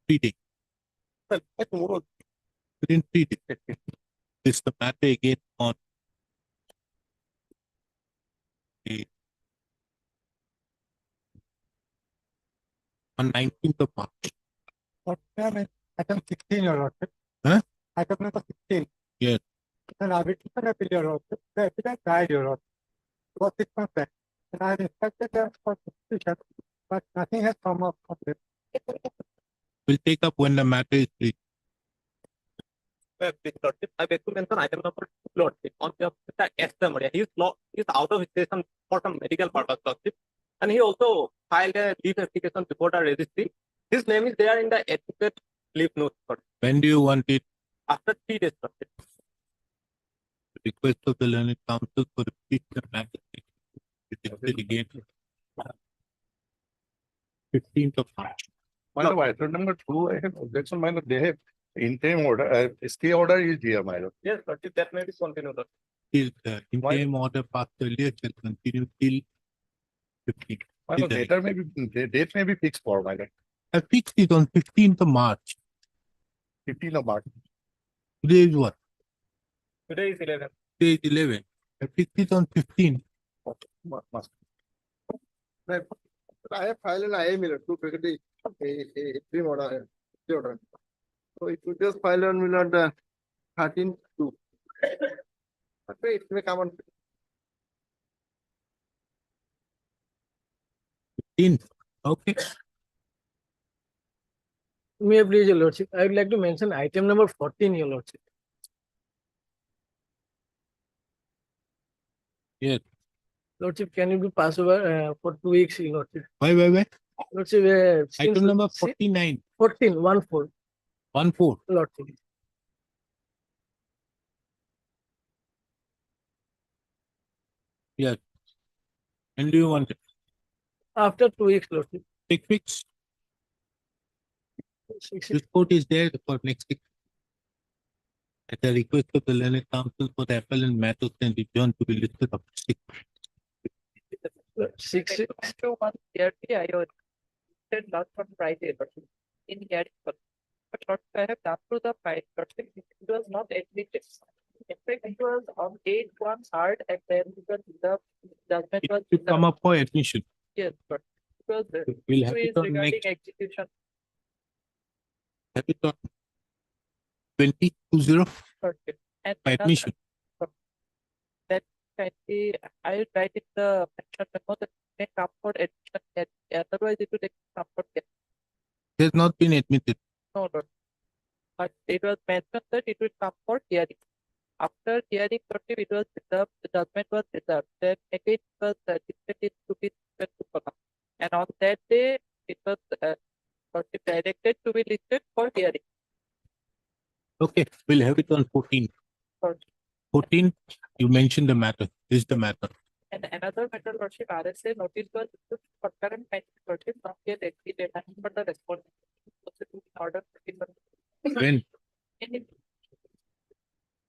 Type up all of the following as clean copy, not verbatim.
3 days. Well, tomorrow. Within 3 days. This the matter again on the on 19th of March. What item 16 your lordship? Huh? Item number 16. Yes. An arbitration appeal your lordship. The evidence died your lordship. It was 6 months back. And I have instructed them for substitution, but nothing has come up of it. We'll take up when the matter is free. Lordship, I beg to mention item number 2, Lordship, on behalf of Mr. S. Maria. He is out of his station for some medical purpose, Lordship. And he also filed a leave application before the registry. His name is there in the advocate leave note. Lordship. When do you want it? After 3 days, Lordship. Request of the learned counsel for the petition matter. Again. 15th of March. My lord, item number 2, I have objection, my lord. They have interim order, stay order is here, my lord. Yes, Lordship, that may be continued. Lordship. Till the interim order passed earlier shall continue till 15th. My lord, date may be fixed for, my lord. I fixed it on 15th of March. 15th of March. Today is what? Today is 11. Today is 11. I fixed it on 15th. Must. I have filed an IML to create a stream order. So it will just file on 13/2. Okay, it may come on 15th. Okay. May I please, your lordship, I would like to mention item number 14, your lordship. Yes. Lordship, can you be passed over for 2 weeks, your lordship? Why? Lordship, since Item number 49. 14, 1-4, 1-4. lordship. Yes. When do you want it? After 2 weeks, lordship. 6 weeks. 6 This court is there for next week. At the request of the learned counsel for the appellant matters and return to be listed up to 6. 6. To one yearly, I said last on Friday, but in hearing, but what I have done through the file, but it was not admitted. In fact, it was on date 1 hard, and then the judgment It was should come up for admission. yes, but it was We'll have it on regarding next. execution. Have it on 2020 And by admission. that kindly, I will write in the mention memo that may come for admission, otherwise it will come for It has not been admitted. no. But it was mentioned that it will come for hearing. After hearing, it was reserved, the judgment was reserved. Then again, it was decided to be listed to come. And on that day, it was directed to be listed for hearing. Okay, we'll have it on 14th. 14th, you mentioned the matter. This is the matter. And another matter, Lordship, RSA notice was issued for current Lordship not yet exceeded for the response. Order. When?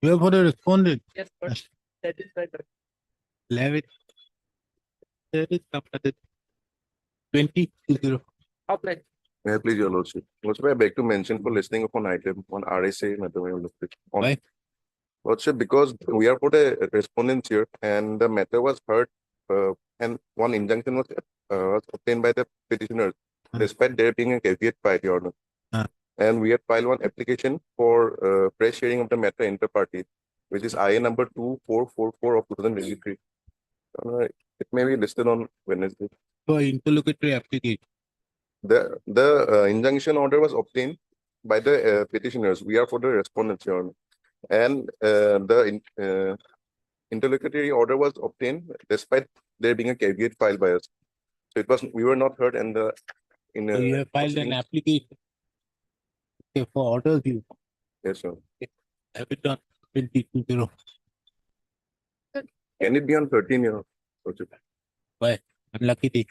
You have already responded. Yes, Lordship. That is right. We'll have it. There is after 2020. Outline. May I please, your lordship? Lordship, I beg to mention for listing of an item on RSA matter. Why? Lordship, because we are for the respondents here, and the matter was heard, and one injunction was obtained by the petitioners, despite there being a caveat filed, your honor. And we had filed one application for press sharing of the matter inter partes, which is IA number 2444 of 2023. It may be listed on Wednesday. So, interlocutory application. The injunction order was obtained by the petitioners. We are for the respondents, your honor. And the interlocutory order was obtained despite there being a caveat filed by us. So it was we were not heard, and So you have filed an application. Okay, for orders you yes, sir. have it on 2020. Can it be on 13, you know? Why? Unlucky day.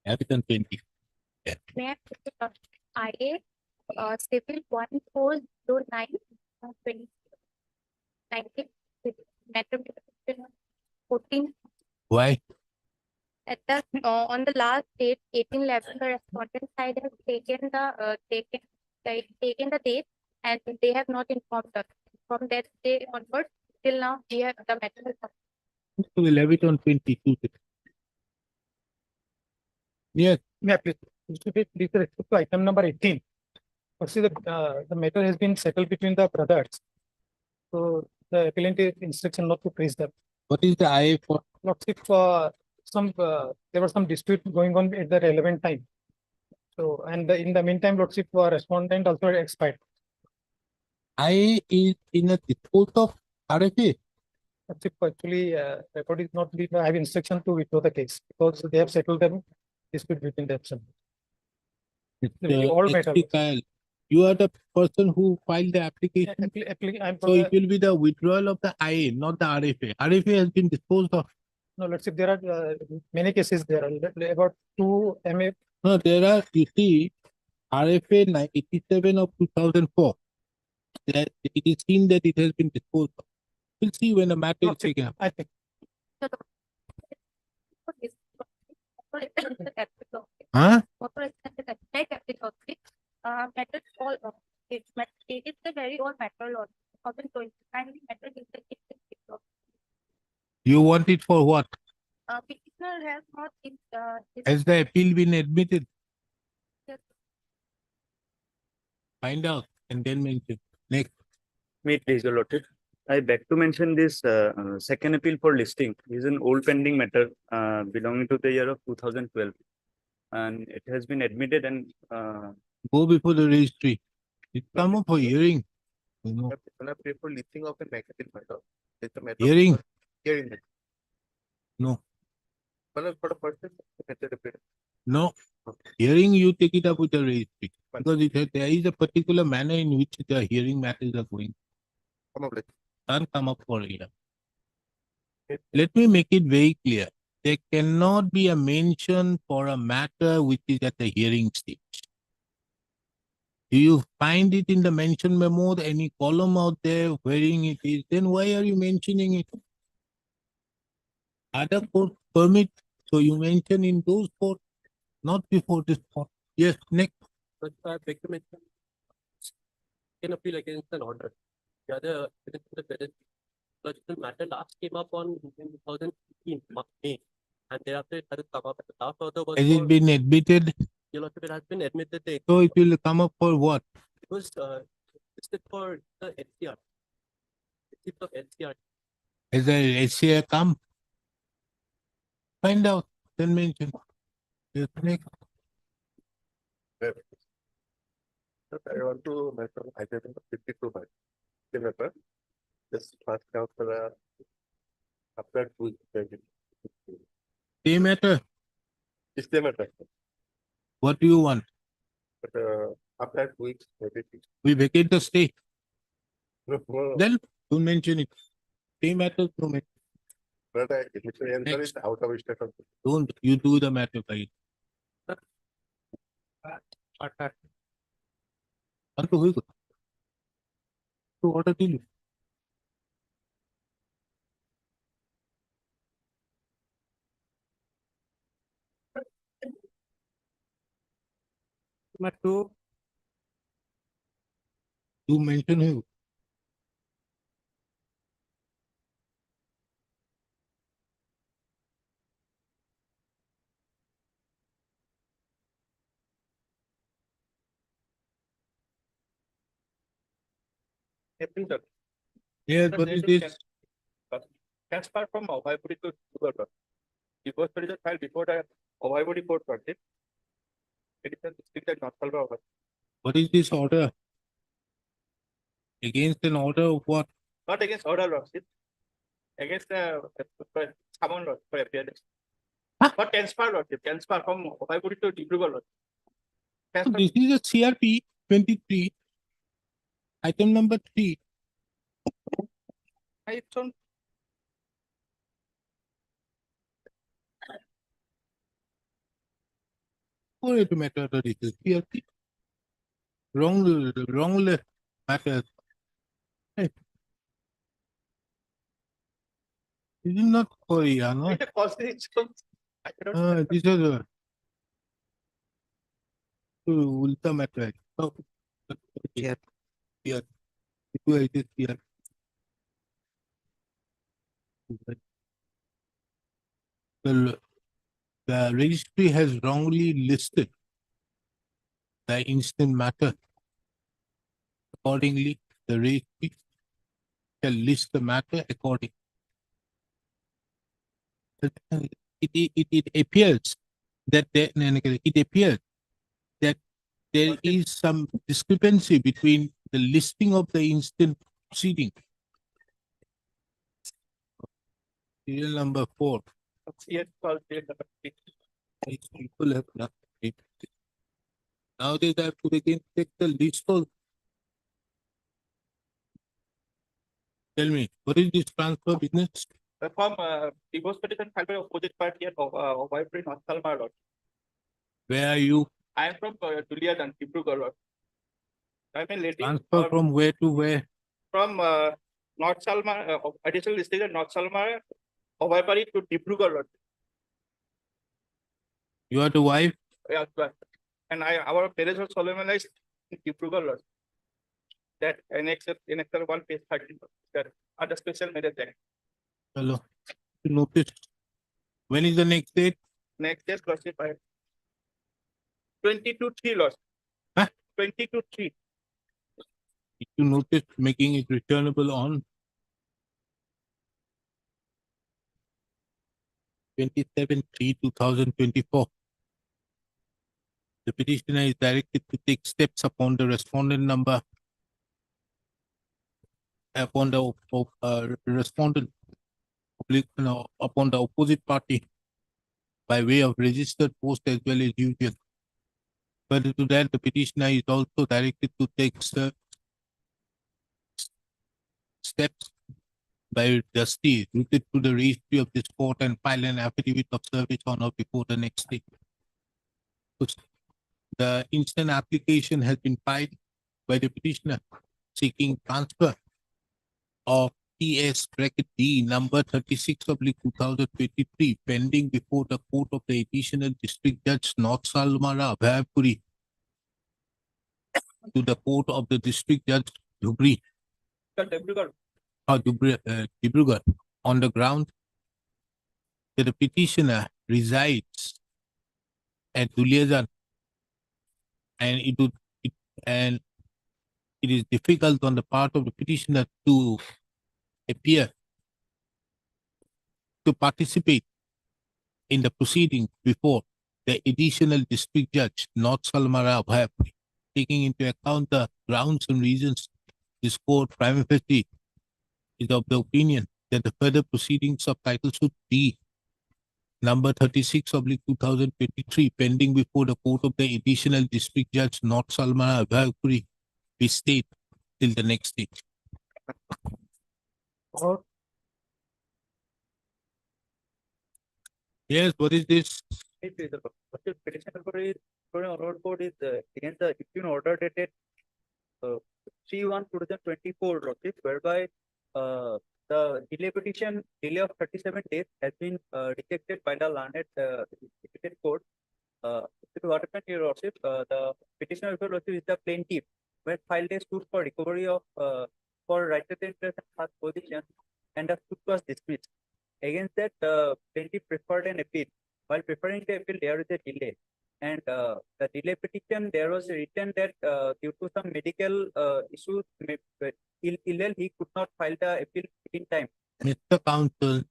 Have it on 20. Yeah. IA civil 1409 20 19 14. Why? At the, on the last date, 1811, the respondent side has taken the date and they have not informed us. From that day onwards, till now, we have the matter. has not- So we'll have it on 22. Yes, Yeah, please. Please respect to item number 18. But see, the matter has been settled between the brothers. So the appellant is instruction not to praise them. what is the IA for? Lordship, there was some dispute going on at the relevant time. So, and in the meantime, Lordship, respondent also expired. IA is in a dispose of RFA. Lordship, actually, record is not, I have instruction to withdraw the case because they have settled the dispute between themselves. All matter. SP Kyle, you are the person who filed the application. I'm So it will be the withdrawal of the IA, not the RFA. RFA has been disposed of. no, let's see, there are many cases there are about 2 MA. No, there are, you see, RFA 87 of 2004. That it is seen that it has been disposed of. We'll see when the matter is taken up. I think. Huh? Matters all it is the very old matter law. And matter is the You want it for what? petitioner has not Has the appeal been admitted? Yes. Find out and then mention. Next. Me, please, Your Lordship. I beg to mention this second appeal for listing is an old pending matter belonging to the year of 2012. And it has been admitted and Go before the registry. It come up for hearing. You know, When I pray for listing of a negative matter, it's a matter. hearing. Hearing. No, Well, for the person, method appeal. no. Hearing, you take it up with the registry. Because there is a particular manner in which the hearing matters are going. Come up with. Can't come up for hearing. Let me make it very clear. There cannot be a mention for a matter which is at the hearing stage. Do you find it in the mention memo, any column out there wherein it is? Then why are you mentioning it? Other court permit, so you mention in those courts, not before this court. Yes, next. But I beg to mention, can appeal against an order. The other, the matter last came up on 2015 May, and thereafter it hasn't come up. The last order was Has it been admitted? Your Lordship, it has been admitted that So it will come up for what? it was listed for the NCR. Receipt of NCR. Has the SCI come? Find out, then mention. Yes, next. I want to make I get 52 by the matter. Just pass out for the after 2 weeks. Same matter. It's the matter. What do you want? But after 2 weeks, everything. We vacate the stay. No, Then don't mention it. Same matter, no mention. but answer is out of state of. Don't, you do the matter by it. अंत होएगा तो order दिल Number 2, तू mention है yes what is this transfer from Ovaipuri to Sugarloaf. The first petition filed before the Ovaipuri court verdict. It is a district at North Kolkata. what is this order against an order of what Not against order lordship, against the common law for appearance. Huh? But transfer lordship, transfer from Ovaipuri to Dibrugarh lordship. so Transfer. this is a CRP 23 item number 3 I don't. for it matter that it is CRP wrong matter hey. This is not Korea, no? It is constitution. I cannot. This is a ulta matter है. Oh, Here. here. It is here. The registry has wrongly listed the instant matter. Accordingly, the registry shall list the matter accordingly. It appears that there is some discrepancy between the listing of the instant proceeding. Serial number 4. Here called serial number 3. These people have not. Nowadays, I have to again check the list of. Tell me, what is this transfer business? From divorce petition filed by opposite party at Vibrant North Salmar Road. Where are you? I am from Dulia and Dibrugarh Road. I am a lady. Transfer from where to where? From North Salmar, additional listing at North Salmar, Ovipari to Dibrugarh Road. You are the wife? Yeah, but- and our marriage was solemnized in Dibrugarh Road. That annexed 1 page 13. Under special marriage act. Hello. You notice. When is the next date? Next day classified. 22-3 loss. Huh? 22-3. Did you notice making it returnable on 27/3/2024? The petitioner is directed to take steps upon the respondent number, upon the respondent, upon the opposite party by way of registered post as well as usual. Further to that, the petitioner is also directed to take steps by justice rooted to the registry of this court and file an affidavit of service on or before the next day. The instant application has been filed by the petitioner seeking transfer of TS-D number 36/2023 pending before the court of the additional district judge North Salmara, Bhaipuri, to the court of the district judge Dhubri, Dibrugarh, on the ground that the petitioner resides at Duliajan, and it is difficult on the part of the petitioner to appear to participate in the proceedings before the additional district judge North Salmara, Bhaipuri. Taking into account the grounds and reasons, this court prima facie is of the opinion that the further proceedings of title suit D number 36/2023 pending before the court of the additional district judge North Salmara, Bhaipuri be stayed till the next stage. Yes, what is this? The petition for a road code is against the Eviction order dated 3/1/2024, Lordship, whereby the delay of 37 days has been rejected by the learned repeated court. What happened here, Lordship? The petitioner before Lordship is the plaintiff, who had filed a suit for recovery of for right to interest and past position, and the suit was dismissed. Against that, the plaintiff preferred an appeal. While preferring the appeal, there is a delay. And the delay petition, there was written that due to some medical issues, ill, he could not file the appeal in time. Mr. Counsel,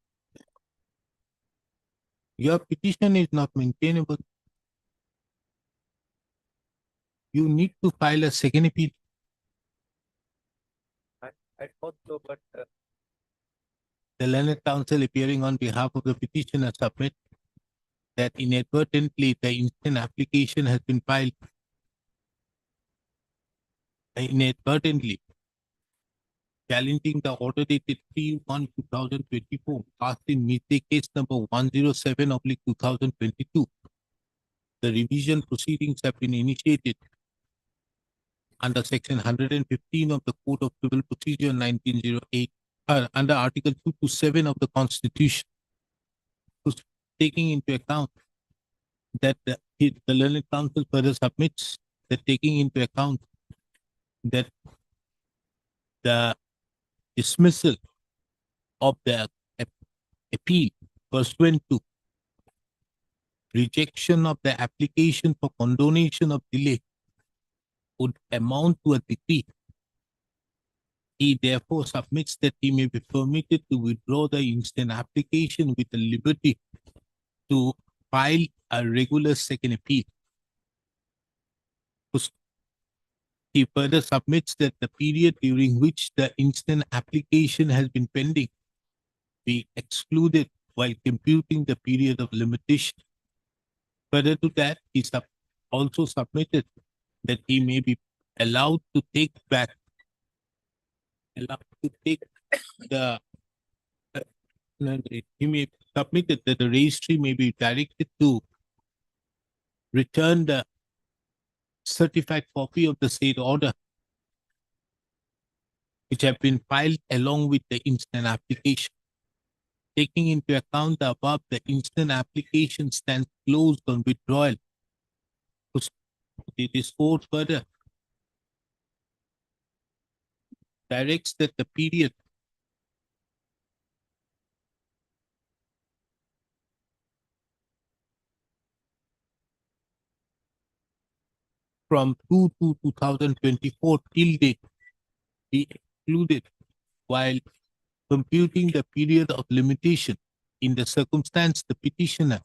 your petition is not maintainable. You need to file a second appeal. I thought so, but The learned counsel appearing on behalf of the petitioner submit that inadvertently the instant application has been filed. Inadvertently challenging the order dated 3/1/2024 passed in midday case number 107/2022. The revision proceedings have been initiated under section 115 of the Code of Civil Procedure 1908, under article 227 of the Constitution. taking into account that the learned counsel further submits that taking into account that the dismissal of the appeal pursuant to rejection of the application for condonation of delay would amount to a decree. He therefore submits that he may be permitted to withdraw the instant application with the liberty to file a regular second appeal. He further submits that the period during which the instant application has been pending be excluded while computing the period of limitation. Further to that, he also submitted that he may be allowed to take back, he may submitted that the registry may be directed to return the certified copy of the said order which have been filed along with the instant application. Taking into account the above, the instant application stands closed on withdrawal. This court further directs that the period from 2/2/2024 till date be excluded while computing the period of limitation in the circumstance the petitioner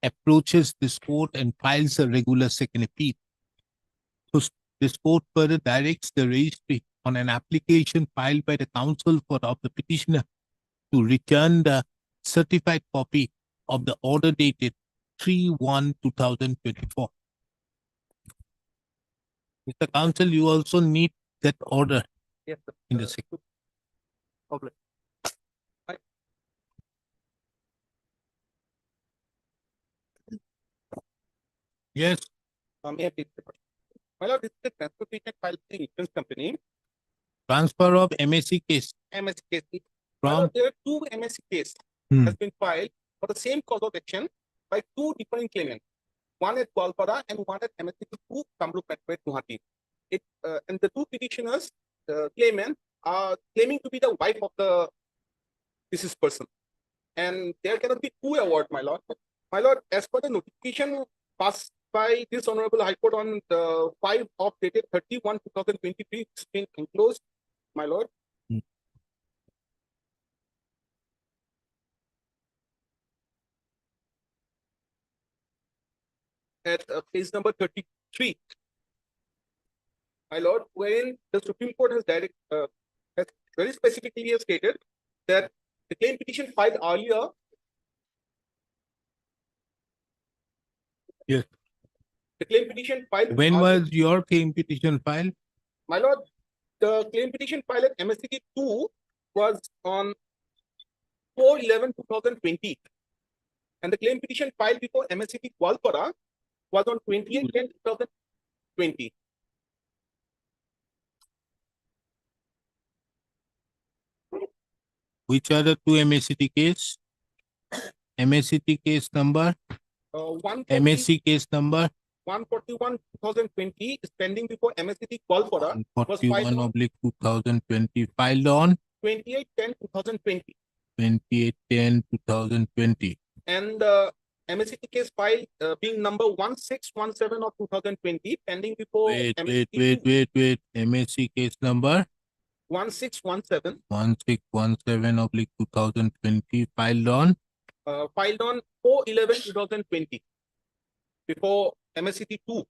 approaches this court and files a regular second appeal. So this court further directs the registry on an application filed by the counsel of the petitioner to return the certified copy of the order dated 3/1/2024. Mr. Counsel, you also need that order Yes, sir. in the second. Problem. Yes, May I please? My lord, this is the transportation filed by the insurance company, transfer of MSC case MSC case. My from lord, there are two MSC cases Hmm. has been filed for the same cause of action by two different claimants. One at Gwalpara and one at MSC 2, Kamrup Petway, Guwahati. And the two petitioners, the claimant, are claiming to be the wife of the deceased person. And there cannot be two awards, my lord. My lord, as per the notification passed by this Honorable High Court on the 5 of dated 31/2023, it's been enclosed, my lord. At page number 33, my lord, wherein the Supreme Court has has very specifically has stated that the claim petition filed earlier. Yes. The claim petition filed. When earlier- was your claim petition filed? My lord, the claim petition filed at MSCT 2 was on 4/11/2020. And the claim petition filed before MSCT Gwalpara was on 28/10/2020. Which are the two MSCT case? MSCT case number, 140 case number 141/2020 is pending before MSCT Gwalpara was filed 41 on oblique 2020, filed on 28/10/2020. 28/10/2020. And MSCT case file being number 1617 of 2020 pending before Wait, MSCT MSC case number 1617 1617 oblique 2020, filed on filed on 4/11/2020 before MSCT 2,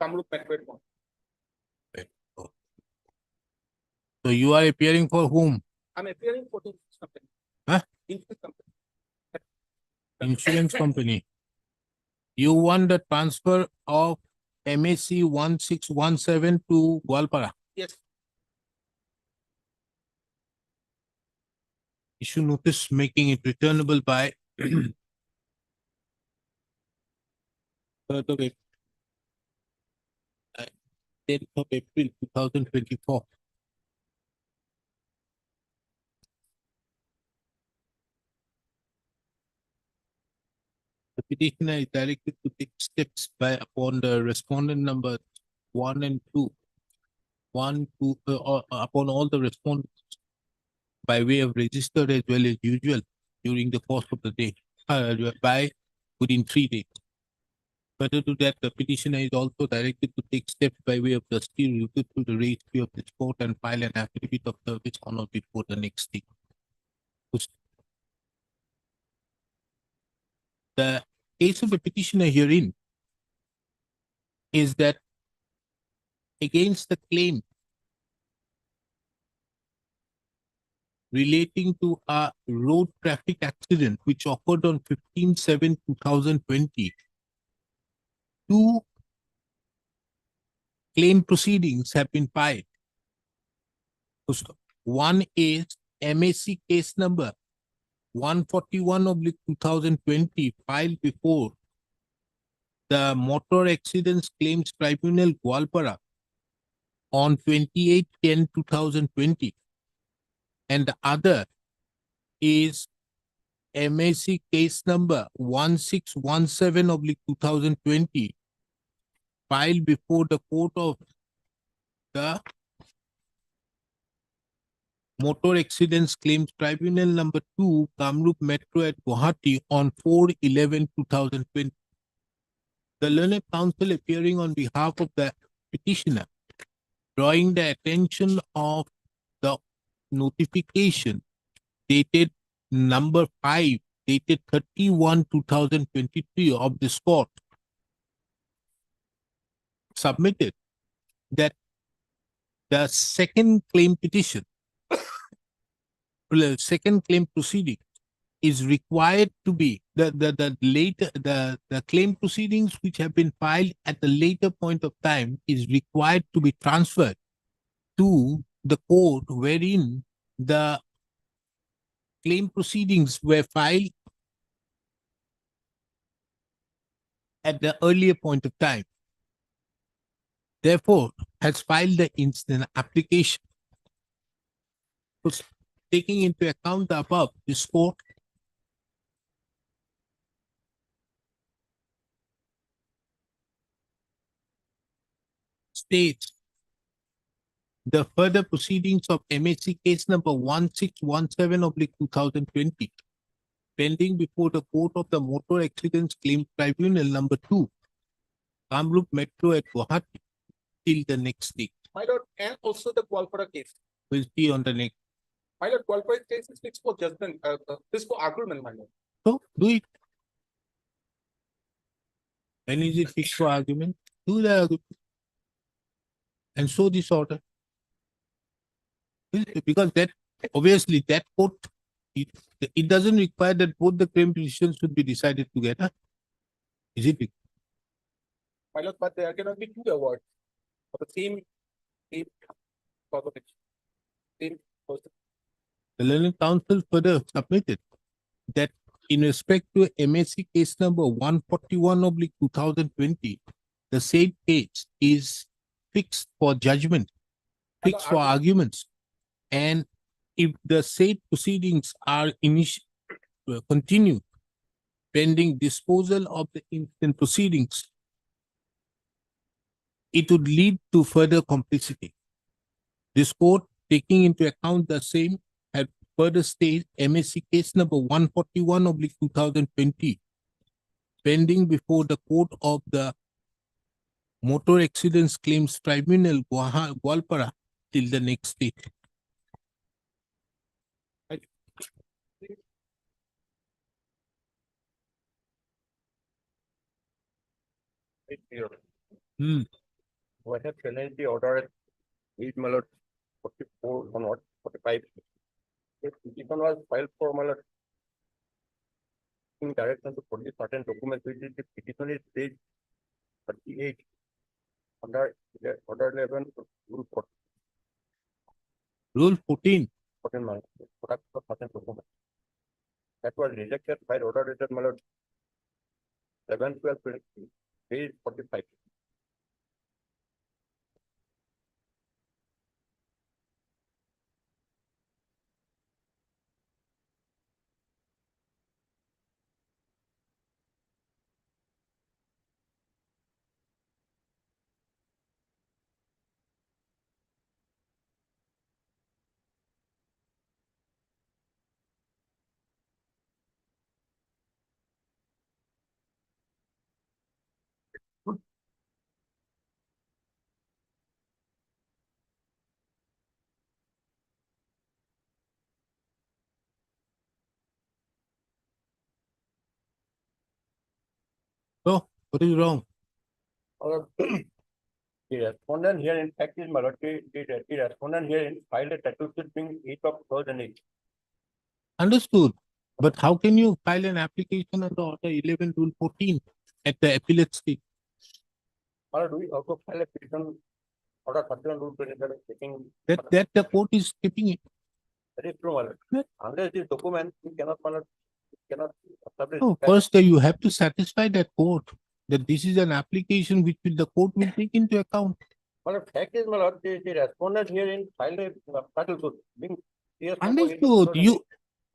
Kamrup Petway. So you are appearing for whom? I'm appearing for the insurance company. Huh? Insurance company. Insurance company. You want the transfer of MSC 1617 to Gwalpara. Yes. Issue notice making it returnable by 3rd of April. 10th of April 2024. petitioner is directed to take steps upon the respondent number 1 and 2, or upon all the respondents by way of registered as well as usual during the course of the day, by within 3 days. Further to that, the petitioner is also directed to take steps by way of the still related to the registry of this court and file an affidavit of service on or before the next day. The case of the petitioner herein is that against the claim relating to a road traffic accident which occurred on 15/7/2020, two claim proceedings have been filed. One is MAC case number 141/2020 filed before the Motor Accidents Claims Tribunal, Gwalpara on 28/10/2020. And the other is MAC case number 1617/2020 filed before the court of the Motor Accidents Claims Tribunal number 2, Kamrup Metro at Guwahati on 4/11/2020. The learned counsel appearing on behalf of the petitioner, drawing the attention of the notification dated number 5, dated 31/2023 of this court, submitted that the second claim petition, the second claim proceeding is required to be the claim proceedings which have been filed at a later point of time is required to be transferred to the court wherein the claim proceedings were filed at the earlier point of time. Therefore, has filed the instant application. Taking into account the above, this court states the further proceedings of MAC case number 1617/2020 pending before the court of the Motor Accidents Claim Tribunal number 2, Kamrup Metro at Guwahati, till the next day. My lord, and also the Gwalpara case. We'll see on the next. My lord, Gwalpara case is fixed for judgment, this for argument, my lord. So do it. When is it fixed for argument? Do the argument. And so this order. Because that obviously that court, it doesn't require that both the claim petitions should be decided together. Is it? My lord, but there cannot be two awards for the same cause of action. Same person. The learned counsel further submitted that in respect to MAC case number 141/2020, the said case is fixed for judgment, fixed for arguments. And if the said proceedings are continued pending disposal of the instant proceedings, it would lead to further complexity. This court, taking into account the same, had further stated MAC case number 141/2020 pending before the court of the Motor Accidents Claims Tribunal, Gwalpara, till the next date. I have challenged the order 8 my lord 44 or not 45. The petition was filed for my lord in direction to produce certain documents which is the petition is page 38 under order 11 rule 14. Rule 14. 14 my lord, product of certain documents. That was rejected by order dated my lord 11/12 page 45. So, what is wrong? The respondent here in fact is Malati, the respondent here in filed a tattoo suit being 8 of 2008. Understood. But how can you file an application under Order 11 Rule 14 at the appellate stage? Or do we also file a petition order 31 rule 27 taking? That the court is skipping it. That is true, Malati. Unless this document, we cannot establish. No, first you have to satisfy that court that this is an application which the court will take into account. But the fact is, Malati, the respondent here in filed a title suit being. Understood. You,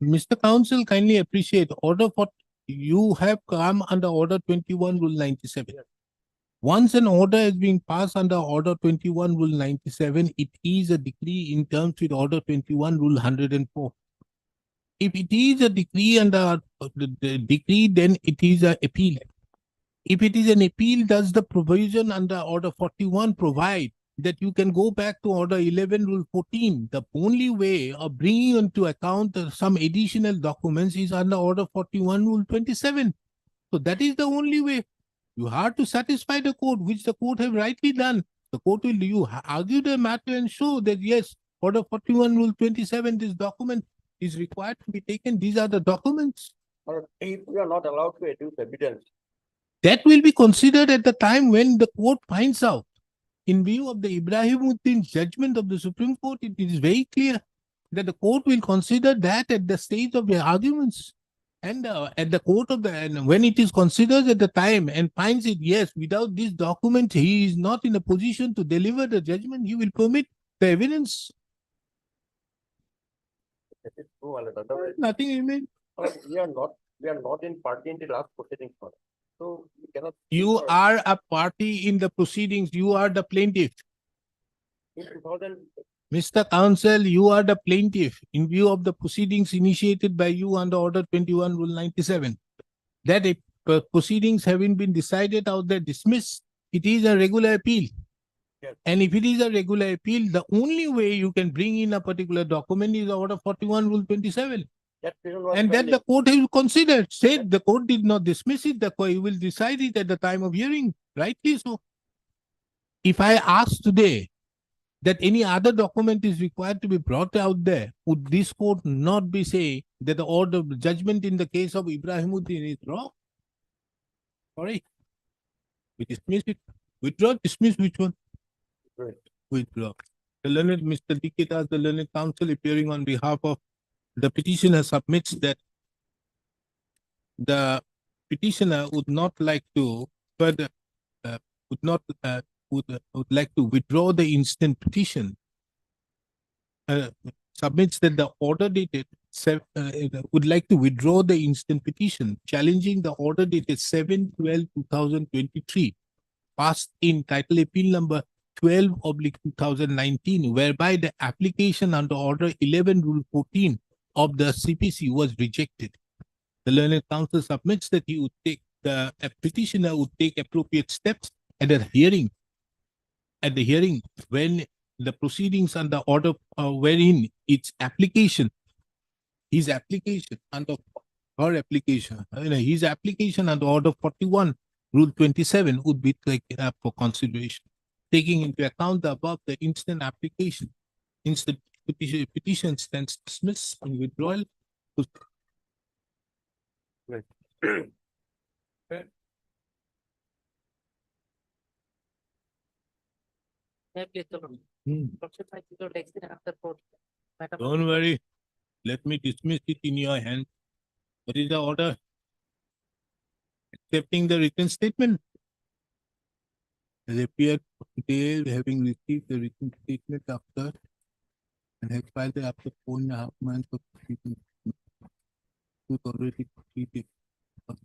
Mr. Counsel, kindly appreciate order for you have come under Order 21 Rule 97. Yes. Once an order has been passed under Order 21 Rule 97, it is a decree in terms with Order 21 Rule 104. If it is a decree under the decree, then it is an appeal. If it is an appeal, does the provision under Order 41 provide that you can go back to Order 11 Rule 14? The only way of bringing into account some additional documents is under Order 41 Rule 27. So that is the only way. You have to satisfy the court, which the court have rightly done. The court will argue the matter and show that yes, Order 41 Rule 27, this document is required to be taken. These are the documents. Or if we are not allowed to adduce evidence. That will be considered at the time when the court finds out. In view of the Ibrahimuddin's judgment of the Supreme Court, it is very clear that the court will consider that at the stage of the arguments. And at the court of and when it is considered at the time and finds it, yes, without this document, he is not in a position to deliver the judgment, he will permit the evidence. That is true, Malati. Otherwise, Nothing remains. we are not in party in the last proceedings. So we cannot. You are a party in the proceedings. You are the plaintiff. In 2000, Mr. Counsel, you are the plaintiff in view of the proceedings initiated by you under Order 21 Rule 97. That if proceedings having been decided out there dismissed, it is a regular appeal. Yes. And if it is a regular appeal, the only way you can bring in a particular document is Order 41 Rule 27. that period was And that pending. the court has considered, said the court did not dismiss it, the court will decide it at the time of hearing, rightly so. If I ask today that any other document is required to be brought out there, would this court not be saying that the order of judgment in the case of Ibrahimuddin is wrong? Sorry. We dismiss it. Withdraw, dismiss which one? Right. Withdraw. The learned Mr. Dikita, the learned counsel appearing on behalf of the petitioner submits that the petitioner would not like to further would like to withdraw the instant petition. Submits that the order dated would like to withdraw the instant petition challenging the order dated 7/12/2023 passed in title appeal number 12/2019, whereby the application under Order 11 Rule 14 of the CPC was rejected. The learned counsel submits that he would take the petitioner would take appropriate steps at the hearing. At the hearing, when the proceedings under order wherein its application, his application under her application, his application under Order 41 Rule 27 would be taken up for consideration, taking into account the above the instant application. Instant petition stands dismissed and withdrawal. Yeah, please, Lord. Hmm. Lordship, I see your legs in another court. Madam, Don't worry. Let me dismiss it in your hand. What is the order? Accepting the written statement. Has appeared today, having received the written statement after and has filed it after 4.5 months of proceedings. Suit already proceeded. But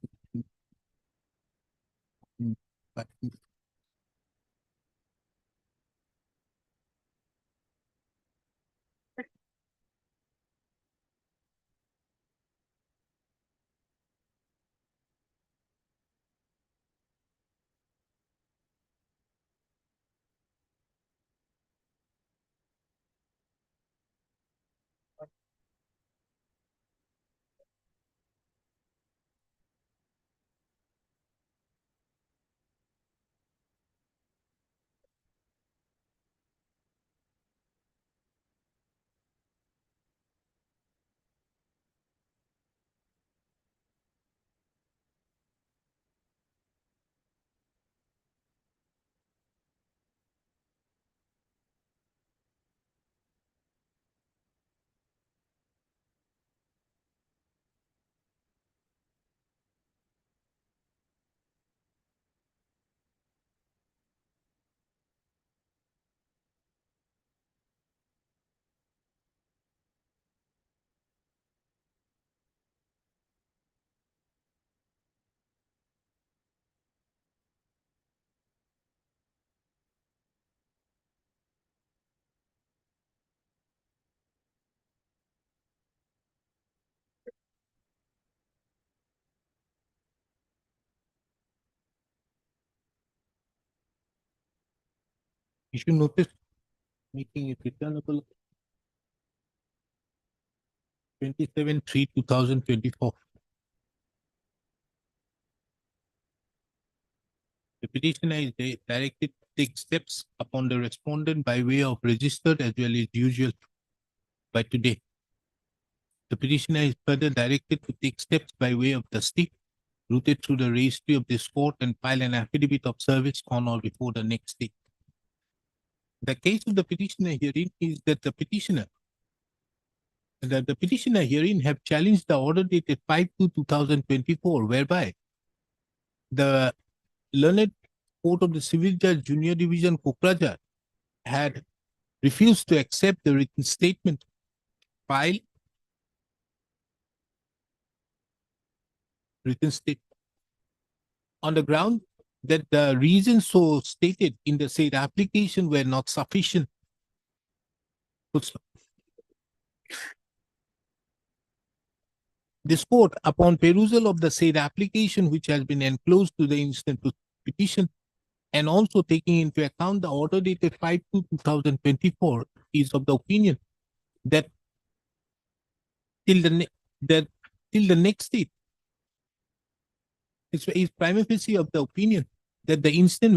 issue notice, making it returnable 27/3/2024. The petitioner is directed to take steps upon the respondent by way of registered as well as usual by today. The petitioner is further directed to take steps by way of the state routed through the registry of this court and file an affidavit of service on or before the next day. The case of the petitioner herein is that the petitioner herein have challenged the order dated 5/2/2024, whereby the learned court of the Civil Judge Junior Division Kokrajhar had refused to accept the written statement filed on the ground that the reasons so stated in the said application were not sufficient. This court, upon perusal of the said application which has been enclosed to the instant petition, and also taking into account the order dated 5/2/2024, is of the opinion that till the next date, is prima facie of the opinion that the instant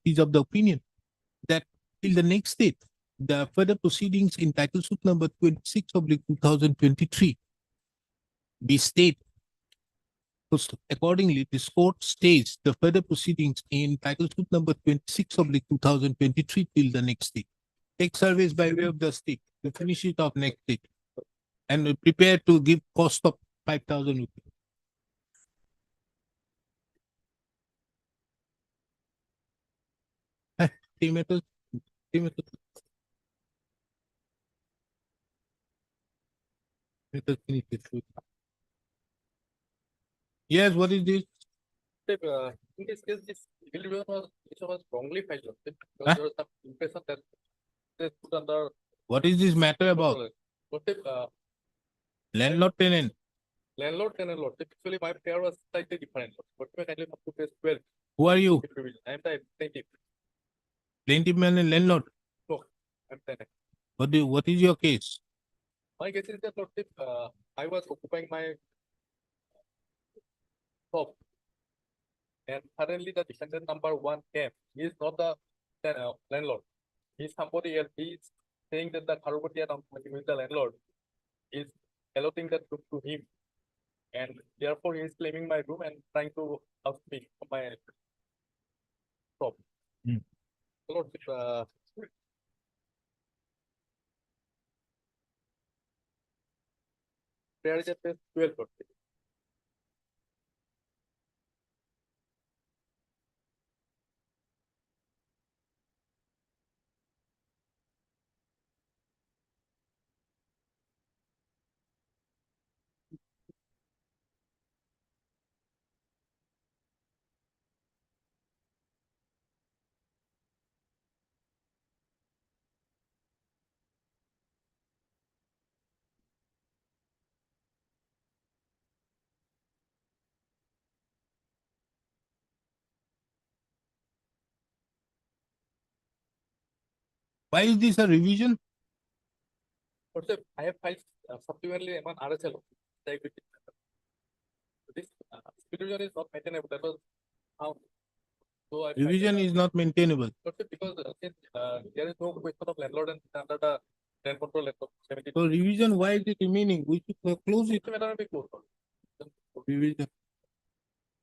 is of the opinion that till the next date, the further proceedings in title suit number 26/2023 be stayed. Accordingly, this court stays the further proceedings in title suit number 26/2023 till the next date. Take service by way of the state to finish it off next date, and prepare to give cost of 5,000 rupees. Three meters. Yes, what is this? In this case, this was wrongly filed. Huh? There was some impression that they put under. What is this matter about? Landlord tenant. Landlord tenant lord. Actually, my pair was slightly different. But I kindly have to pay 12. Who are you? I am the plaintiff. Plaintiff man and landlord. No, I'm tenant. What is your case? My case is that lordship, I was occupying my shop, and suddenly the defendant number 1 came. He is not the landlord. He is somebody else. He is saying that the Kharupati is the landlord is allotting that room to him, and therefore he is claiming my room and trying to oust me from my shop. Lordship, there is a 12 lordship. Why is this a revision? Lordship, I have filed subsequently an RSL. This Substitution is not maintainable. That was how. So I filed Revision is not maintainable. Lordship, because since there is no question of landlord and under the rent control act of 70. So revision, why is it remaining? We should close it. It may not be closed. Revision.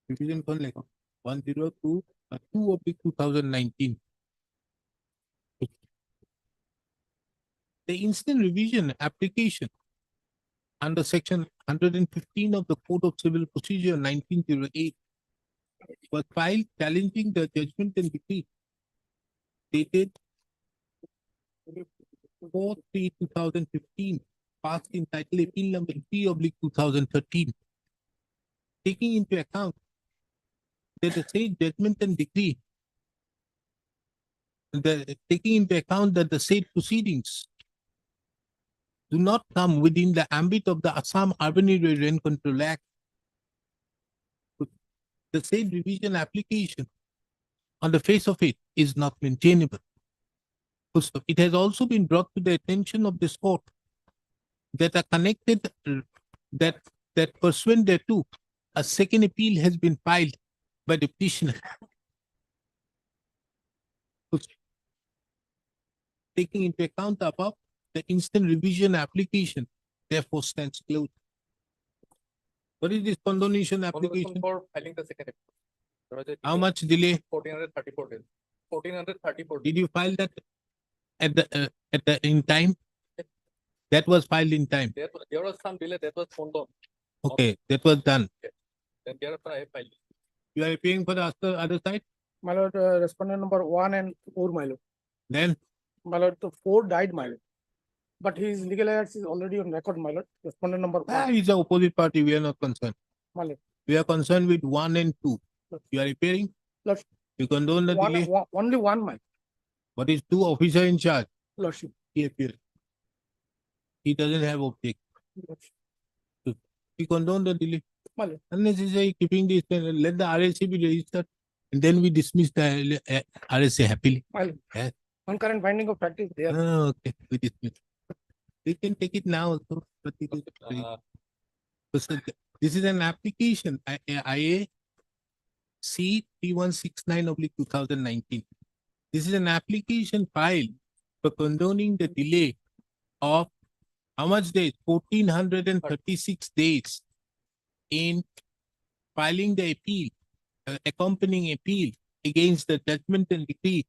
Revision 102 of the 2019. The instant revision application under section 115 of the Code of Civil Procedure 1908 was filed challenging the judgment and decree dated 4/3/2015, passed in title appeal number 3/2013, taking into account that the said judgment and decree, taking into account that the said proceedings do not come within the ambit of the Assam Urban Area Rent Control Act. The said revision application on the face of it is not maintainable. Full stop. It has also been brought to the attention of this court that are connected, that pursuant thereto, a second appeal has been filed by the petitioner. Full stop. Taking into account the above, the instant revision application therefore stands closed. What is this condonation application? For filing the second appeal. There was a How delay, much delay? 1434 days. 1434 days. Did you file that at the in time? That was filed in time. There was some delay that was found on. Okay, that was done. Then thereafter I filed. You are appearing for the other side? My lord, respondent number 1 and 4, my lord. Then My lord, the 4 died, my lord. But his legal errors is already on record, my lord. Respondent number 1, he's the opposite party. We are not concerned. my lord. We are concerned with 1 and 2. You are appearing? Lord, You condone the delay? only one, my What is 2 officer in charge? lordship. He appears. He doesn't have object. We condone the delay. My lord. Unnecessary keeping this, let the RSA be registered, and then we dismiss the RSA happily. My lord. Yes. Concurrent finding of fact is there. Oh, okay, we dismiss. We can take it now also, but it is this is an application, IA C 3169/2019. This is an application filed for condoning the delay of how much days? 1436 days in filing the appeal, accompanying appeal against the judgment and decree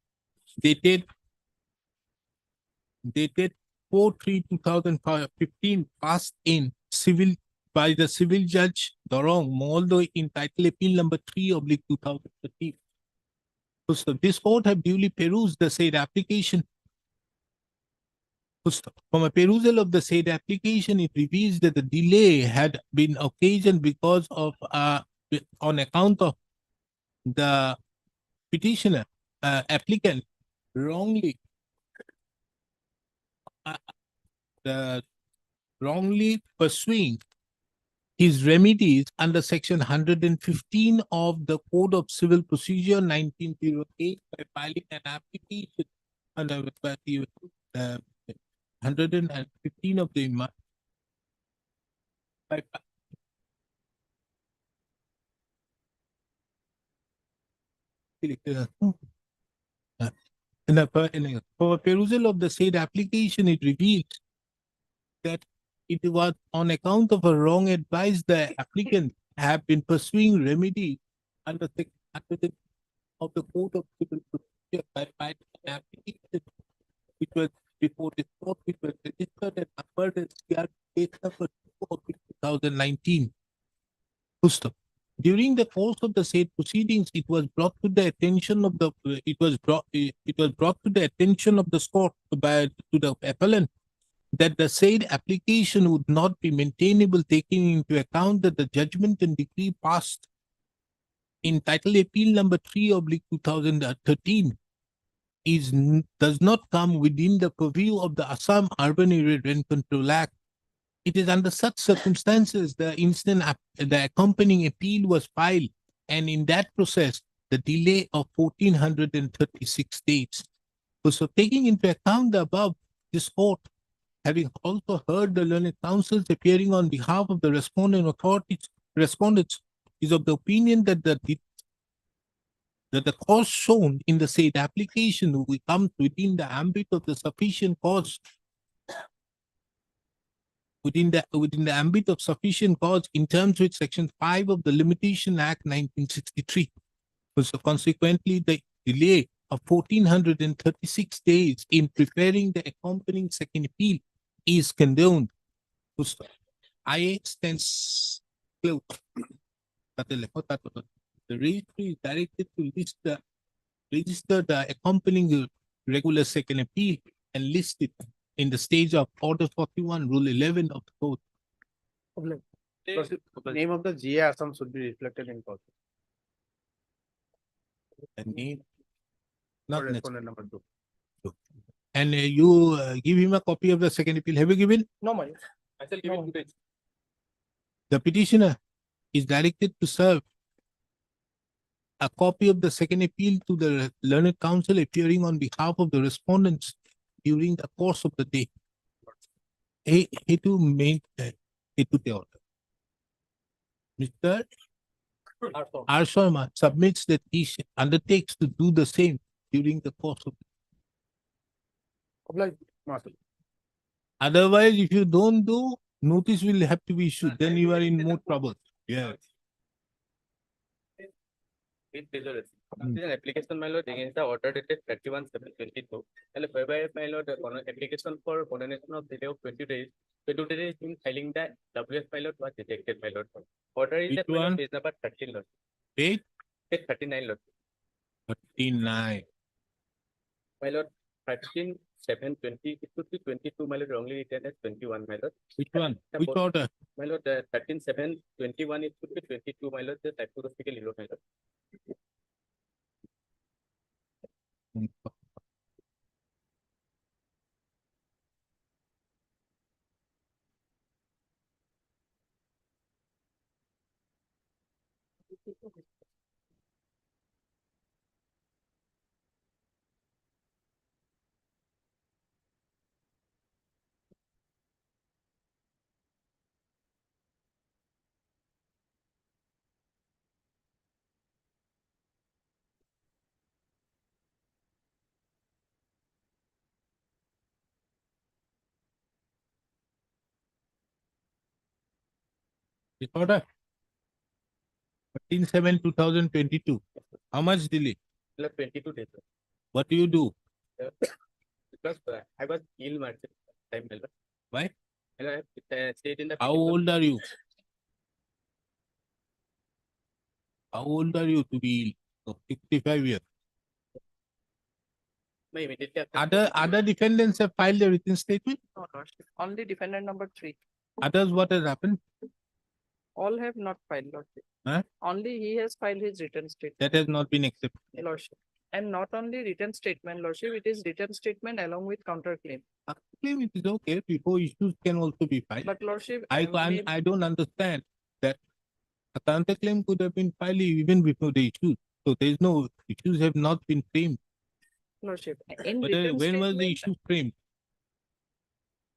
dated 4/3/2015, passed in civil by the civil judge Dorong, Moldo, in title appeal number 3/2013. So this court have duly perused the said application. From a perusal of the said application, it reveals that the delay had been occasioned because of on account of the petitioner applicant wrongly pursuing his remedies under section 115 of the Code of Civil Procedure 1908 by filing an application under 115 of the for perusal of the said application, it reveals that it was on account of a wrong advice the applicant have been pursuing remedy under the of the Code of Civil Procedure by filing an application which was before this court, which was registered and numbered as CR case number 2019. During the course of the said proceedings, it was brought to the attention of the court by to the appellant that the said application would not be maintainable, taking into account that the judgment and decree passed in title appeal number 3/2013 does not come within the purview of the Assam Urban Area Rent Control Act. It is under such circumstances the accompanying appeal was filed, and in that process, the delay of 1436 days. So taking into account the above, this court, having also heard the learned counsels appearing on behalf of the respondents, is of the opinion that the cause shown in the said application will come within the ambit of the sufficient cause. Within the ambit of sufficient cause in terms with Section 5 of the Limitation Act 1963. So consequently, the delay of 1436 days in preparing the accompanying second appeal is condoned. IA stands closed. The registry is directed to register the accompanying regular second appeal and list it in the stage of Order 41, Rule 11 of the Code. Name of the GA Assam should be reflected in court. The name, not necessarily. Respondent number 2. And you give him a copy of the second appeal. Have you given? No, my lord. I shall give it to the The petitioner is directed to serve a copy of the second appeal to the learned counsel appearing on behalf of the respondents during the course of the day. Hetu main hetu te order. Mr. R. Sharma submits that he undertakes to do the same during the course of. Obliged, Master. Otherwise, if you don't do, notice will have to be issued. Then you are in more trouble. Yeah. With pleasure. This is an application, my lord, against the order dated 31/7/22. And whereby, my lord, the application for condemnation of delay of 20 days, 22 days in filing the WS, my lord, was rejected, my lord. Order is Which that, my lord, one? page number 13, lord. Page Page 39, lord. 39. My lord, 13/7/20, it could be 22, my lord, wrongly written as 21, my lord. Which one? The Which both- order? My lord, 13/7/21, it could be 22, my lord, the typographical error, my lord. Which order? 13/7/2022. How much delay? My lord, 22 days, sir. What do you do? Because I was ill, my time, my lord. Why? My lord, I stayed in the. How old are you? How old are you to be ill? Oh, 65 years. No, immediately after. Other defendants have filed a written statement. No, Lordship. Only defendant number 3. Others, what has happened? All have not filed, Lordship. Huh? Only he has filed his written statement, That has not been accepted. Lordship. And not only written statement, Lordship, it is written statement along with counterclaim. Claim it is okay. Before issues can also be filed. But Lordship, I don't understand that a counterclaim could have been filed even before the issues. So there is no issues have not been framed. Lordship, in But written when was the statement, issue framed?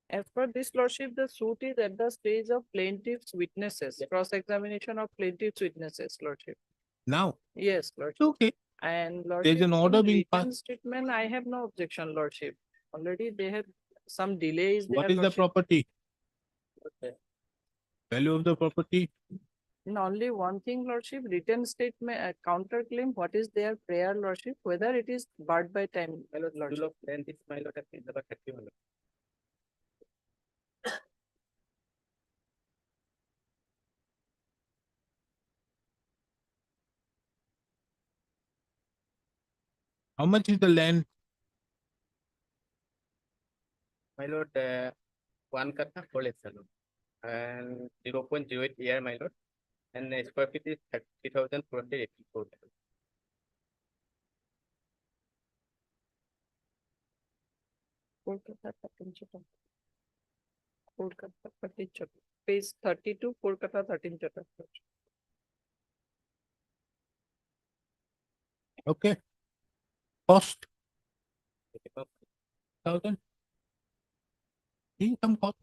as per this Lordship, the suit is at the stage of plaintiff's witnesses, cross-examination of plaintiff's witnesses, Lordship. Now, Yes, it's Lordship. okay. And Lordship, an order in being written passed. statement, I have no objection, Lordship. Already they have some delays. What is the property? Value of the property? And only one thing, Lordship, written statement, counterclaim, what is their prayer, Lordship, whether it is barred by time, My lord, Lordship. rule of length is, my lord, at page number 30, my lord. How much is the land? My lord, 1 kata 4 lakhs, my lord. And 0.08 year, my lord. And the square feet is 30,484. Kolkata, Chota. Kolkata, Chota. Page 32, Kolkata, 13 Chota. Okay. Cost? 1,000. Income cost.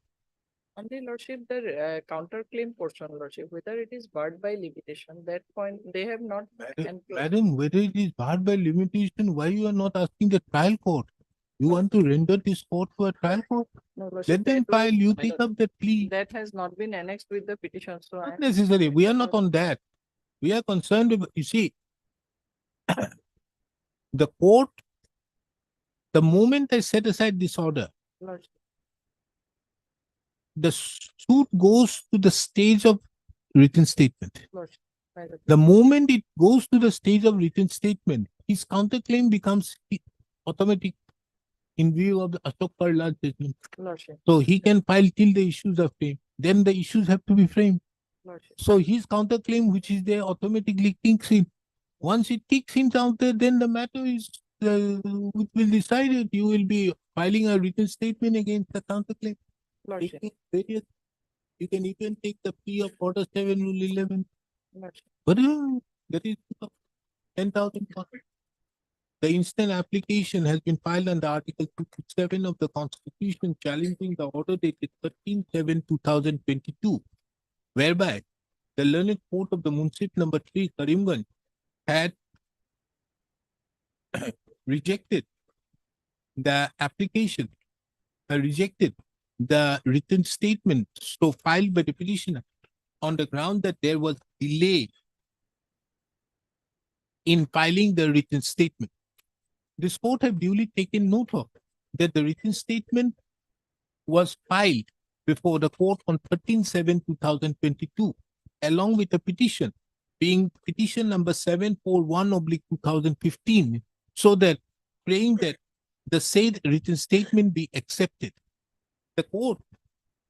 Only Lordship, the counterclaim portion, Lordship, whether it is barred by limitation, that point they have not employed. Madam, whether it is barred by limitation, why you are not asking the trial court? You want to render this court to a trial court? No, Lordship, Let them that was- file, you my take lord. up the plea. That has not been annexed with the petition, so I Not necessary. We are not on that. We are concerned about, you see, the court, the moment I set aside this order, Lordship, the suit goes to the stage of written statement. Lordship, by the- The moment it goes to the stage of written statement, his counterclaim becomes automatic in view of the Ashok Parla judgment. Lordship, So he can file till the issues are framed. Then the issues have to be framed. Lordship, So his counterclaim, which is there, automatically kicks in. Once it kicks in out there, then the matter is, which will decide it. You will be filing a written statement against the counterclaim. Lordship, Taking various, you can even take the plea of order 7 rule 11. Lordship. But that is 10,000 copies. The instant application has been filed under Article 227 of the Constitution challenging the order dated 13/7/2022, whereby the learned court of the Munsif number 3, Karimganj, had rejected the application, rejected the written statement so filed by the petitioner on the ground that there was delay in filing the written statement. This court have duly taken note of that the written statement was filed before the court on 13/7/2022, along with a petition, being petition number 741/2015, so that praying that the said written statement be accepted. The court,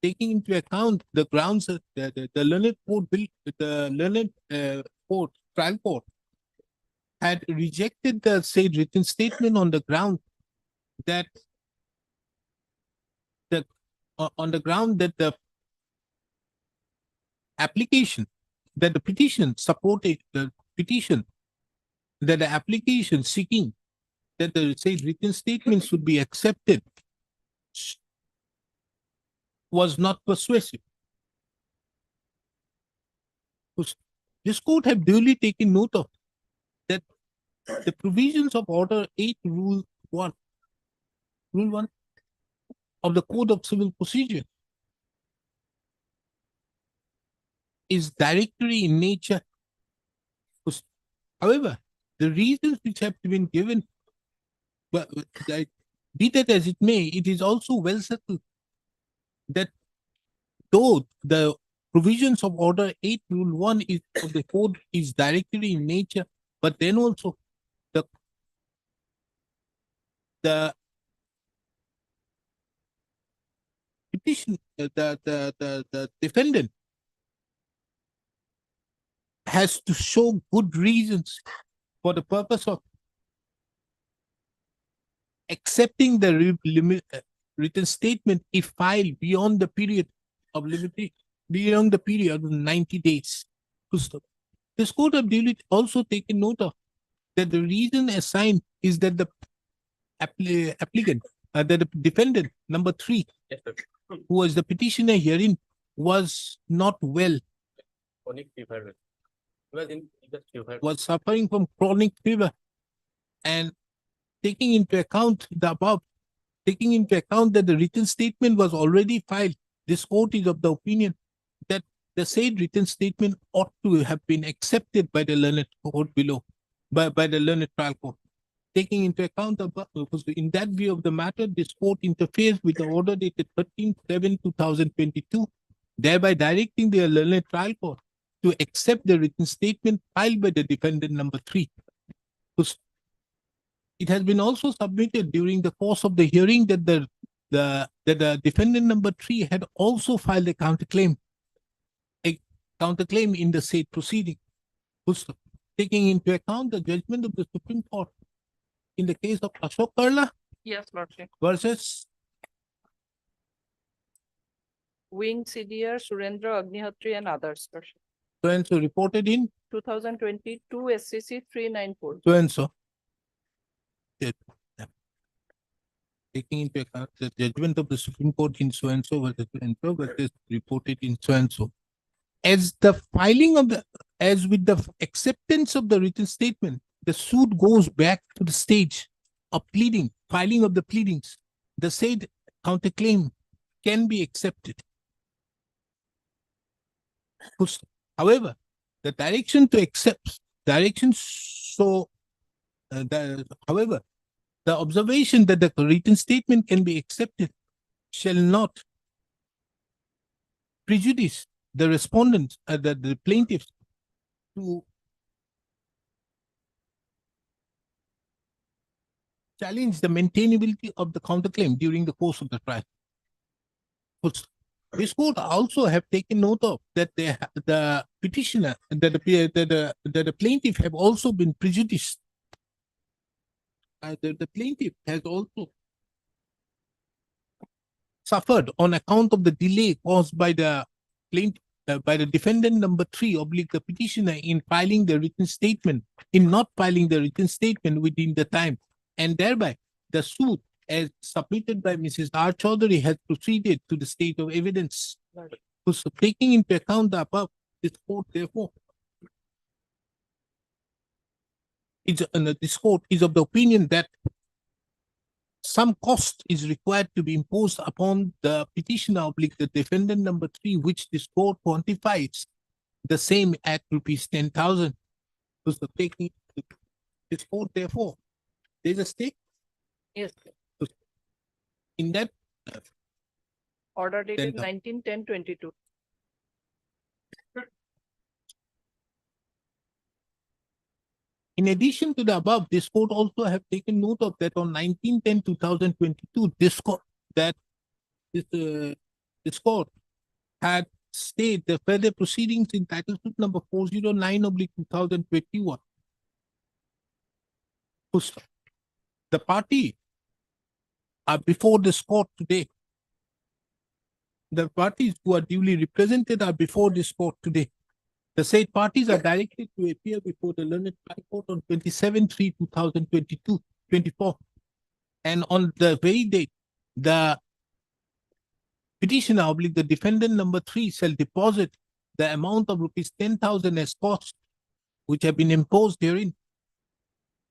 taking into account the grounds of the learned court bill, the learned court, trial court, had rejected the said written statement on the ground that the application, that the petition supported the petition, that the application seeking that the said written statement should be accepted was not persuasive. This court have duly taken note of that the provisions of Order 8, Rule 1 of the Code of Civil Procedure is directory in nature. However, the reasons which have been given, but be that as it may, it is also well settled that though the provisions of Order 8, Rule 1 of the code is directory in nature, but then also the petition, the defendant has to show good reasons for the purpose of accepting the written statement if filed beyond the period of limitation, beyond the period of 90 days. This court have duly also taken note of that the reason assigned is that the applicant, that the defendant number 3, Yes, sir. who was the petitioner herein, was not well, Chronic fever. Well, in just fever. was suffering from chronic fever, and taking into account the above, taking into account that the written statement was already filed, this court is of the opinion that the said written statement ought to have been accepted by the learned court below, by the learned trial court. Taking into account the above, in that view of the matter, this court interferes with the order dated 13/7/2022, thereby directing the learned trial court to accept the written statement filed by the defendant number 3. It has been also submitted during the course of the hearing that the defendant number 3 had also filed a counterclaim in the said proceeding. Taking into account the judgment of the Supreme Court in the case of Ashok Karla Yes, Lordship. versus Wing CDR, Surendra Agnihotri and others, Lordship. so and so reported in 2022 SCC 394. so and so. Taking into account the judgment of the Supreme Court in so and so versus reported in so and so. As the filing of as with the acceptance of the written statement, the suit goes back to the stage of pleading, filing of the pleadings. The said counterclaim can be accepted. However, the direction to accept, however, the observation that the written statement can be accepted shall not prejudice the respondents, the plaintiffs, to challenge the maintainability of the counterclaim during the course of the trial. This court also have taken note of that the petitioner, that the plaintiff have also been prejudiced. The plaintiff has also suffered on account of the delay caused by the plaintiff, by the defendant number 3 oblique the petitioner in filing the written statement, in not filing the written statement within the time, and thereby the suit as submitted by Mrs. R. Chaudhary has proceeded to the state of evidence. So taking into account the above, this court therefore this court is of the opinion that some cost is required to be imposed upon the petitioner oblique the defendant number 3, which this court quantifies the same at rupees 10,000. So taking this court therefore, there's a stake Yes. in that. Order dated 10,000. 19/10/22. In addition to the above, this court also have taken note of that on 19/10/2022, this court this court had stayed the further proceedings in title suit number 409/2021. The party are before this court today. The parties who are duly represented are before this court today. The said parties are directed to appear before the learned trial court on 27/3/2022-24. And on the very date, the petitioner oblique the defendant number 3 shall deposit the amount of rupees 10,000 as cost, which have been imposed herein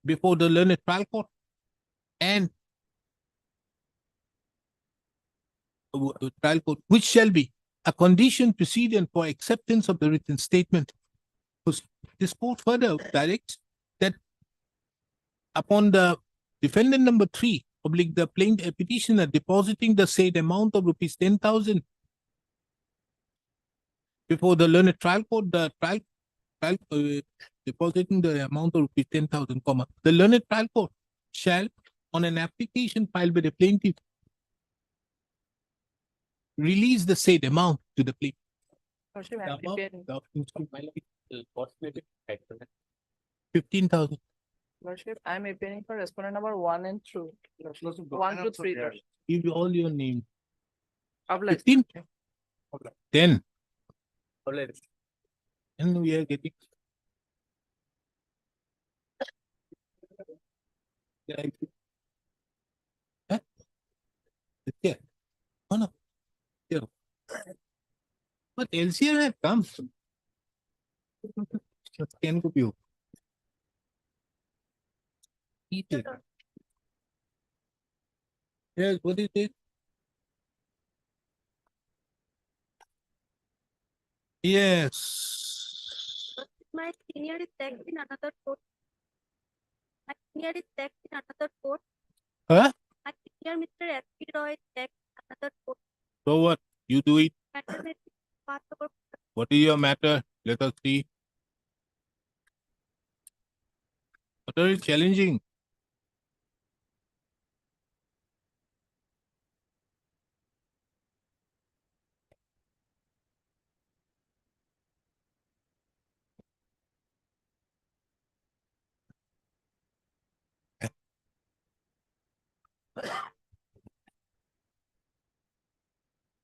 before the learned trial court, and trial court, which shall be a condition precedent for acceptance of the written statement. This court further directs that upon the defendant number 3 oblique the plaintiff petitioner depositing the said amount of rupees 10,000 before the learned trial court, the trial depositing the amount of rupees 10,000, the learned trial court shall, on an application filed by the plaintiff, release the said amount to the plaintiff. Lordship, I'm preparing. 15,000. Lordship, I'm appearing for respondent number 1 and 2. Lordship. 1 to 3. Lordship. Give you all your name. Obliged. 15? 10. Obliged. And we are getting. Huh? Yeah. Oh no. Yeah. But LCR had come. Can go you. Eat it. Yes, what is it? Yes. My senior is taxed in another court. My senior is taxed in another court. Huh? My senior Mr. S.P. Roy is taxed in another court. So what? You do it. Matter may be passed over. What is your matter? Let us see. What are you challenging?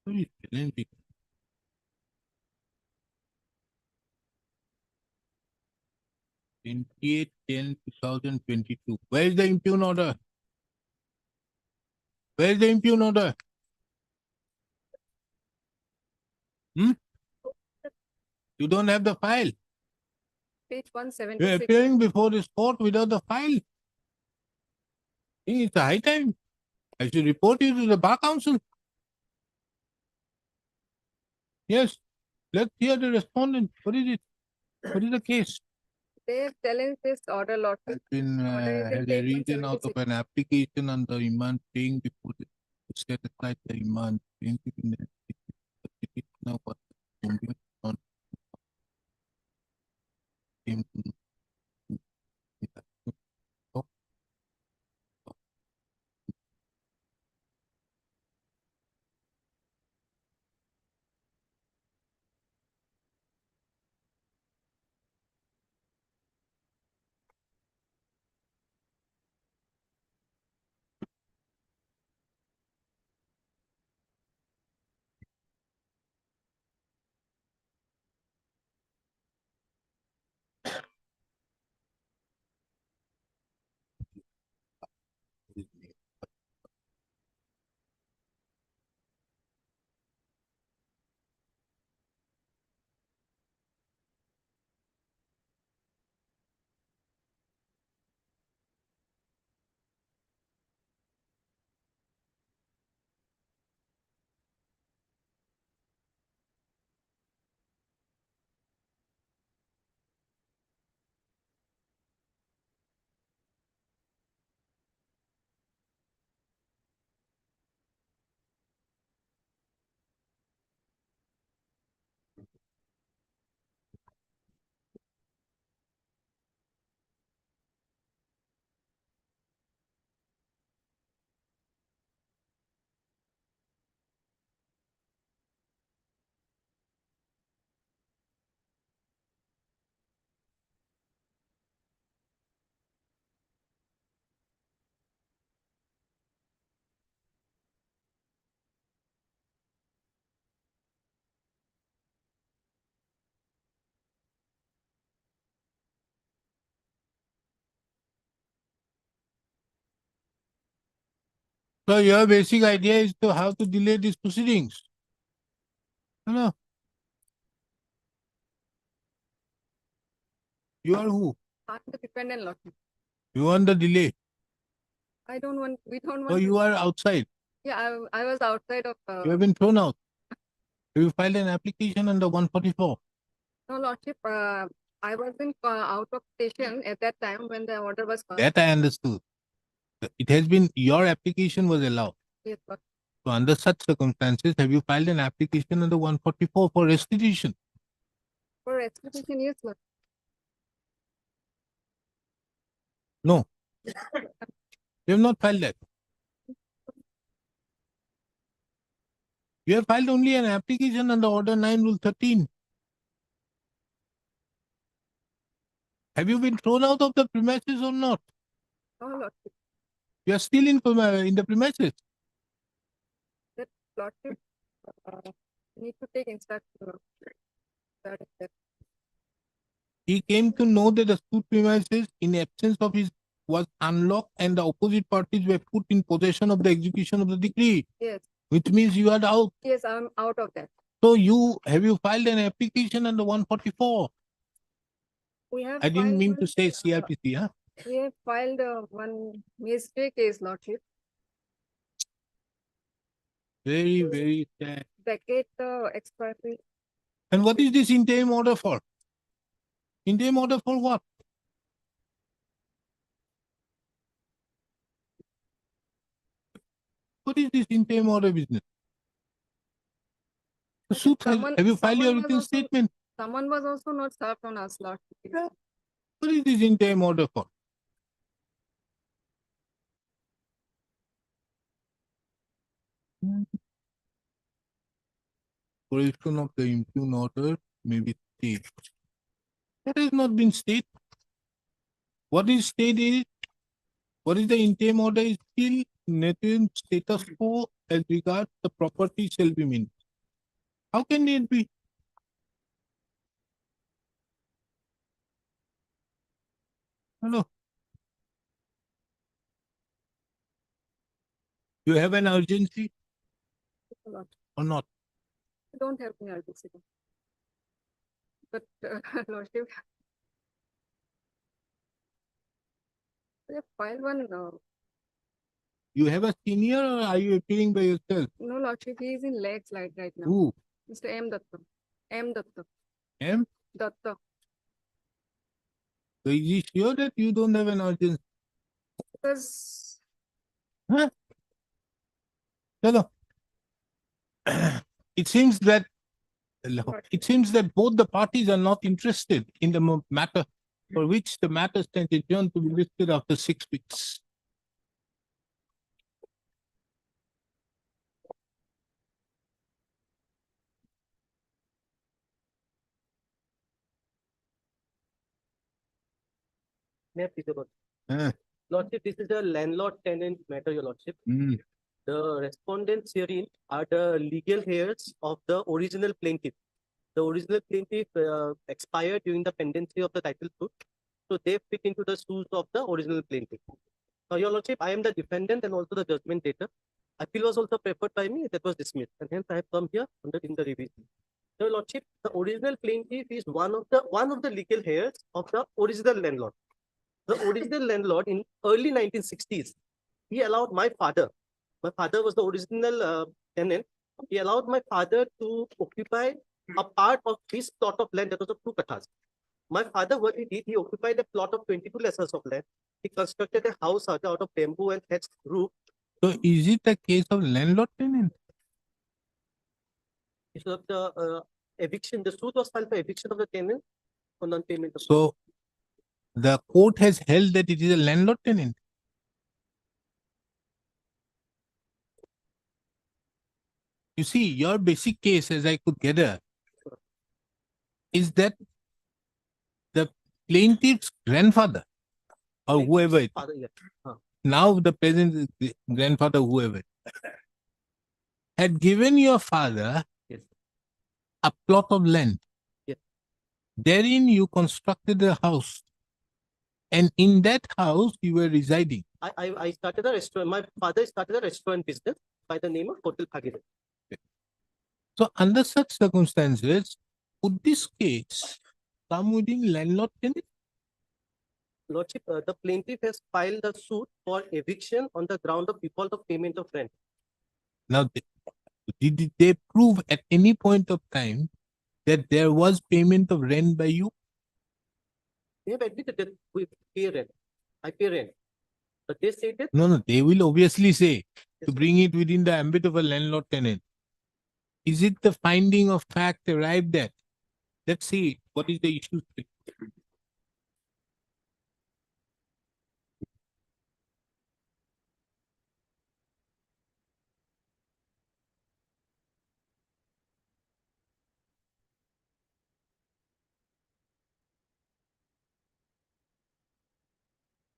What are you challenging? Twenty-eight 10/2022. Where is the impugn order? Where is the impugn order? Hmm? You don't have the file. Page You're 176. appearing before this court without the file. It's a high time. I should report you to the bar council. Yes. Let's hear the respondent. What is it? What is the case? They challenge this order, Lordship. Has been Order is in has a page reason out of 176. an application on the remand paying before the set aside the remand. Plaintiff in the application now for on came to So your basic idea is to how to delay these proceedings. Hello. You are who? I'm the dependent lawyer. You want the delay. I don't want, we don't So want. you are outside. Yeah, I was outside of, You have been thrown out. Have you filed an application under 144? no lordship, I was in, out of station at that time when the order was passed. That I understood. It has been, your application was allowed. Yes, but So under such circumstances, have you filed an application under 144 for restitution? for restitution, yes, lord. No. You have not filed that. You have filed only an application under Order 9, Rule 13. Have you been thrown out of the premises or not? No lordship, You are still in the premises. lordship, need to take instruction. That is that. He came to know that the suit premises in absence of his was unlocked and the opposite parties were put in possession of the execution of the decree, Yes, which means you are out. yes, I'm out of that. So have you filed an application under 144? We have. I didn't filed mean one, to say CRPC, huh? We have filed one mistake case, lordship, Very, very sad. vacate the expiry. And what is this interim order for? Interim order for what? What is this interim order business? The suit has, Someone- have you filed your someone was written also- statement? Someone was also not served on us, lordship. Yeah. What is this interim order for? Correction of the impugn order may be stayed. That has not been stayed. What is stayed is, what is the interim order is still native status quo as regards the property shall be maintained. How can it be? Hello. You have an urgency or not? I don't have any urgency. But lordship. We have filed one, You have a senior or are you appearing by yourself? no lordship, he is in leg slide right now. Who? Mr. M. Datta. M. Datta. M? Datta. So is he sure that you don't have an urgency? Because Huh? Chalo. It seems that both the parties are not interested in the matter for which the matter stands adjourned to be listed after 6 weeks. May I please, Your Lordship? Uh, Lordship, this is a landlord-tenant matter, Your Lordship. mm. The respondents herein are the legal heirs of the original plaintiff. The original plaintiff expired during the pendency of the title suit, so they fit into the shoes of the original plaintiff. Now, Your Lordship, I am the defendant and also the judgment debtor. Appeal was also preferred by me, that was dismissed, and hence I have come here in the revision. Your Lordship, the original plaintiff is one of the legal heirs of the original landlord. The original landlord in early 1960s, he allowed my father was the original tenant, he allowed my father to occupy a part of his plot of land that was of 2 kathas. My father, what he did, he occupied a plot of 22 acres of land. He constructed a house out of bamboo and thatched roof. So is it a case of landlord tenant? So the eviction, the suit was filed for eviction of the tenant for non-payment of. So the court has held that it is a landlord tenant. You see, your basic case, as I could gather, is that the plaintiff's grandfather or whoever it is, Father, yeah. now the present grandfather, whoever, had given your father Yes. a plot of land. Yes. Therein you constructed a house. And in that house, you were residing. I started a restaurant. My father started a restaurant business by the name of Hotel Bhagirath. So under such circumstances, would this case come within landlord tenant? Lordship, the plaintiff has filed a suit for eviction on the ground of default of payment of rent. Now, did they prove at any point of time that there was payment of rent by you? They have admitted that we pay rent. I pay rent. But they say that No, they will obviously say to bring it within the ambit of a landlord tenant. Is it the finding of fact arrived at? Let's see what is the issue.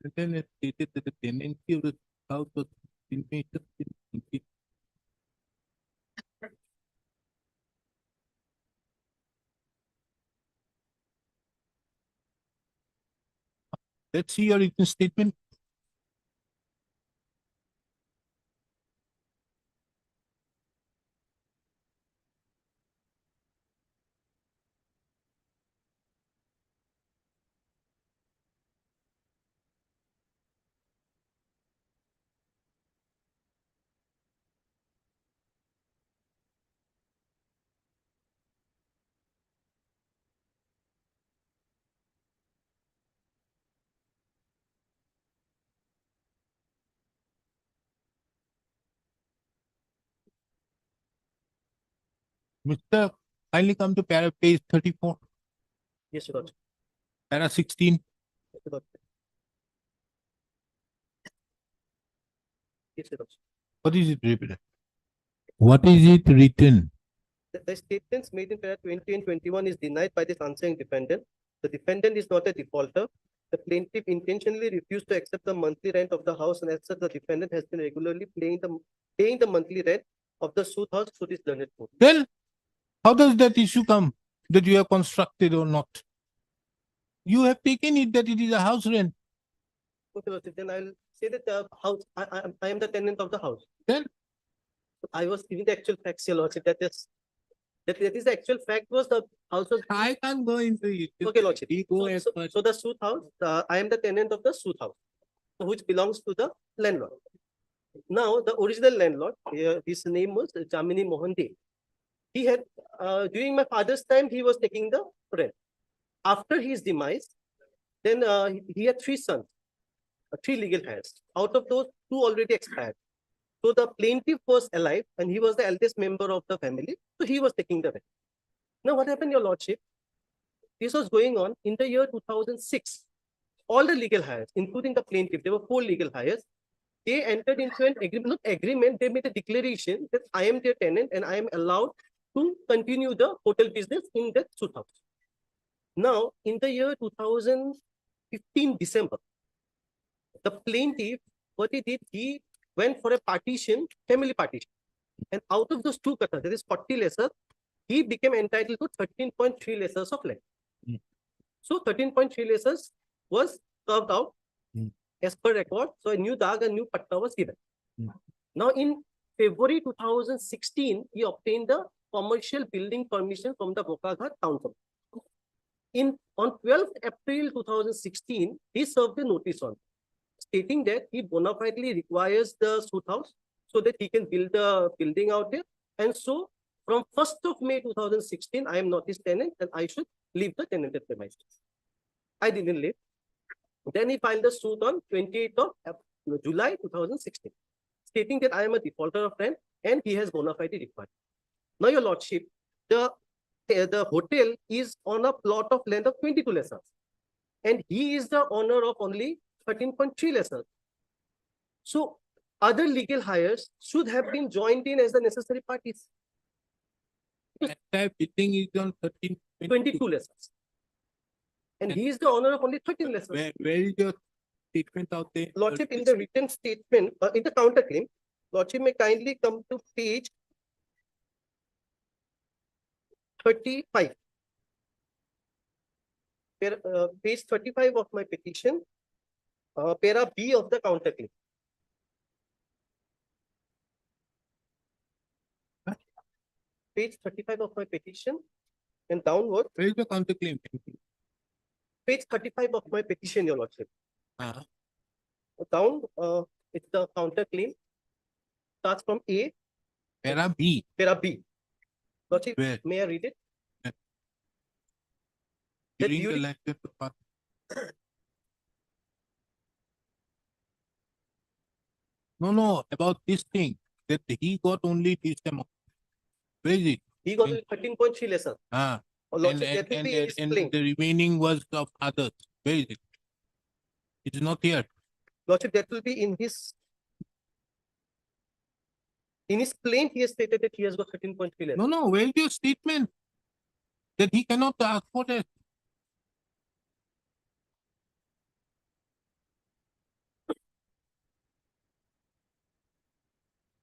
The tenant stated that the tenancy of the house was initiated in Let's see your written statement. Mr. Kindly come to page 34, yes, Your Lordship. para 16. Yes, Your Lordship. Yes, Your Lordship. What is it written? What is it written? The statements made in para 20 and 21 is denied by this answering defendant. The defendant is not a defaulter. The plaintiff intentionally refused to accept the monthly rent of the house, and as such, the defendant has been regularly paying the monthly rent of the suit house through this learned court. Then, how does that issue come that you have constructed or not? You have taken it that it is a house rent. Okay, Lordship, then I'll say that the house, I am the tenant of the house. Then? I was giving the actual facts, Your Lordship. That is the actual fact was the house was. I can't go into it. Okay, Lordship. We go as per. So the suit house, I am the tenant of the suit house, which belongs to the landlord. Now, the original landlord, his name was Jamini Mohanty. He had, during my father's time, he was taking the rent. After his demise, then he had 3 sons, 3 legal heirs. Out of those, 2 already expired. So the plaintiff was alive and he was the eldest member of the family. So he was taking the rent. Now, what happened, Your Lordship? This was going on in the year 2006. All the legal heirs, including the plaintiff, there were 4 legal heirs. They entered into an agreement, they made a declaration that I am their tenant and I am allowed to continue the hotel business in that suit house. Now, in the year 2015 December, the plaintiff, what he did, he went for a partition, family partition. And out of those 2 katas, that is 40 lesser, he became entitled to 13.3 lessers of land. So 13.3 lessers was carved out as per record. So a new dag, a new patta was given. Now in February 2016, he obtained the commercial building permission from the Bokaghat Town Council. On 12th April 2016, he served a notice on stating that he bona fidely requires the suit house so that he can build the building out there. And so from 1st of May 2016, I am not his tenant and I should leave the tenanted premises. I didn't leave. Then he filed a suit on 28th of July 2016, stating that I am a defaulter of rent and he has bona fide required. Now, Your Lordship, the hotel is on a plot of land of 22 lessers and he is the owner of only 13.3 lessers. So other legal heirs should have been joined in as the necessary parties. That bidding is on 22 lessers. And he is the owner of only 13 lessers. Where is your statement out there? Lordship, in the written statement, in the counterclaim, Lordship may kindly come to page 35. Page 35 of my petition, para B of the counterclaim. Page 35 of my petition and downward, Where is the counterclaim? page 35 of my petition, Your Lordship. Uh, Down, it's the counterclaim. Starts from A, para B. para B. Lordship, Where? may I read it? That During the during- lecture part. No, about this thing, that he got only this amount. Where is it? He got 13.3 lesser. Ah, Or and, Lordship, that will and, be and, explained. the remaining was of others. Where is it? It is not here. Lordship, that will be in his claim. He has stated that he has got 13.3 lesser. No, where is your statement? That he cannot ask for that.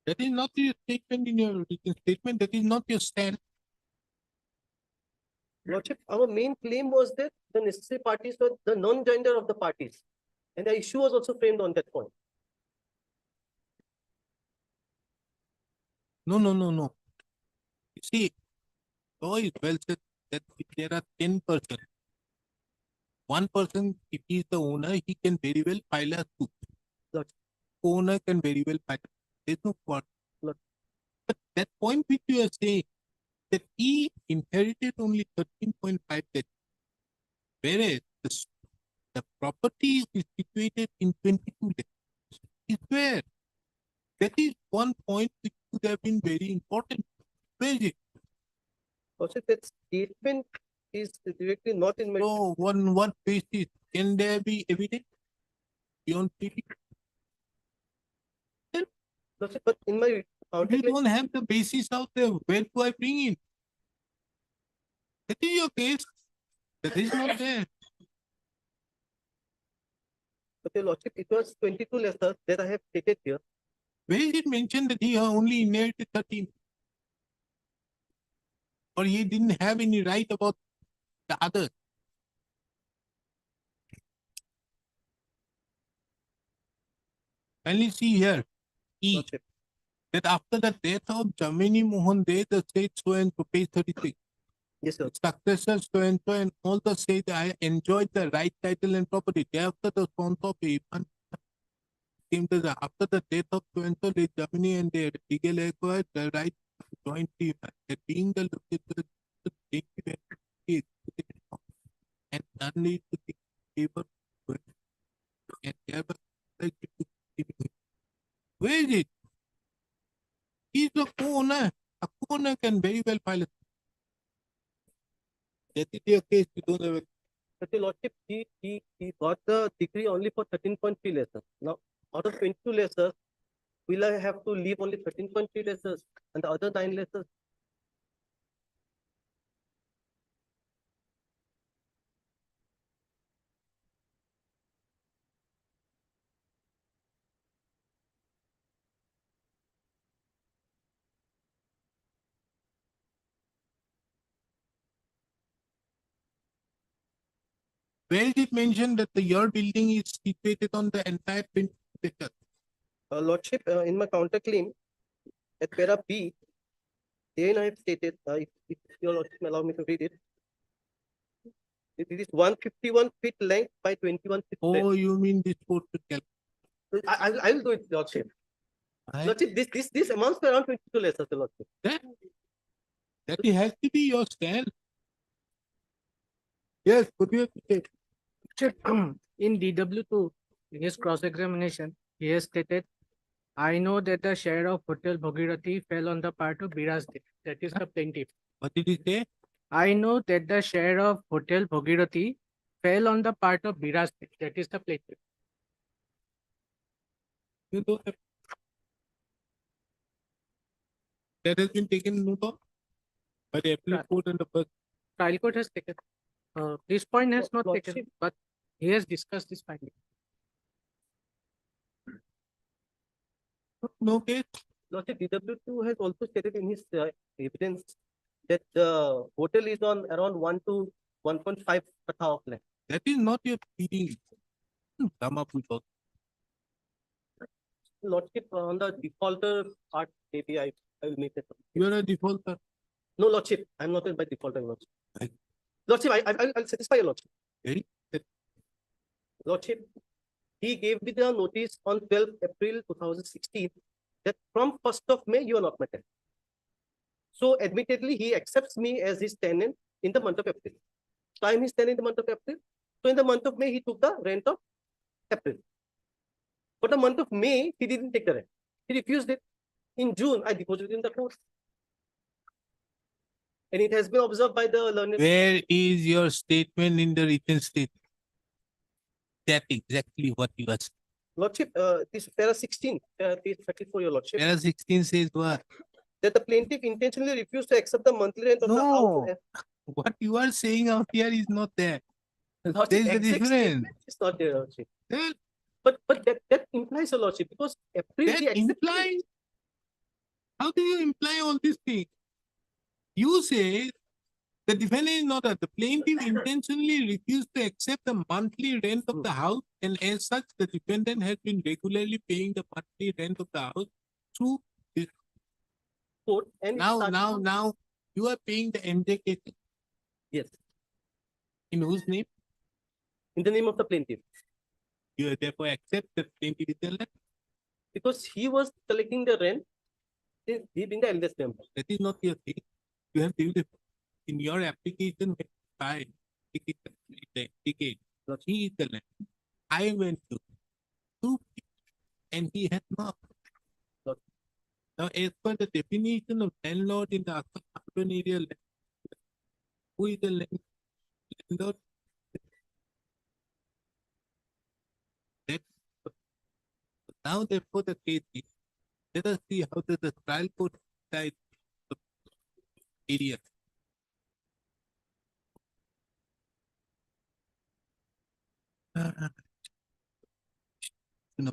That is not your statement in your written statement. That is not your stand. Lordship, our main claim was that the necessary parties were the non-joinder of the parties. And the issue was also framed on that point. No. You see, law is well said that if there are 10 persons, one person, if he is the owner, he can very well file a suit. The owner can very well file. There's no court. But that point which you are saying, that he inherited only 13.5 that, whereas the property is situated in 22 lakhs. Is where? That is one point which could have been very important. Where is it? Also, that statement is directly not in my. So, on what basis can there be evidence beyond pleading? Lordship, but in my We counterclaim, don't have the basis out there. Where do I bring in? That is your case. That is not there. but Your Lordship, it was 22 lesser that I have stated here. Where is it mentioned that he only inherited 13? Or he didn't have any right about the others? Finally, see here, E, Lordship. that after the death of Jamini Mohan De, the state so and so, page 36, Yes, sir. successors so and all the state I enjoyed the right title and property. Thereafter, the sponsor of Eviction came to the after the death of so and so, late Jamini and their legal acquired the right jointly, that being the located and only to the paper and thereby like to where is it? He's the owner. A owner can very well file a. That is your case. You don't have a. But Your Lordship, he got the degree only for 13.3 lessons. Now, out of 22 lessons, will I have to leave only 13.3 lessons and the other 9 lessons? Where is it mentioned that your building is situated on the entire 20 acres? Lordship, in my counterclaim, at para B, then I have stated, if Your Lordship allow me to read it. It is 151 feet length by 21 feet breadth. Oh, you mean this portrait calculation? I will do it, Lordship. Lordship, this amounts to around 22 lessons, Lordship. That it has to be your stand. Yes, could you have said? In DW2, in his cross-examination, he has stated, I know that the share of Hotel Bhagirathi fell on the part of Birajdev. That is the plaintiff. What did he say? I know that the share of Hotel Bhagirathi fell on the part of Birajdev. That is the plaintiff. You don't have. That has been taken note of by the appellate court and the first. Trial court has taken. This point has not Lordship. taken, but he has discussed this finding. No case. Lordship, DW2 has also stated in his evidence that the hotel is on around 1 to 1.5 katha of land. That is not your pleading. Come up with all. Lordship, on the defaulter part, maybe I will make it. You are a defaulter. No, Lordship, I'm not by defaulter, Lordship. Right. Lordship, I'll satisfy your Lordship. Okay. Lordship, he gave me the notice on 12th April 2016 that from 1st of May, you are not my tenant. So admittedly, he accepts me as his tenant in the month of April. So I am his tenant in the month of April. So in the month of May, he took the rent of April. For the month of May, he didn't take the rent. He refused it. In June, I deposited in the court. And it has been observed by the learned. Where is your statement in the written statement? That exactly what you are saying. Lordship, this para 16, page 34, your Lordship, Para 16 says what? that the plaintiff intentionally refused to accept the monthly rent of the No. house. What you are saying out here is not there. Lordship, There is a exact difference. statement is not there, Lordship. Well, But that implies, your Lordship, because April he that accepted it. implies. How do you imply all these things? You say the defendant is not the plaintiff intentionally refused to accept the monthly rent of the house, and as such, the defendant has been regularly paying the monthly rent of the house through this. court and it Now, started- you are paying the adjudication. Yes, In whose name? in the name of the plaintiff, You therefore accept the plaintiff is the lender. because he was collecting the rent, he being the eldest member. That is not your thing. You have to in your application when you filed, it indicate that he is the lender. I went to and he had not. Now, as per the definition of landlord in the urban area, who is the landlord? That, now, therefore, the case is, let us see how the trial court decides the area. No.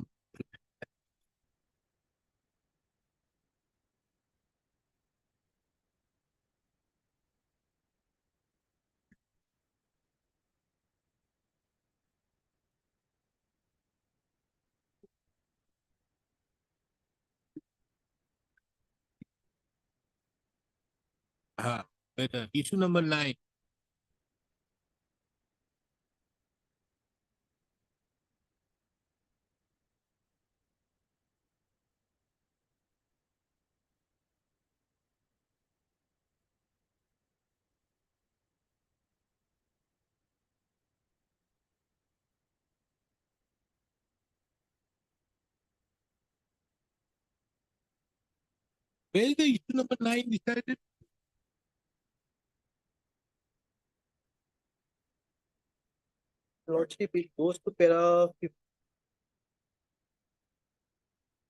Better. Issue number 9. Where is the issue number 9 decided? Lordship, it goes to para 50.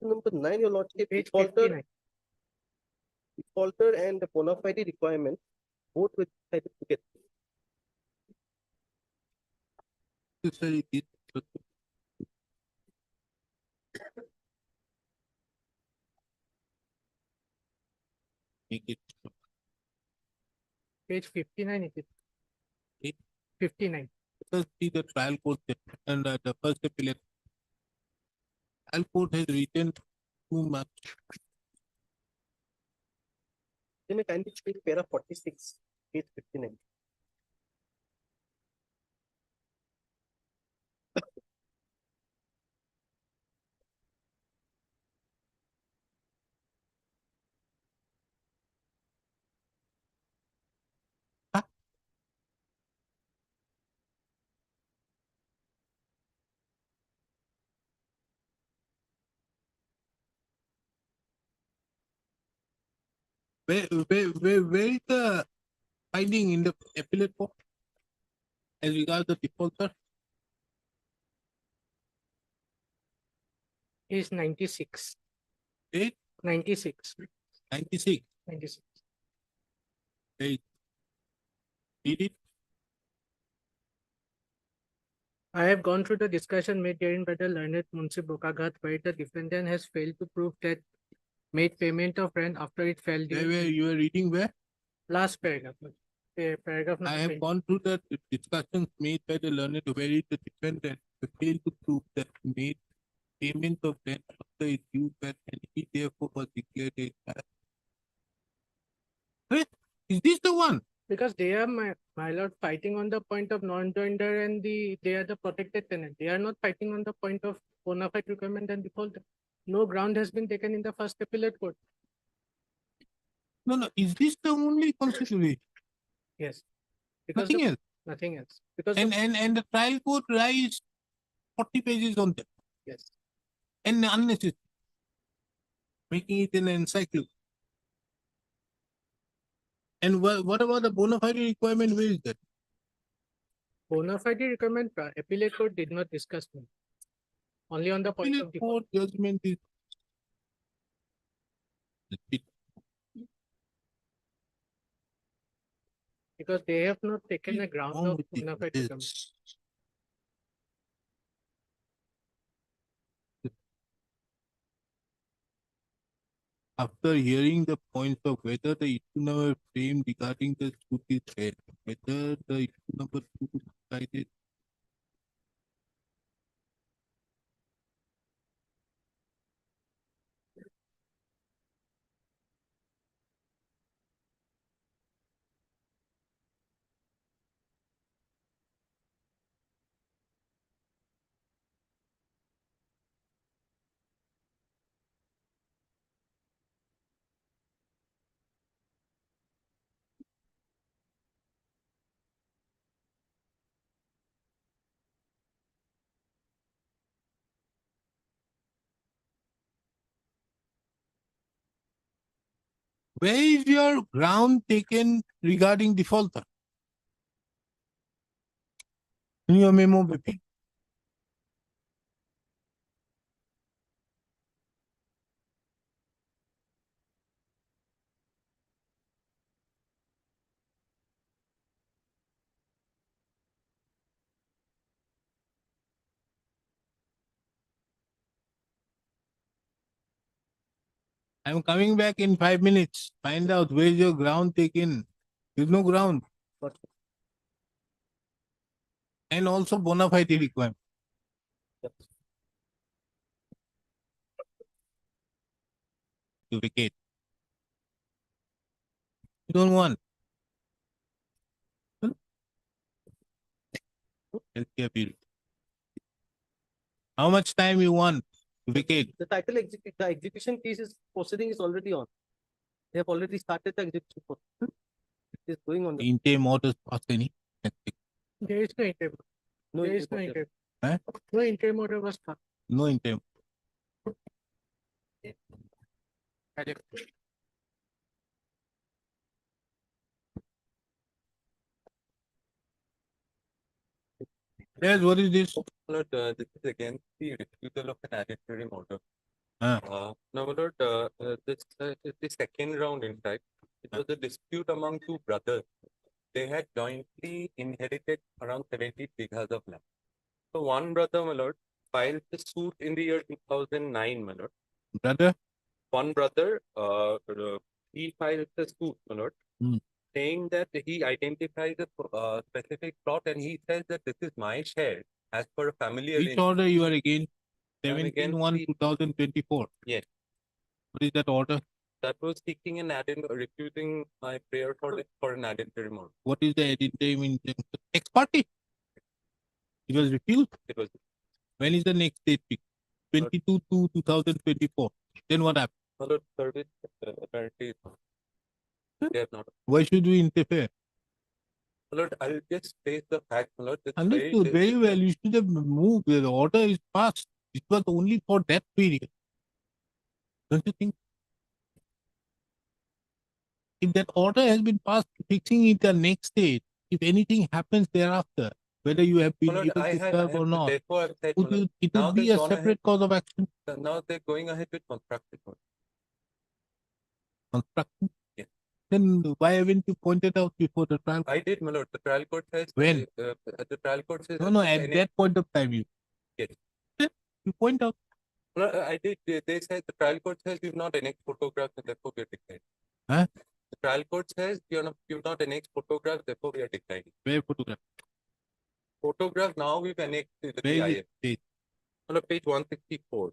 Number 9, your Lordship, Page defaulter, 59. defaulter and the bona fide requirement, both with decided together. Sorry, make it Page 59 it is. Okay. 59. let us see the trial court and the first appellate. Trial court has written too much. They may kindly speak para 46, page 59. Where is the finding in the appellate court as regards the defaulter? Is 96. Eight? 96. 96. 96. Eight. Read it. I have gone through the discussion made herein by the learned Munsi Bokaghat, where the defendant has failed to prove that made payment of rent after it fell due. Where you are reading where? Last paragraph. Paragraph I number have 20. gone through the discussions made by the learned where is the defendant The failed to prove that made payment of debt after its due and he therefore was declared a Hey, is this the one? Because they are, my lord, fighting on the point of non-joinder and they are the protected tenant. They are not fighting on the point of bona fide requirement and default. No ground has been taken in the first appellate court. No, is this the only consideration? Yes. Because Nothing else. nothing else. Because And the trial court writes 40 pages on that. yes. And unnecessary. Making it an encyclopedia. And what about the bona fide requirement? Where is that? Bona fide requirement, appellate court did not discuss me. Only on the point of Appellate default. court judgment is Because they have not taken a ground wrong of with bona fide this. requirement. After hearing the points of whether the issue number framed regarding the suit is fair, whether the issue number 2 is decided. Where is your ground taken regarding defaulter? In your memo, BP. I'm coming back in 5 minutes. Find out where is your ground taken. There's no ground. And also bona fide requirement. To vacate. You don't want. Healthcare bill. How much time you want to vacate? The the execution case is proceeding is already on. They have already started the execution process. It is going on. The interim orders passed any? There is no interim. No There is no interim. interim. Huh? No interim order was passed. No interim. Yes, what is this? Lord, this is against the refusal of an interim order. Ah. Now, Lord, this is the second round, in fact. It was a dispute among two brothers. They had jointly inherited around 70 bighas of land. So one brother, my lord, filed the suit in the year 2009, my lord. Brother? One brother, he filed the suit, my lord, saying that he identifies a specific plot and he says that this is my share as per a family Which arrangement. order you are against? I'm against 17-1-2024. Yes. What is that order? That was seeking an refusing my prayer for an interim order. What is the interim injunction? Ex parte? It was refused? It was. When is the next date? 22-2024. Then what happened? Lord, service apparently they have not. Why should we interfere? Lord, I'll just face the fact, Lord. Understood. Very well. You should have moved. The order is passed. It was only for that period. Don't you think? If that order has been passed, fixing it the next day, if anything happens thereafter, whether you have been able to serve or not, it would be a separate cause of action. Now they're going ahead with constructive. Construction? Yes. Then why haven't you pointed out before the trial? I did, my lord. The trial court says. When? The trial court says. No, at that point of time, you. Yes. Then you point out. No, I did. They said the trial court says you've not annexed photographs and therefore we are declining. Huh? The trial court says you've not annexed photographs, therefore we are declining. Where photograph? Photograph now we've annexed to the Where is PIF. it? On page 164.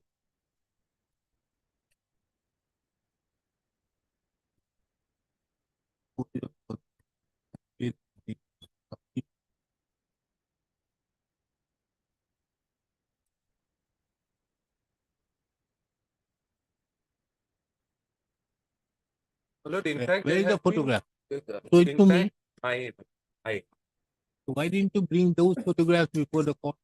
My lord, in fact, Where there is the has been- photograph? uh, Show it in to me. fact, I, Why didn't you bring those photographs before the court?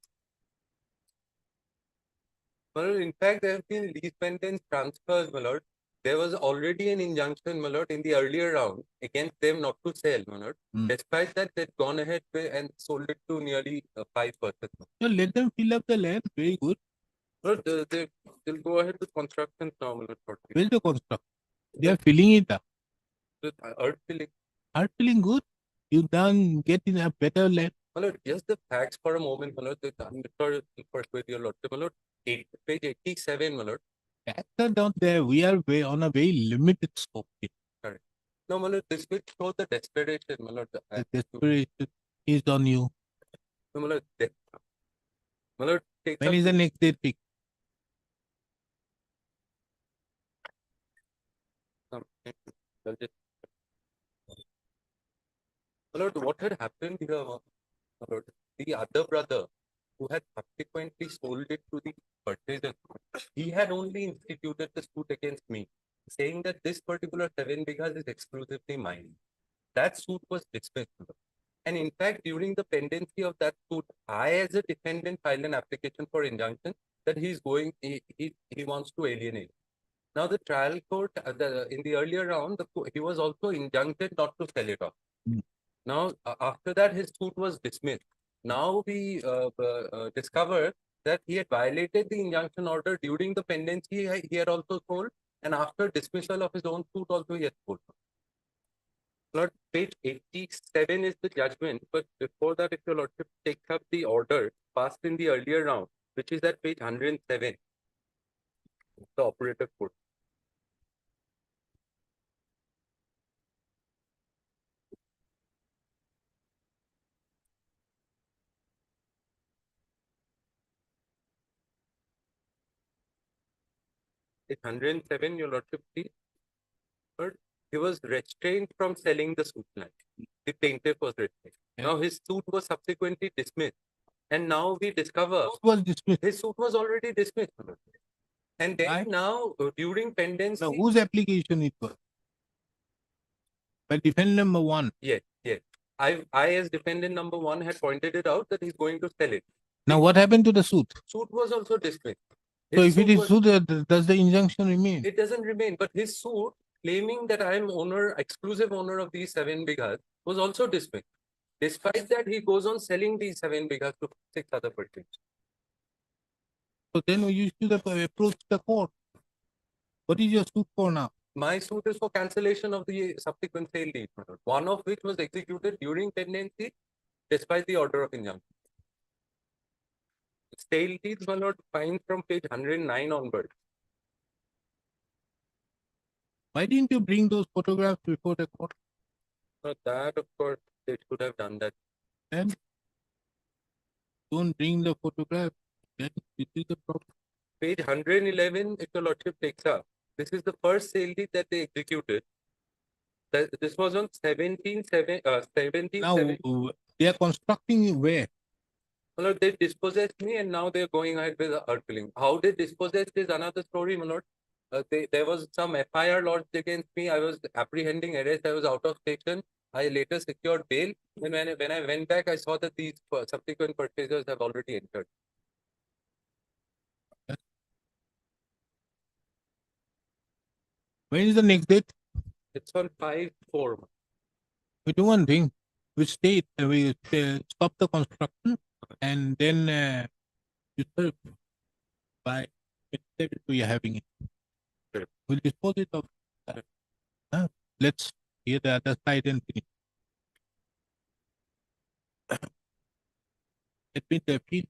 my lord, in fact, there have been lease pendants transfers, my lord. There was already an injunction, my lord, in the earlier round against them not to sell, my lord. Hmm. Despite that, they've gone ahead and sold it to nearly 5%. So let them fill up the land. Very good. Lord, they'll go ahead with construction now, my lord. shortly. Where's the construct? They are filling it up. With earth filling. Are feeling good. You done get in a better land. My lord, just the facts for a moment, my lord. I'm sorry to persuade your lordship, my lord. Page 87, my lord. Facts are down there. We are on a very limited scope here. No, my lord, this will show the desperation, my lord. The desperation is on you. No, my lord, my lord, take When up is the next date pick? some- I'll just- My lord, what had happened here, my lord, the other brother who had subsequently sold it to the purchaser, he had only instituted the suit against me, saying that this particular 7 bighas is exclusively mine. That suit was dismissed. my lord. And in fact, during the pendency of that suit, I, as a defendant, filed an application for injunction that he wants to alienate. Now, the trial court, in the earlier round, he was also injuncted not to sell it off. Hmm. Now, after that, his suit was dismissed. Now we discovered that he had violated the injunction order during the pendency. He had also sold, and after dismissal of his own suit, also he had sold. Lord, page 87 is the judgment, but before that, if your lordship takes up the order passed in the earlier round, which is at page 107, the operative court. Page 107, your lordship, please. Lord, he was restrained from selling the suit land. The plaintiff was restrained. Yeah. Now his suit was subsequently dismissed. And now we discover Suit was dismissed. his suit was already dismissed. my lord. And then Right. now, during pendency, Now, whose application it was? By defendant number one. yes. I, as defendant number 1, had pointed it out that he's going to sell it. Now, what happened to the suit? Suit was also dismissed. So, His if it is was- suit, does the injunction remain? it doesn't remain, but his suit claiming that I am exclusive owner of these 7 bighas was also dismissed. Despite that, he goes on selling these 7 bighas to 6 other persons. So, then you should have approached the court. What is your suit for now? My suit is for cancellation of the subsequent sale deed, my lord, one of which was executed during pendency, despite the order of injunction. Sale deeds, my lord, find from page 109 onward. Why didn't you bring those photographs before the court? That, of course, they should have done that. Then don't bring the photograph. Then this is the problem. Page 111, if your lordship takes up, this is the first sale deed that they executed. This was on 17/7. Now, they are constructing where? My lord, they dispossessed me and now they're going ahead with the earth filling. How they dispossessed is another story, my lord. There was some FIR lodged against me. I was apprehending arrest. I was out of station. I later secured bail. And when I went back, I saw that these subsequent purchasers have already entered. When is the next date? It's on 5/4. We do one thing. We stay, we stop the construction and then you serve by we are having it. Sure. We'll dispose it of. Let's hear the other side and finish. Let me appeal.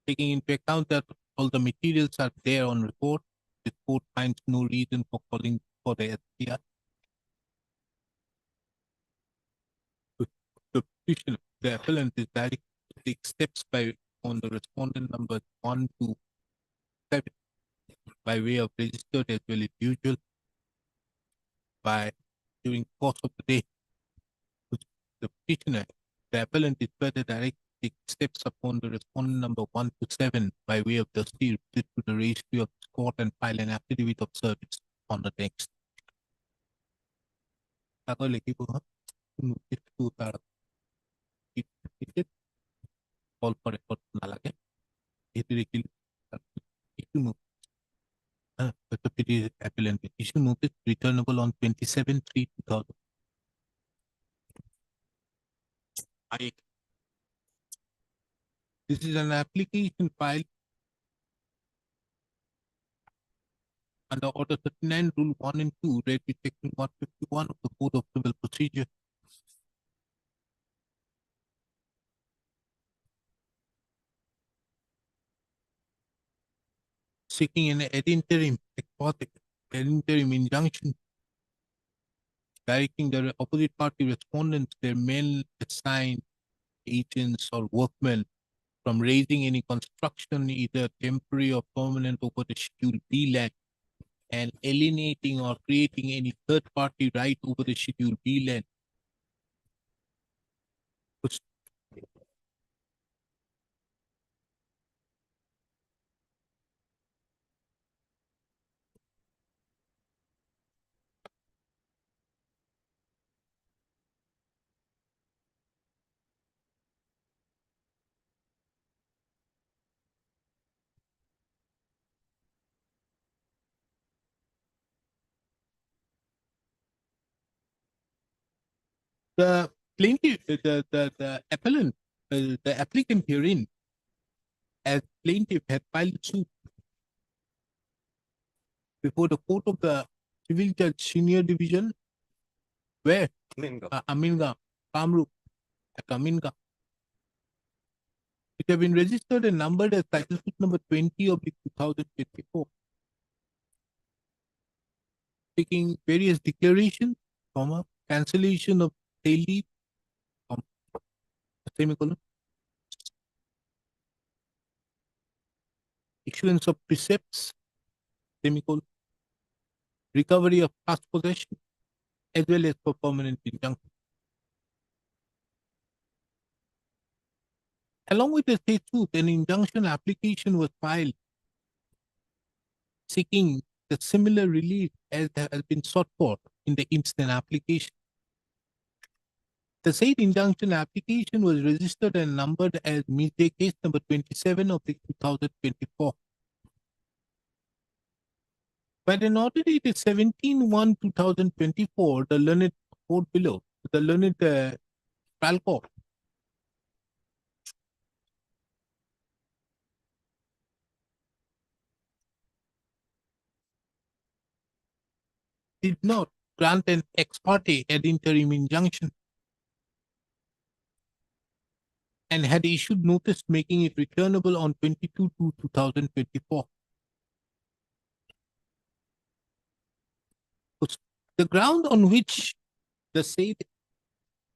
Taking into account that all the materials are there on report, the court finds no reason for calling for the SPR. Petitioner, the appellant is directed to take steps on the respondent numbers 1 to 7 by way of registered as well as usual during course of the day. The petitioner, the appellant is further directed to take steps upon the respondent number 1 to 7 by way of the receipt to the registry of the court and file an affidavit of service on the text. Ako lagi po, notice to tar it all for record nalagay. Ito rin issue notice. The petition appellant issue notice returnable on 27/3/2000. This is an application filed under Order 39, Rule 1 and 2, read with Section 151 of the Code of Civil Procedure. Seeking an ad interim injunction, directing the opposite party respondents, their men assigned agents or workmen from raising any construction, either temporary or permanent, over the Schedule B land, and alienating or creating any third party right over the Schedule B land. The plaintiff, the appellant, the applicant herein, as plaintiff, had filed suit before the court of the civil judge senior division, where Aminga, Kamrup, at Aminga. It have been registered and numbered as title suit number 20 of 2024, taking various declarations, cancellation of sale deed, semicolon, issuance of precepts, semicolon, recovery of past possession, as well as for permanent injunction. Along with the state suit, an injunction application was filed seeking the similar relief as has been sought for in the instant application. The said injunction application was registered and numbered as midday case number 27 of 2024. By an order dated 17/1/2024, the learned court below, the learned trial court, did not grant an ex parte ad interim injunction and had issued notice making it returnable on 22/2/2024. The ground on which the said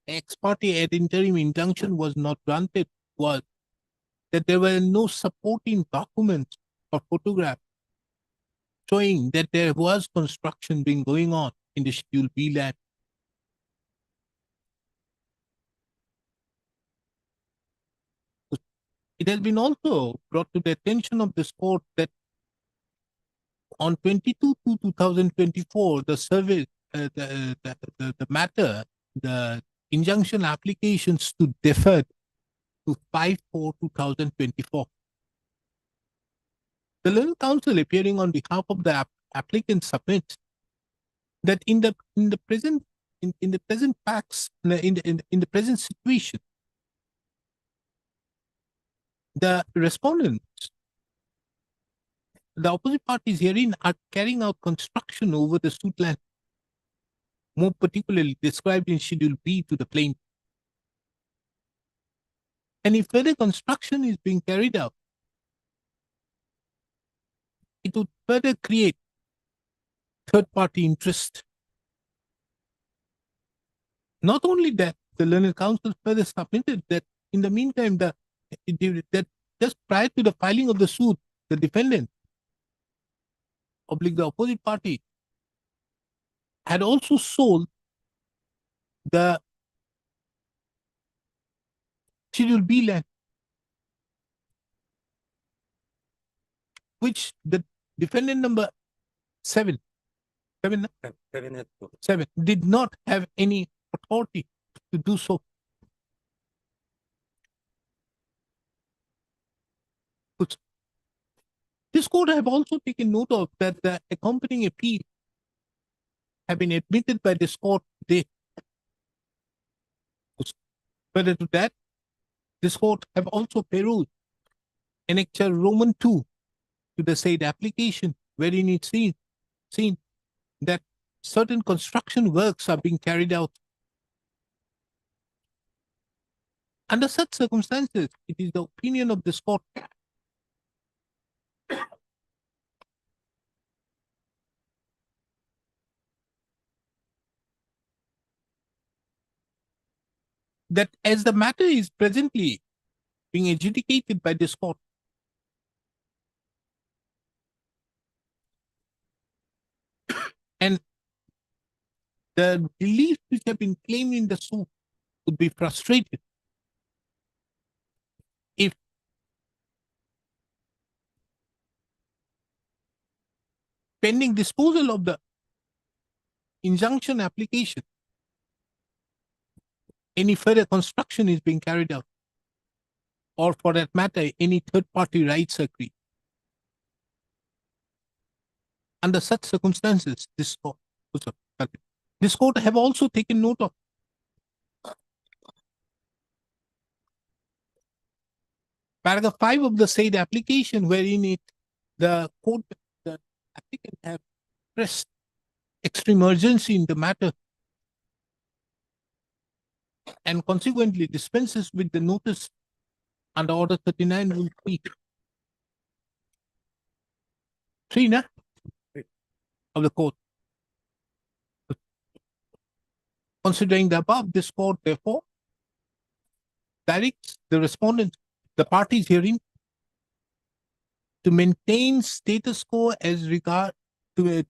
ex parte ad interim injunction was not granted was that there were no supporting documents or photographs showing that there was construction being going on in the Schedule B land. It has been also brought to the attention of this court that on 22/2/2024, the service, the matter, the injunction application stood deferred to 5/4/2024. The learned counsel, appearing on behalf of the applicant, submits that in the present facts, in the present situation, the respondents, the opposite parties herein, are carrying out construction over the suit land, more particularly described in Schedule B to the plaintiff. And if further construction is being carried out, it would further create third-party interest. Not only that, the learned counsel further submitted that in the meantime, that just prior to the filing of the suit, the defendant, the opposite party, had also sold the Schedule B land, which the defendant number 7 did not have any authority to do so. This court have also taken note of that the accompanying appeal have been admitted by this court today. Further to that, this court have also perused Annexure Roman 2 to the said application, wherein it seen that certain construction works are being carried out. Under such circumstances, it is the opinion of this court that as the matter is presently being adjudicated by this court, and the relief which have been claimed in the suit would be frustrated if pending disposal of the injunction application, any further construction is being carried out, or for that matter, any third-party rights agree. Under such circumstances, this court have also taken note of paragraph 5 of the said application, wherein the applicant have expressed extreme urgency in the matter and consequently dispenses with the notice under Order 39 Rule 3 of the court. Considering the above, this court therefore directs the respondent, the parties herein, to maintain status quo as regard to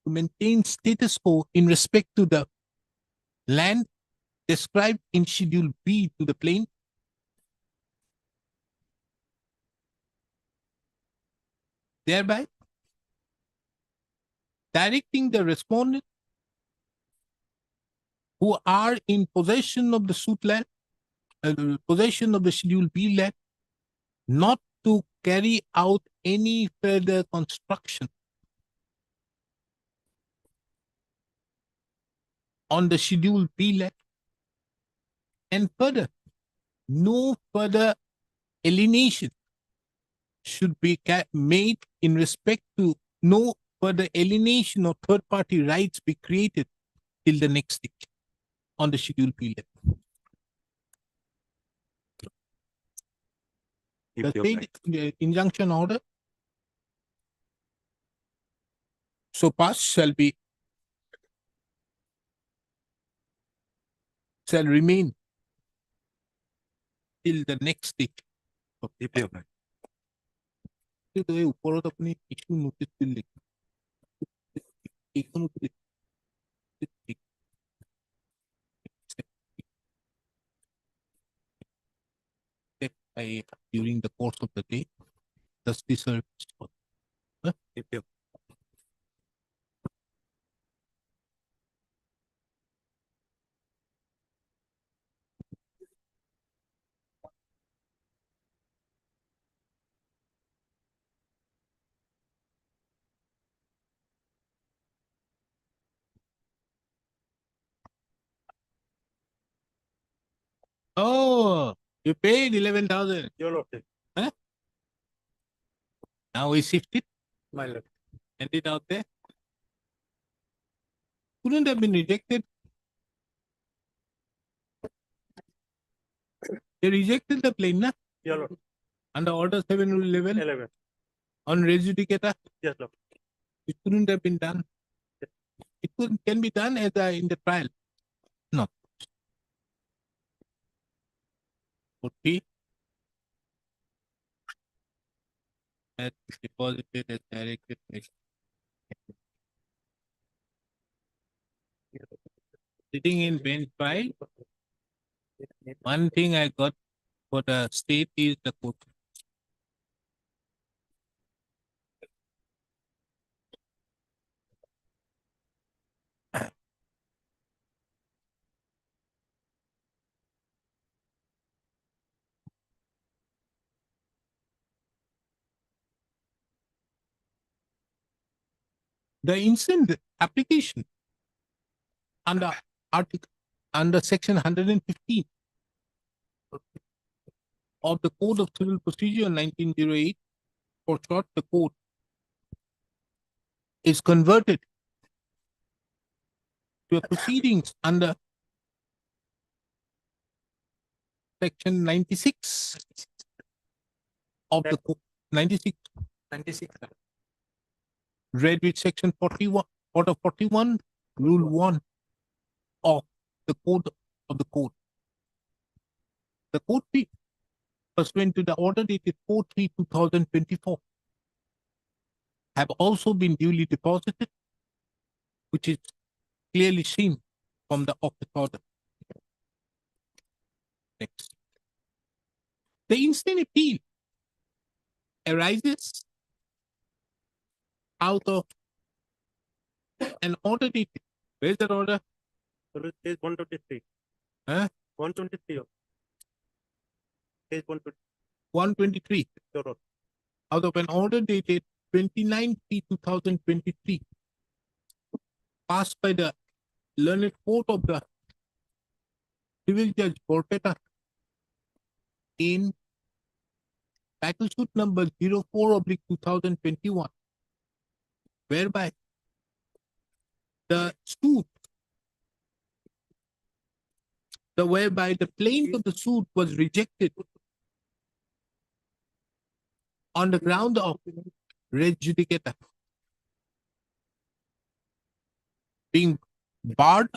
maintain status quo in respect to the land described in Schedule B to the plain, thereby directing the respondent who are in possession of the suit land, possession of the Schedule B land, not to carry out any further construction on the Schedule B land, and further, no further alienation should be made in respect to no further alienation or third-party rights be created till the next stage on the Schedule B land. The state injunction order so passed shall remain till the next stage of the play. ওপৰত আপুনি issue notice দিলে এইখনো during the course of the day, thus this service. Oh, you paid 11,000. Your lordship. Huh? Now we shift it My lord. and it out there. Couldn't have been rejected. They rejected the plain, na? Your lord. Under Order 7 Rule 11 11. on res judicata. Yes, lord. It couldn't have been done. It can be done as in the trial. No. would be as deposited as directed. Sitting in bench 5, one thing I got for the state is the court. The instant application under article under section 115 of the Code of Civil Procedure 1908, for short the code, is converted to a proceedings under section 96 of the code. 96 read with section 41 order 41 rule 1 of the code of the code. The code fee pursuant to the order dated 4/3/2024 have also been duly deposited, which is clearly seen from the office order. Next. The instant appeal arises out of an order dated. Where's that order? Page 123. Huh? 123. Page 123. 123. Sure. Out of an order dated 29/3/2023, passed by the learned court of the civil judge Borpeta in title suit number 04/2021, whereby the suit, whereby the plaintiff of the suit was rejected on the ground of res judicata, being barred,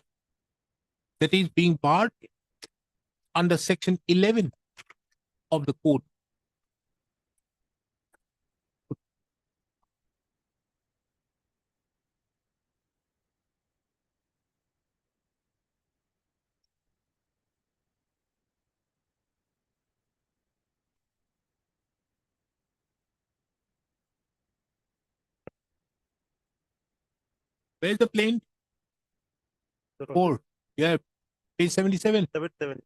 that is being barred under section 11 of the code. Where's the plaintiff? 4. Yeah, page 77. 77.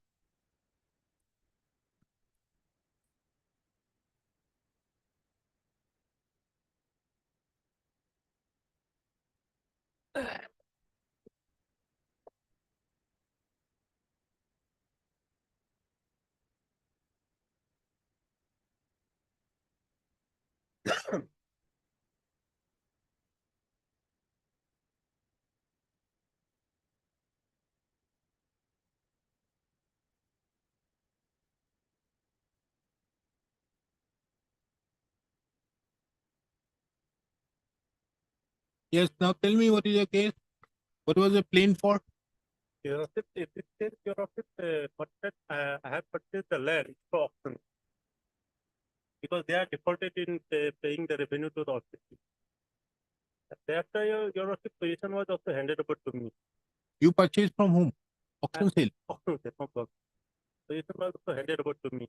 Yes, now tell me what is your case? What was the plaint for? Your Worship, if it says Your Worship, I have purchased the land for auction because they are defaulted in paying the revenue to the authority. Thereafter, Your Worship, position was also handed over to me. You purchased from whom? Auction sale. Auction sale from work. Position was also handed over to me.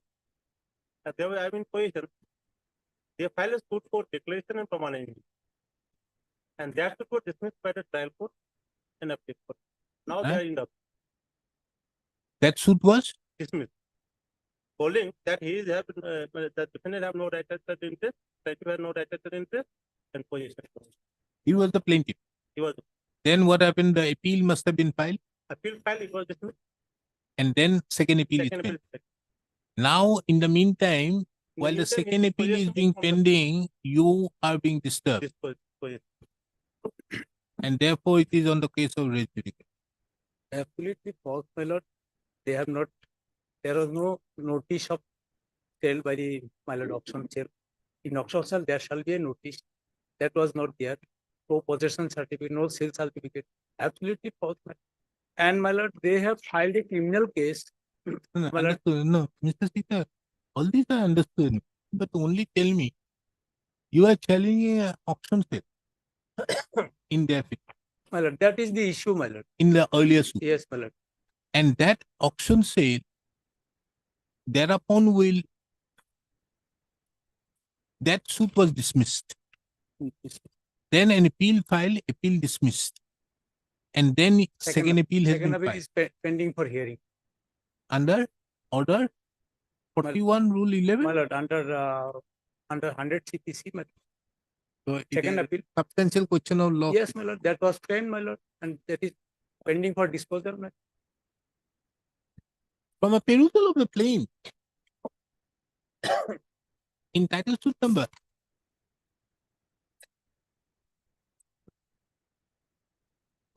And they were having position. They filed a suit for declaration and permanent. And that suit was dismissed by the trial court and appeal court. Now they are in the That suit was? dismissed, holding that he is have the defendant have no right at the interest, plaintiff has no right at the interest, and possession. He was the plaintiff. He was Then what happened? The appeal must have been filed. appeal filed, it was dismissed. And then second appeal Second is appeal filed. Now, in the meantime, In while the meantime, second his appeal is possession being from the- pending, you are being disturbed. possession. And therefore, it is on the case of res judicata. Absolutely false, my lord. They have not, there was no notice of sale by the, my lord, auction sale. In auction sale, there shall be a notice. That was not there. No possession certificate, no sale certificate. Absolutely false, my lord. And my lord, they have filed a criminal case No, Well, understood. No, Mr. Sita, all these are understood. But only tell me, you are challenging an auction sale in their my lord, that is the issue, my lord. in the earlier suit. Yes, my lord. And that auction sale thereupon will that suit was dismissed. Then an appeal filed, appeal dismissed. And then second appeal has Second been appeal filed is pending for hearing. under order 41 rule 11. My lord, under 100 CPC, my lord. So it Second is appeal. substantial question of law. Yes, my lord, that was pending, my lord, and that is pending for disposal, my lord. From a perusal of the claim in title suit number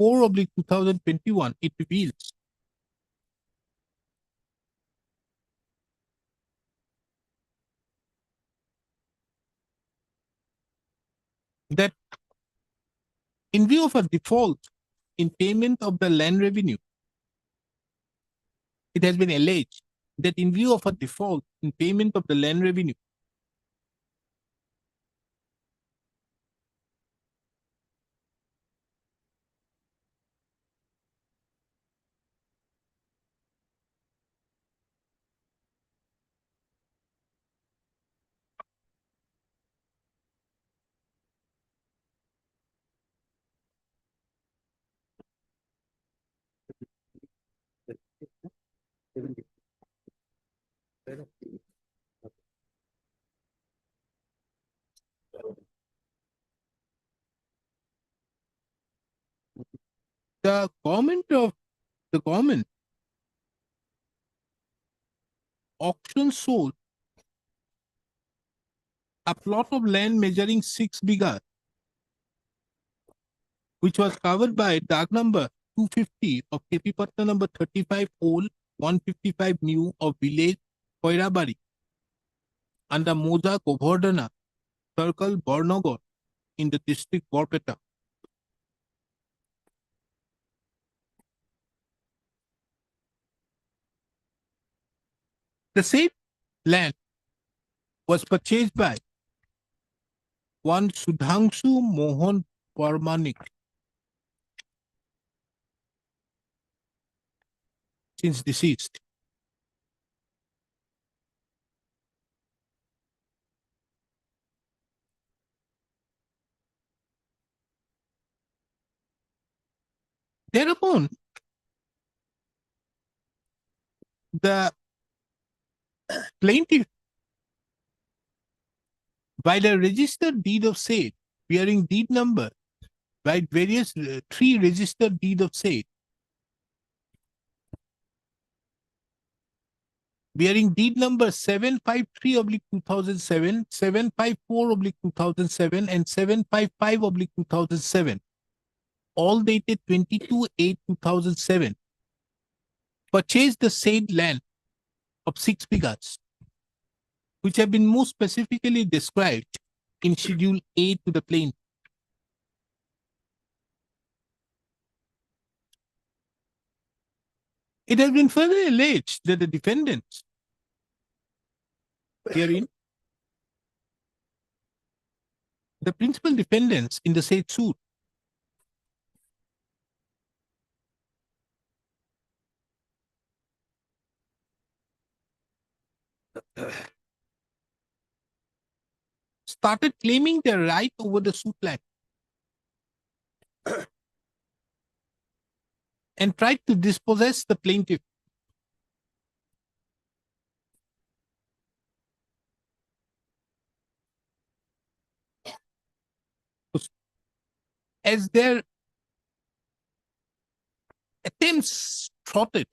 4/2021, it reveals that in view of a default in payment of the land revenue, it has been alleged that in view of a default in payment of the land revenue, the government auction sold a plot of land measuring 6 bighas, which was covered by tag number 250 of KP Patta number 35 old 155 new of village Koirabari under Moja Govardhana Circle Barnagar in the district Borpeta. The said land was purchased by one Sudhanshu Mohan Parmanik since deceased. Thereupon, the plaintiff, by the registered deed of sale bearing deed number by various three registered deed of sale bearing deed number 753/2007, 754/2007, and 755/2007, all dated 22/8/2007, purchased the said land of 6 bighas, which have been more specifically described in Schedule A to the plaintiff. It has been further alleged that the defendants herein, the principal defendants in the said suit, started claiming their right over the suit land and tried to dispossess the plaintiff. As their attempts thwarted,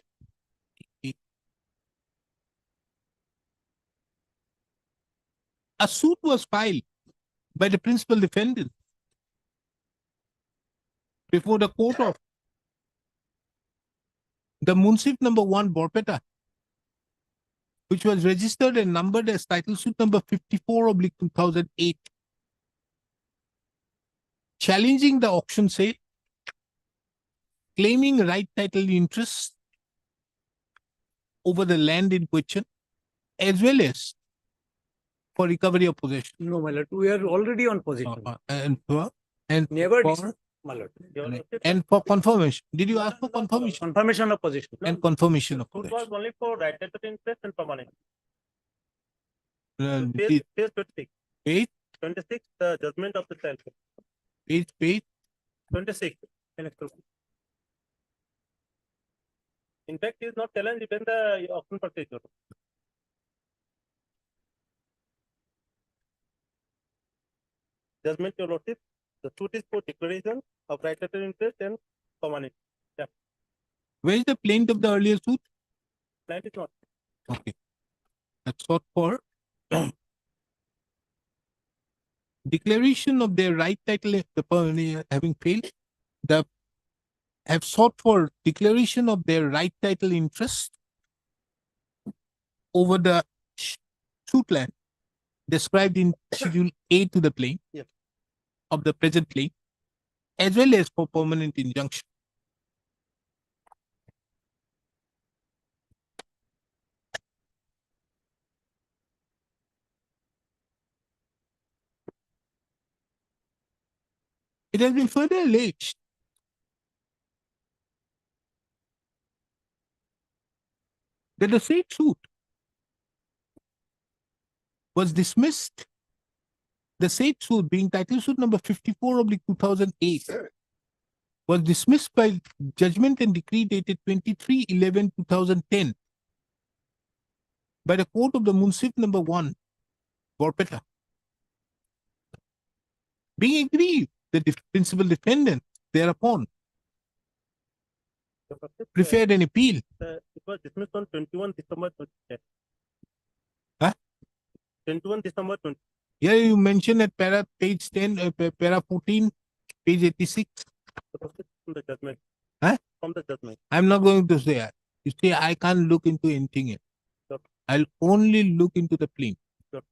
a suit was filed by the principal defendant before the court of the Munsif number 1 Borpeta, which was registered and numbered as title suit number 54/2008, challenging the auction sale, claiming right title interest over the land in question, as well as for recovery of possession. No, my lord, we are already on position. And Never, for, my lord. Your lordship, and for confirmation. Did you ask for confirmation? confirmation of position. And confirmation of It was possession. only for right title interest and permanent. Page, Page 26. page, 26, the judgment of the child. page. 26. In fact, he is not challenged even the auction procedure. Judgment, your lordship, the suit is for declaration of right title interest and permanent. Where is the plaintiff of the earlier suit? Client is not. Okay. That's sought for declaration of their right title having failed. The have sought for declaration of their right title interest over the suit land described in Schedule A to the plain of the present claim, as well as for permanent injunction. It has been further alleged that the said suit was dismissed. The said suit, being title suit number 54/2008, was dismissed by judgment and decree dated 23/11/2010 by the court of the Munsif number 1, Borpeta. Being aggrieved, the principal defendant thereupon preferred an appeal. It was dismissed on 21 December 2010. Huh? 21 December 20. Here you mention at page 10, para 14, page 86. From the judgment. Huh? From the judgment. I'm not going to say that. You see, I can't look into anything else. Sure. I'll only look into the plaint. Sure.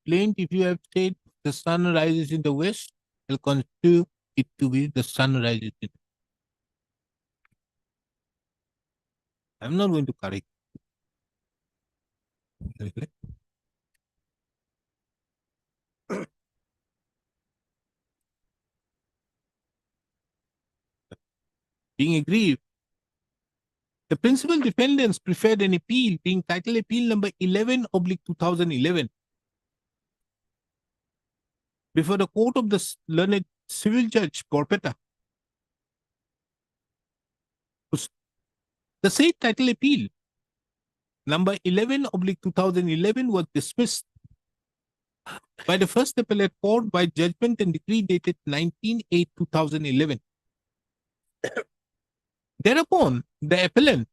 Plaint, if you have said the sun rises in the west, I'll consider it to be the sun rises in the west. I'm not going to correct. Being aggrieved, the principal defendants preferred an appeal, being title appeal number 11/2011, before the court of the learned civil judge Borpeta. The said title appeal number 11/2011 was dismissed by the first appellate court by judgment and decree dated 19/8/2011. Thereupon, the appellant,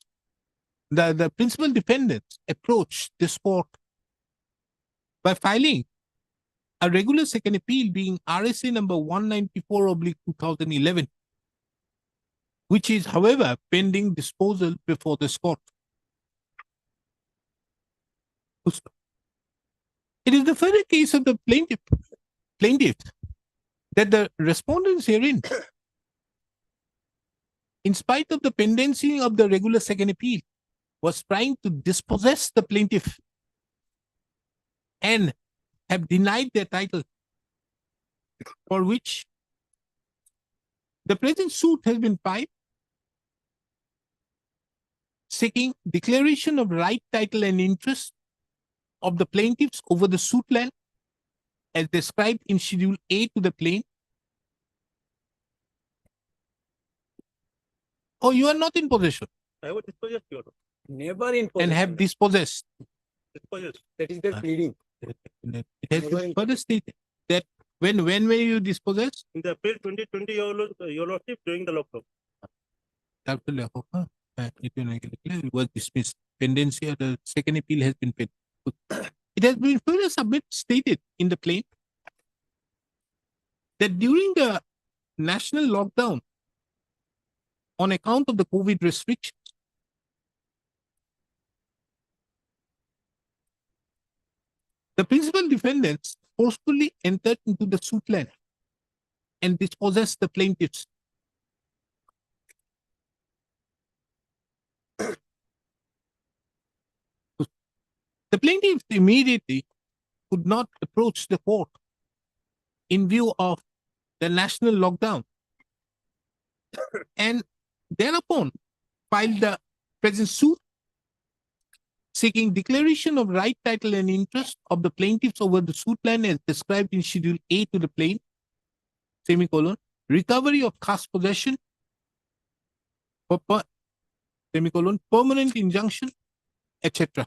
the principal defendants approached this court by filing a regular second appeal, being RSA number 194/2011, which is, however, pending disposal before this court. It is the further case of the plaintiff that the respondents herein, in spite of the pendency of the regular second appeal, was trying to dispossess the plaintiff and have denied their title, for which the present suit has been filed, seeking declaration of right title and interest of the plaintiffs over the suit land as described in Schedule A to the plain. Oh, you are not in possession I would dispossess your Never in and possession. have dispossessed. dispossess. That is the pleading. It has been further stated that when were you dispossessed? In the April 2020, your lordship during the lockdown. It was dismissed. Pendency of the second appeal has been paid. It has been further stated in the plaint that during the national lockdown, on account of the COVID restrictions, the principal defendants forcefully entered into the suit land and dispossessed the plaintiffs. The plaintiffs immediately could not approach the court in view of the national lockdown and thereupon filed the present suit seeking declaration of right, title, and interest of the plaintiffs over the suit land as described in Schedule A to the plain, semicolon, recovery of past possession, semicolon, permanent injunction, etc.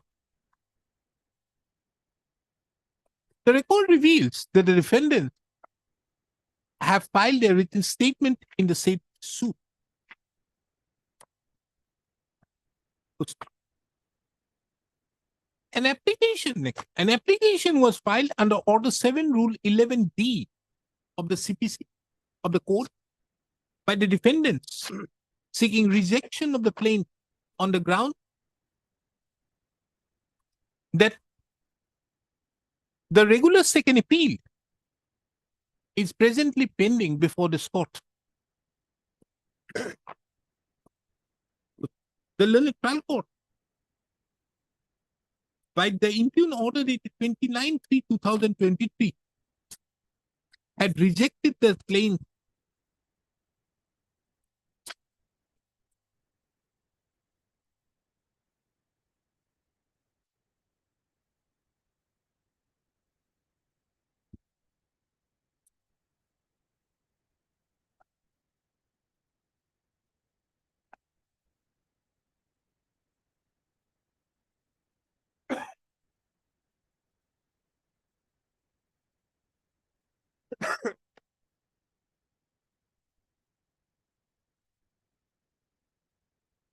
The record reveals that the defendants have filed a written statement in the said suit. An application was filed under Order 7, Rule 11D of the CPC of the court by the defendants seeking rejection of the plaintiff on the ground that the regular second appeal is presently pending before this court. The learned trial court, by the impugn order dated 29/3/2023, had rejected the claim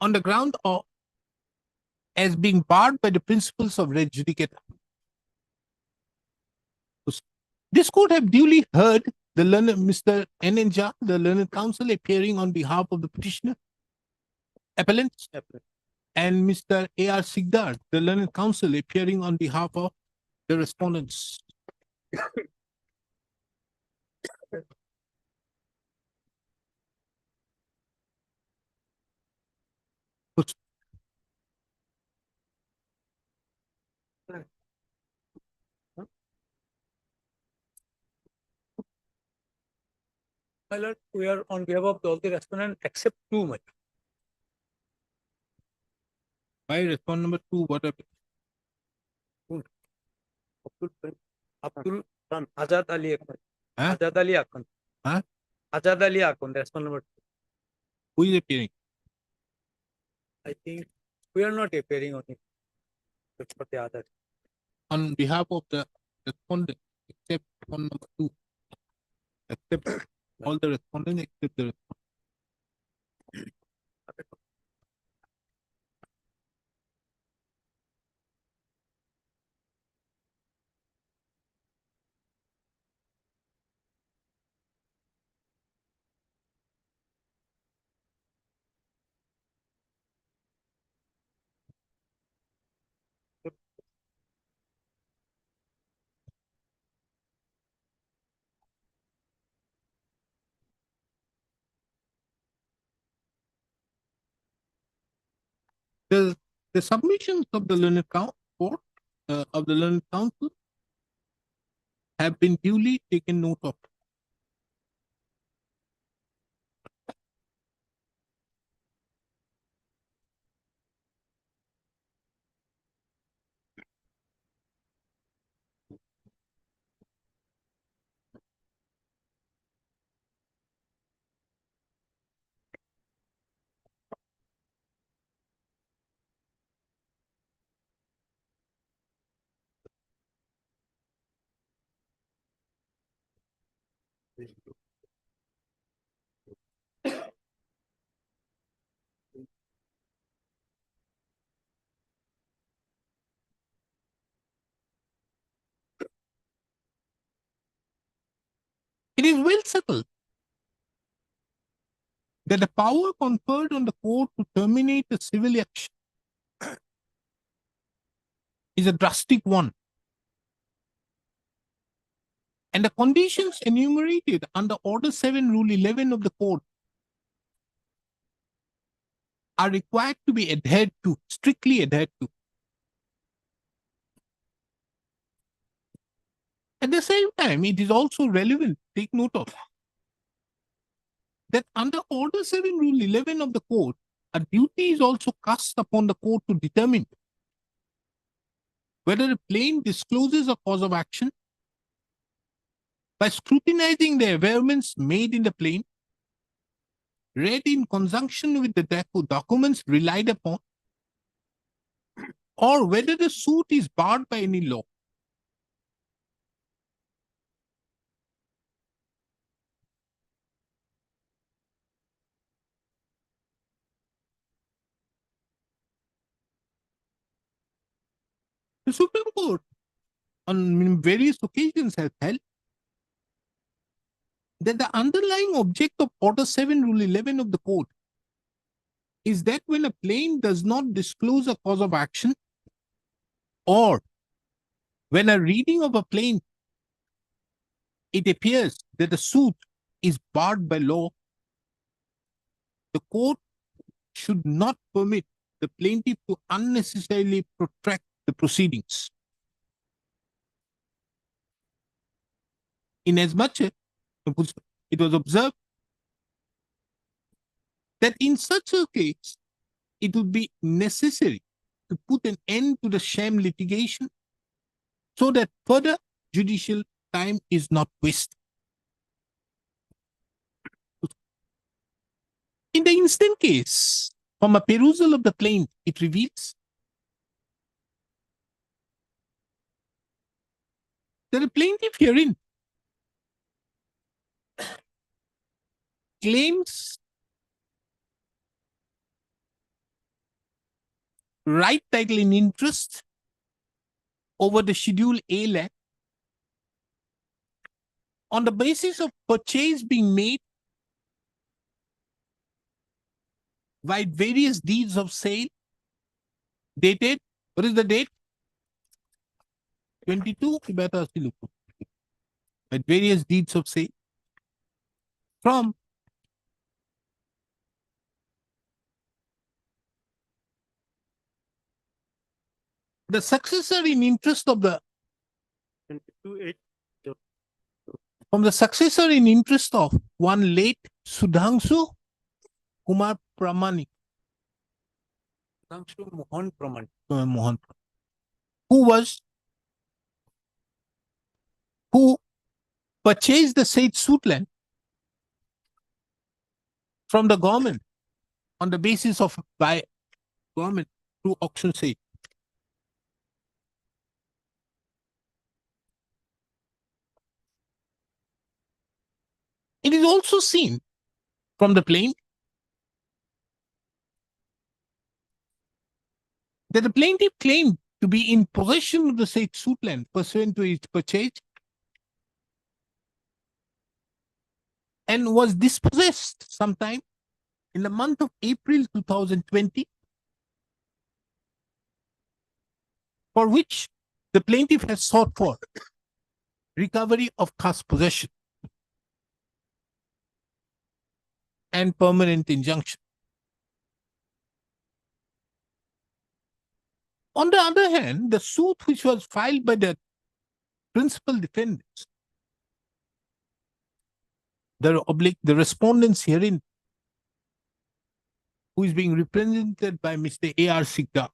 on the ground of as being barred by the principles of res judicata. This court have duly heard the learned Mr. N. N. Jha, the learned counsel appearing on behalf of the petitioner, appellants, and Mr. A. R. Sigdar, the learned counsel appearing on behalf of the respondents. My lord, we are on behalf of all the respondents except two, my By respond number 2, what happened? Abdul Khan, Azad Ali Akon. Huh? Azad Ali Akon. Huh? Azad Ali Akon, respond number 2. Who is appearing? I think we are not appearing on it. That's for the other. On behalf of the respondent, except on number 2. Except all the respondents except the respondent. The submissions of the learned court of the learned counsel have been duly taken note of. It is well settled that the power conferred on the court to terminate a civil action is a drastic one, and the conditions enumerated under Order 7, Rule 11 of the Code are required to be adhered to, strictly adhered to. At the same time, it is also relevant, take note of, that under Order 7, Rule 11 of the court, a duty is also cast upon the court to determine whether a plaintiff discloses a cause of action by scrutinizing the averments made in the plaint, read in conjunction with the documents relied upon, or whether the suit is barred by any law. The Supreme Court on various occasions has held that the underlying object of Order 7, Rule 11 of the court is that when a plaintiff does not disclose a cause of action, or when a reading of a plaintiff, it appears that the suit is barred by law, the court should not permit the plaintiff to unnecessarily protract the proceedings. Inasmuch as it was observed that in such a case, it would be necessary to put an end to the sham litigation so that further judicial time is not wasted. In the instant case, from a perusal of the plaint, it reveals that the plaintiff herein claims right title in interest over the Schedule A land on the basis of purchase being made by various deeds of sale dated, what is the date? 22, by various deeds of sale from the successor in interest of the from the successor in interest of one late Sudhanshu Kumar Pramanik, Mohan Pramanik, who purchased the said suit land from the government on the basis of by government through auction sale. It is also seen from the plaint that the plaintiff claimed to be in possession of the said suit land pursuant to its purchase and was dispossessed sometime in the month of April 2020, for which the plaintiff has sought for recovery of khas possession and permanent injunction. On the other hand, the suit which was filed by the principal defendants, the respondents herein, who is being represented by Mr. A.R. Sikda,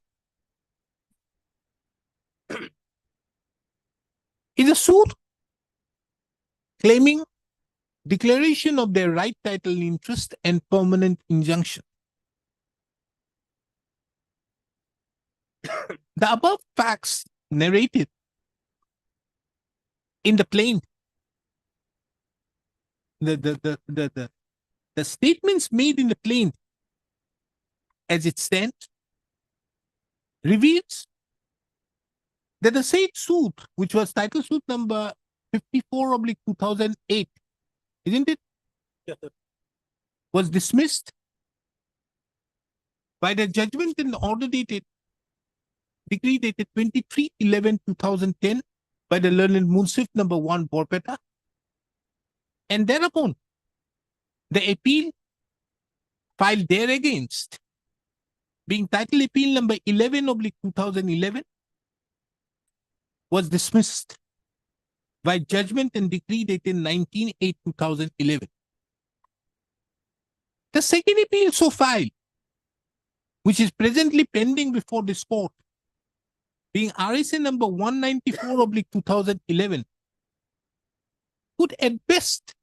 is a suit claiming declaration of their right title interest and permanent injunction. The above facts narrated in the plaint, the statements made in the plaint as it stands reveals that the said suit, which was title suit number 54/2008, isn't it? Yes, sir. Was dismissed by the judgment in the order dated, decree dated 23/11/2010 by the learned Munsif number 1 Borpeta. And thereupon, the appeal filed there against, being title appeal number 11/2011, was dismissed. by judgment and decree dated 19/8/2011. The second appeal so filed, which is presently pending before this court, being RSA number 194/2011, could at best,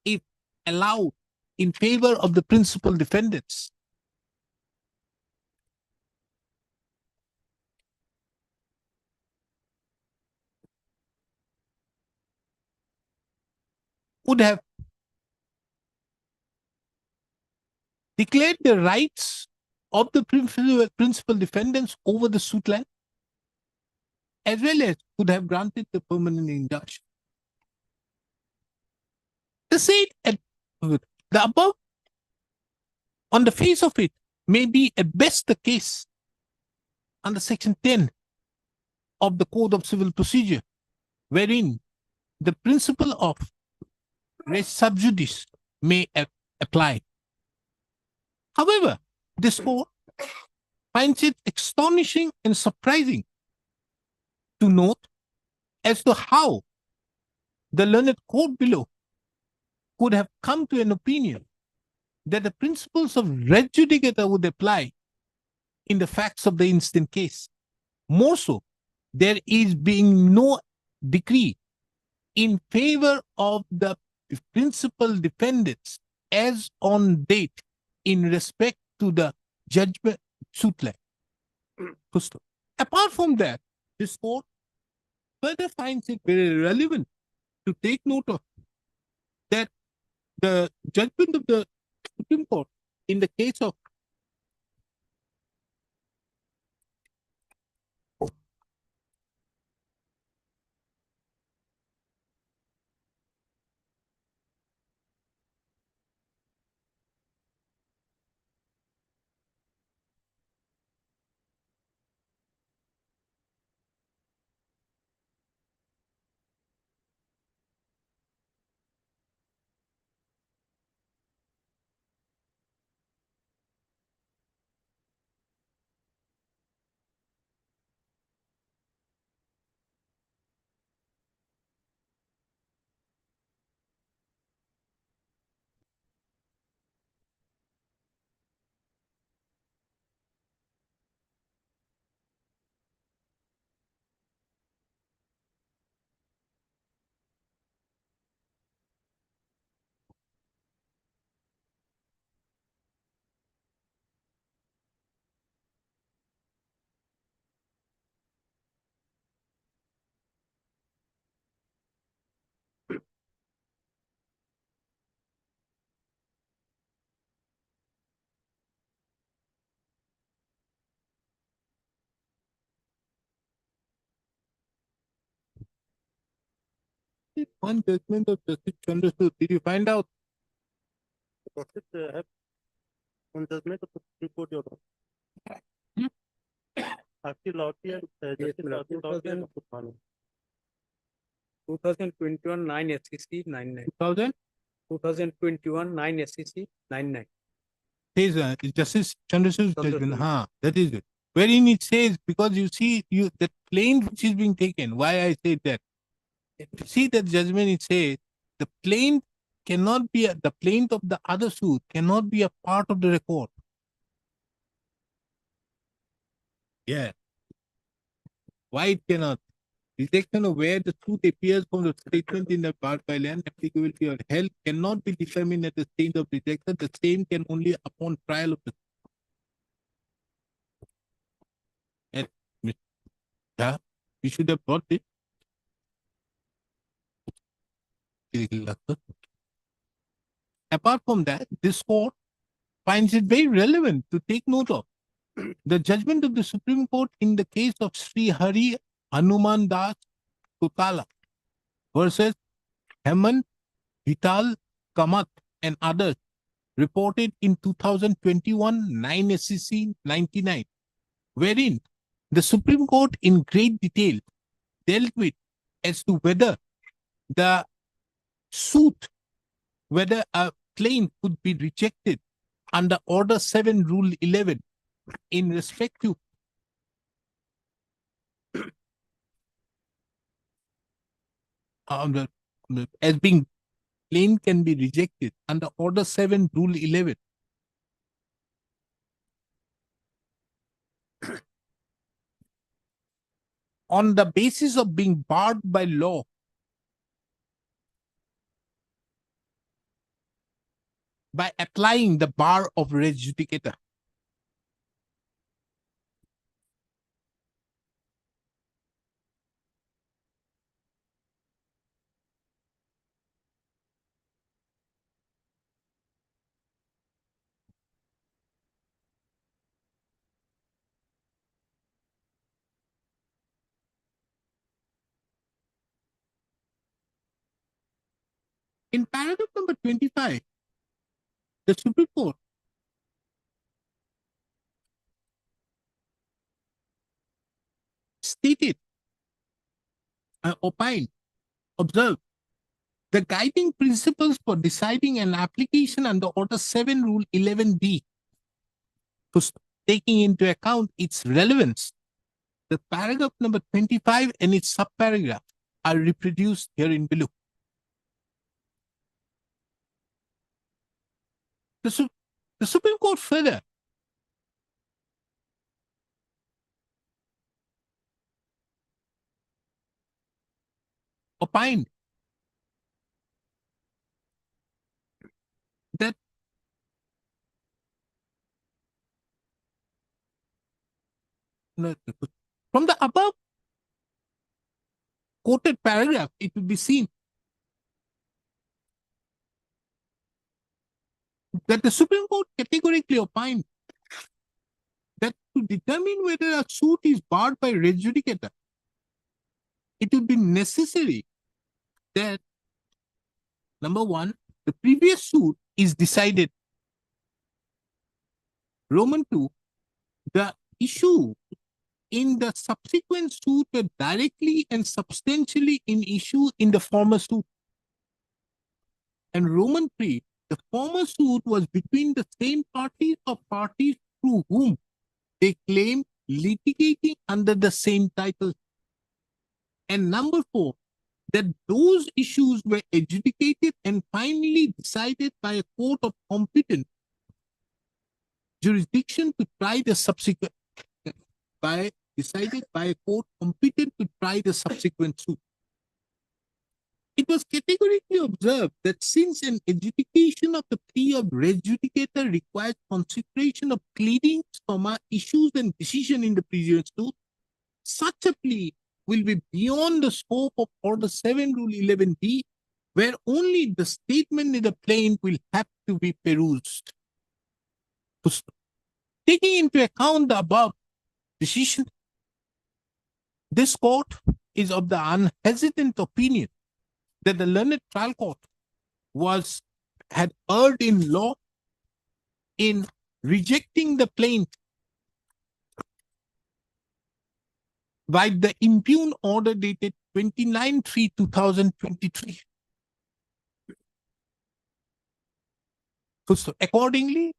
if allowed, in favor of the principal defendants, would have declared the rights of the principal defendants over the suit land, as well as could have granted the permanent injunction. The above, on the face of it, may be at best the case under Section 10 of the Code of Civil Procedure, wherein the principle of res sub judice may apply. However, this court finds it astonishing and surprising to note as to how the learned court below could have come to an opinion that the principles of res judicata would apply in the facts of the instant case. More so, there is being no decree in favor of the principal defendants as on date in respect to the judgment suit land. Apart from that, this court further finds it very relevant to take note of that the judgment of the Supreme Court in the case of one judgment of Justice Chandrasur. Did you find out? On judgment of the Supreme Court, Your Honor. Hmm? Justice Lawtier, Justice Lawtier, 2021 9 SCC 99. 2000? 2021 9 SCC 99. Says Justice Chandrasur's judgment. Chandrasur. That is it. Wherein it says, because you see, the plaint which is being taken, why I said that. If you see that judgment, it says the plaint cannot be the plaint of the other suit cannot be a part of the record. Yeah. Why it cannot? Rejection of where the suit appears from the statement in the part by land applicability or health cannot be determined at the stage of rejection. The same can only upon trial of the. And, yeah, you should have brought it. Apart from that, this court finds it very relevant to take note of the judgment of the Supreme Court in the case of Sri Hari Hanuman Das Tutala versus Hemant Vital Kamath and others, reported in 2021 9 SCC 99, wherein the Supreme Court in great detail dealt with as to whether the suit, whether a claim could be rejected under Order 7, Rule 11 in respect to as being plain can be rejected under Order 7, Rule 11. On the basis of being barred by law, by applying the bar of res judicata. In paragraph number 25, the Supreme Court stated, opined, observed, the guiding principles for deciding an application under Order 7, Rule 11D, taking into account its relevance, the paragraph number 25 and its subparagraph are reproduced here in below. The Supreme Court further opined that from the above quoted paragraph, it will be seen that the Supreme Court categorically opined that to determine whether a suit is barred by res judicata, it would be necessary that, number one, the previous suit is decided. Roman 2, the issue in the subsequent suit were directly and substantially in issue in the former suit. And Roman 3, the former suit was between the same parties or parties through whom they claimed litigating under the same title. And number 4, that those issues were adjudicated and finally decided by a court of competent jurisdiction to try the subsequent, decided by a court competent to try the subsequent suit. It was categorically observed that since an adjudication of the plea of res judicata requires consideration of pleadings, issues and decision in the previous suit, such a plea will be beyond the scope of Order 7, Rule 11D, where only the statement in the plaint will have to be perused. Taking into account the above decision, this court is of the unhesitant opinion that the learned trial court had erred in law in rejecting the plaint by the impugned order dated 29/3/2023. So accordingly,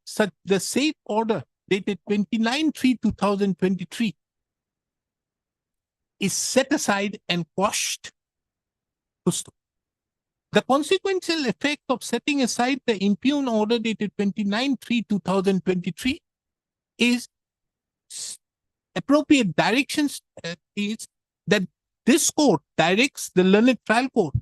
the said order dated 29/3/2023 is set aside and quashed. The consequential effect of setting aside the impugned order dated 29/3/2023 is appropriate directions is that this court directs the learned trial court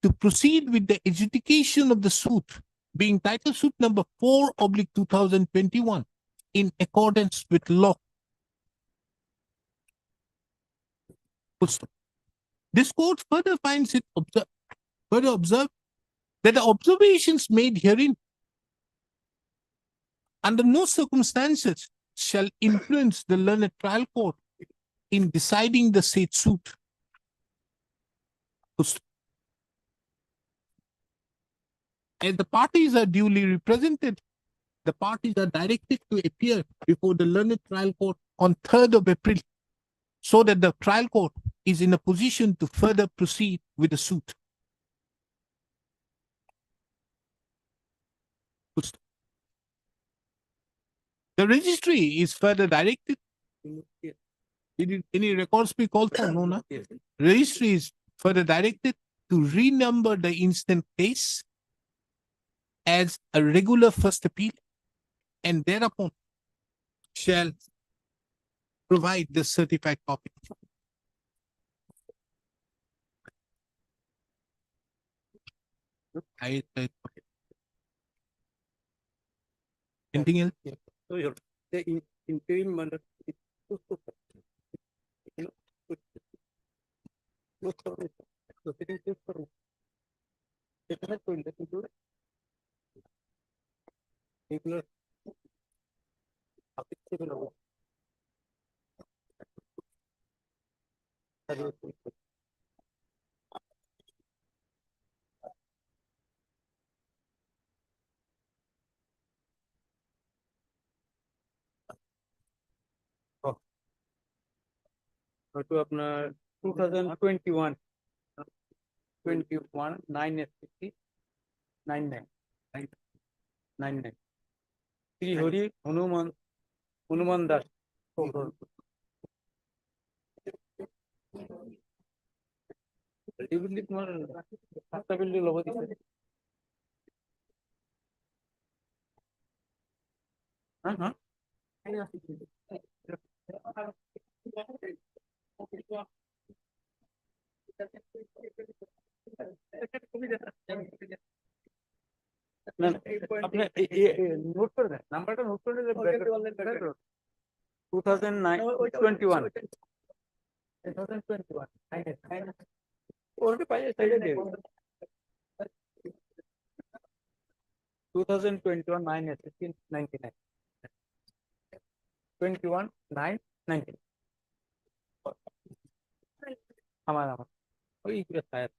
to proceed with the adjudication of the suit being title suit number 4/2021 in accordance with law. This court further finds it observed that the observations made herein under no circumstances shall influence the learned trial court in deciding the said suit. As the parties are duly represented, the parties are directed to appear before the learned trial court on 3rd of April, so that the trial court is in a position to further proceed with the suit. The registry is further directed. Any records be called for? No, no. Registry is further directed to renumber the instant case as a regular first appeal and thereupon shall provide the certified copy. Anything else? So your the interim under. তো আপনার 2021 9 SPC 99 99 Shri Hari Hanuman Das Ultimately, তোমার পাঁচটা building লোক দিচ্ছে হ্যাঁ হ্যাঁ না আপনি নোট করে দেন নাম্বারটা নোট করে দিলে 2021 ওকে পাইলে সাইডে দিয়ে 2021 9 99 21 9 19 আমার ওই sir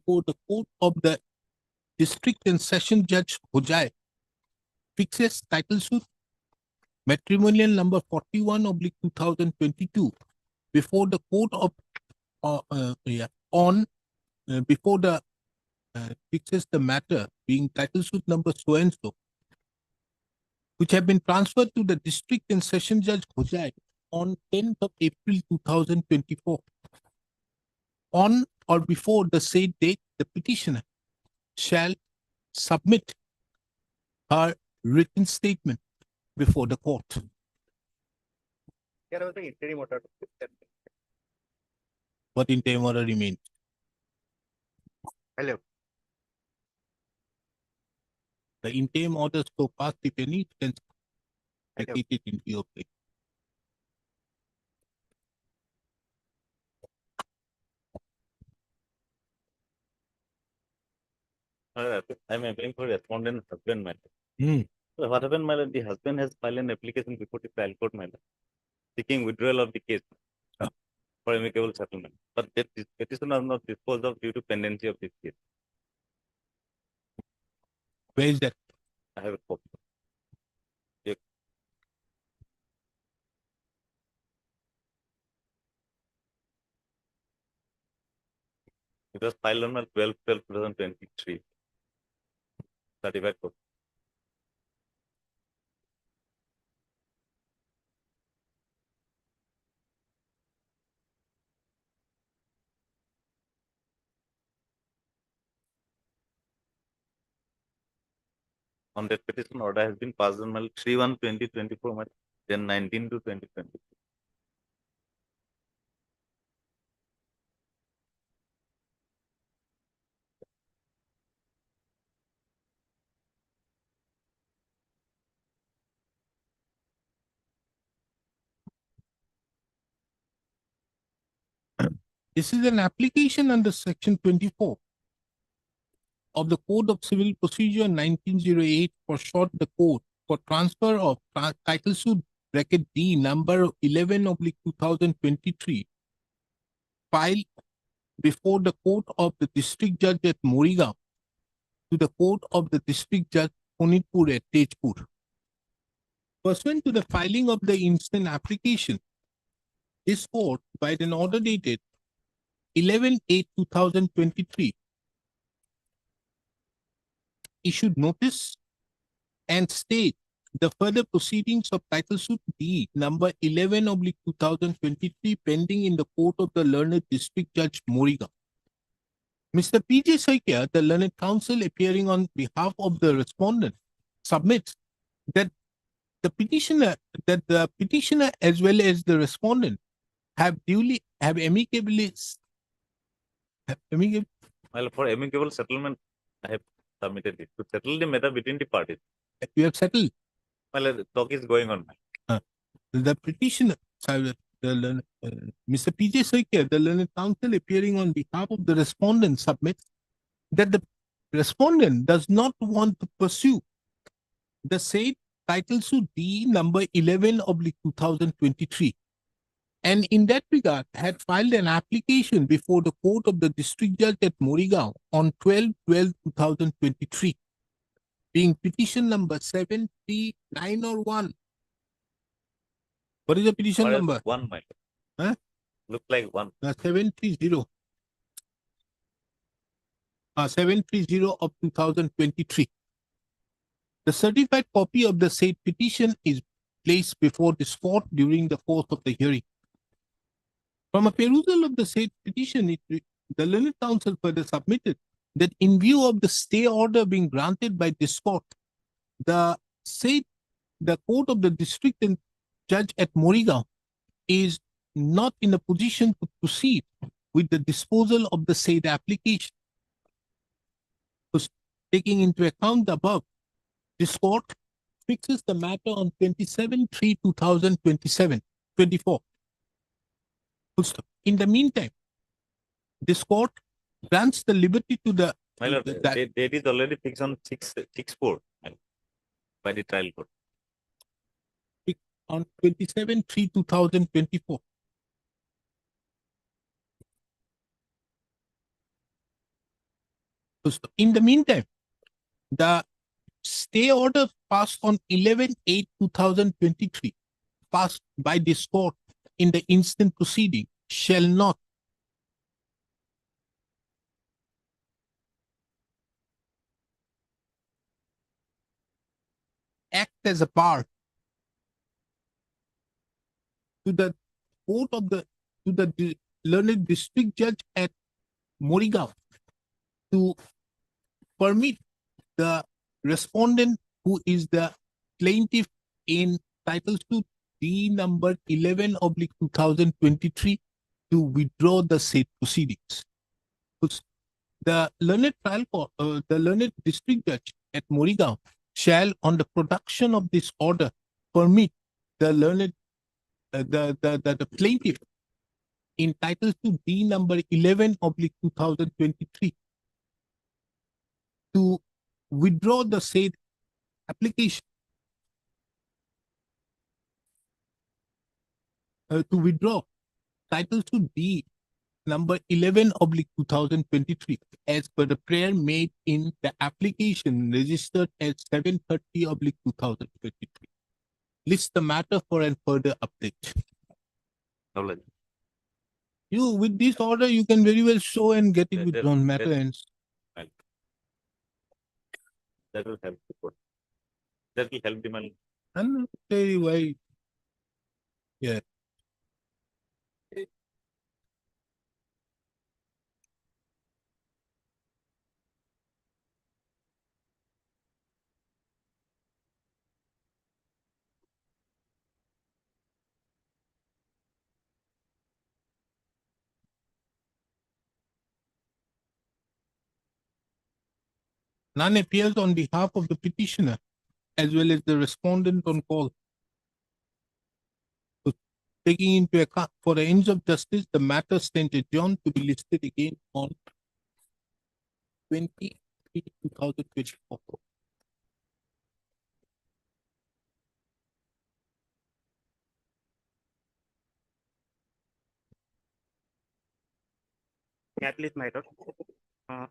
For the court of the district and session judge Hojai fixes title suit matrimonial number 41/2022 before the court of before the fixes the matter being title suit number so and so, which have been transferred to the district and session judge Hojai on 10th of April 2024. On or before the said date, the petitioner shall submit her written statement before the court. What interim order remains? Hello. The interim order so passed, if any, can take it into your place. I'm applying for respondent husband matter. So what happened, my lord? The husband has filed an application before the trial court, my lord, seeking withdrawal of the case for amicable settlement. But that petition was not disposed of due to pendency of this case. Where is that? I have a copy. Yes. It was filed on 12/12/2023. Certified copy. On that petition, order has been passed on 3/1/2024, then 19/2/2020. This is an application under section 24 of the Code of Civil Procedure 1908 for short the code for transfer of title suit bracket D number 11/2023 filed before the court of the district judge at Morigaon to the court of the district judge Ponitpur at Tejpur. Pursuant to the filing of the instant application, this court, by an order dated 11/8/2023, issued notice and state the further proceedings of title suit D number 11/2023 pending in the court of the learned district judge Morigaon. Mr. P.J. Saikia, the learned counsel appearing on behalf of the respondent, submits that the petitioner as well as the respondent have amicably Well, for amicable settlement, I have submitted it to settle the matter between the parties. You have settled. Well, the talk is going on. The petitioner, Mr. P.J. Saikia, the learned counsel appearing on behalf of the respondent, submits that the respondent does not want to pursue the said title suit D number 11/2023, and in that regard had filed an application before the court of the district judge at Morigaon on 12/12/2023, being petition number 73901. What is the petition number? 1 mile. Huh? Look like 1. 730. 730 of 2023. The certified copy of the said petition is placed before this court during the course of the hearing. From a perusal of the said petition, the learned counsel further submitted that in view of the stay order being granted by this court, the court of the district and judge at Morigaon is not in a position to proceed with the disposal of the said application. So, taking into account the above, this court fixes the matter on 27/3/2024. In the meantime, this court grants the liberty to the My lord, date is already fixed on 6/4 by the trial court. On 27/3/2024. In the meantime, the stay order passed on 11/8/2023, passed by this court in the instant proceeding, shall not act as a bar to the court of the learned district judge at Morigaon to permit the respondent, who is the plaintiff in title suit D number 11/2023, to withdraw the said proceedings. The learned the learned district judge at Morigaon shall, on the production of this order, permit the learned the plaintiff in title to D number 11/2023 to withdraw the said application. To withdraw title to D number 11/2023 as per the prayer made in the application registered as 730/2023. List the matter for a further update. You, with this order, you can very well show and get it withdrawn. Matter ends. That will help the court. That will help the money. And very why. Yeah. None appears on behalf of the petitioner as well as the respondent on call. So, taking into account for the ends of justice, the matter stands adjourned to be listed again on 20/3/2024. At least, my lord.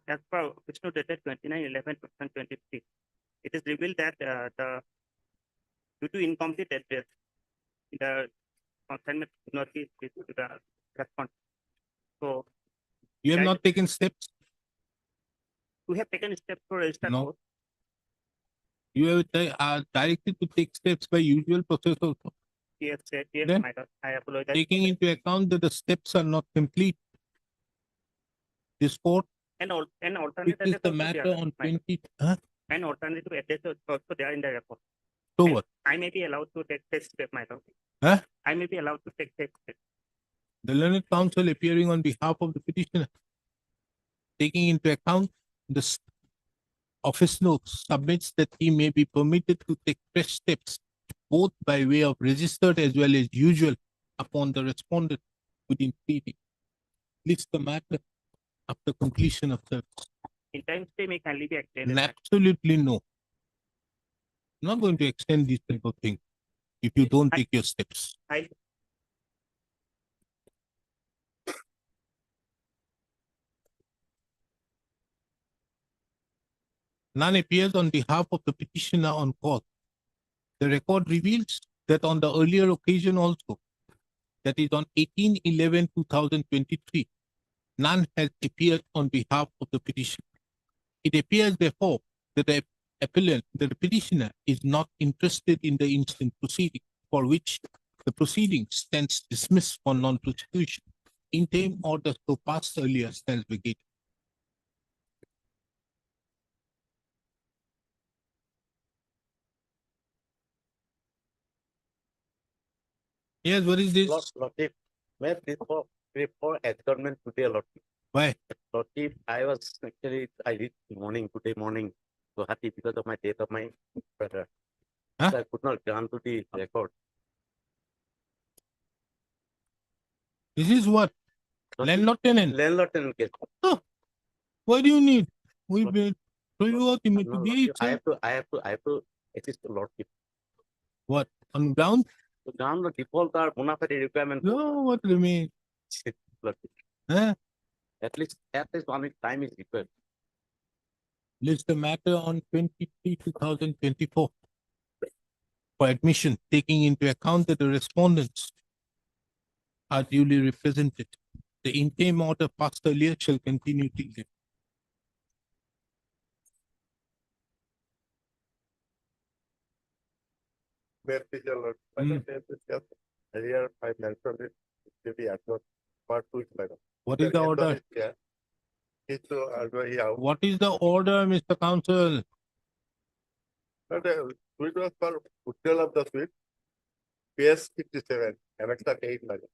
As per Vishnu dated 29/11/2023, it is revealed that due to incomplete address, the consignment could not be issued to the response. So You have that- not taken steps. we have taken steps to register. No. both. You have directed to take steps by usual process also. Yes, yes, yes, Then my lord. I apologize. Taking into account that the steps are not complete. This court, And which alternate is address the also matter there, on my lord. 20, huh? And alternative address is also there in the report. So And what? I may be allowed to take this step, my lord. Huh? I may be allowed to take this step. The learned counsel appearing on behalf of the petitioner, taking into account the office notes, submits that he may be permitted to take fresh steps, both by way of registered as well as usual, upon the respondent within 3 days. List the matter after completion of service. In time stay may kindly be extended. Absolutely no. I'm not going to extend these type of things if you don't take your steps. I None appears on behalf of the petitioner on call. The record reveals that on the earlier occasion also, that is on 18/11/2023, none has appeared on behalf of the petitioner. It appears therefore that the appellant, that the petitioner is not interested in the instant proceeding, for which the proceeding stands dismissed for non-prosecution. Interim order so passed earlier stands vacated. Yes, what is this? Lordship, may I please for adjournment today, Lordship. Why? Lordship, I was actually, I reached today morning, so happy because of my death of my brother. Huh? So I could not grant to the record. This is what? Landlord tenant. Landlord tenant case. What do you need? We will throw you out No, immediately. Lordship, I have to assist the Lordship. What? On ground? To grant the default or bona fide requirement. No, what remains? Lordship. Huh? At least 1 week time is required. List the matter on 23/2024 for admission, taking into account that the respondents are duly represented. The interim order passed earlier shall continue till then. Where is your Lord? Earlier, I mentioned it, maybe at not part 2 is better. What is the order? Yeah. It's to, What is the order, Mr. Counsel? but suite was for withdrawal of the suite, PS 57, annex 8 madam.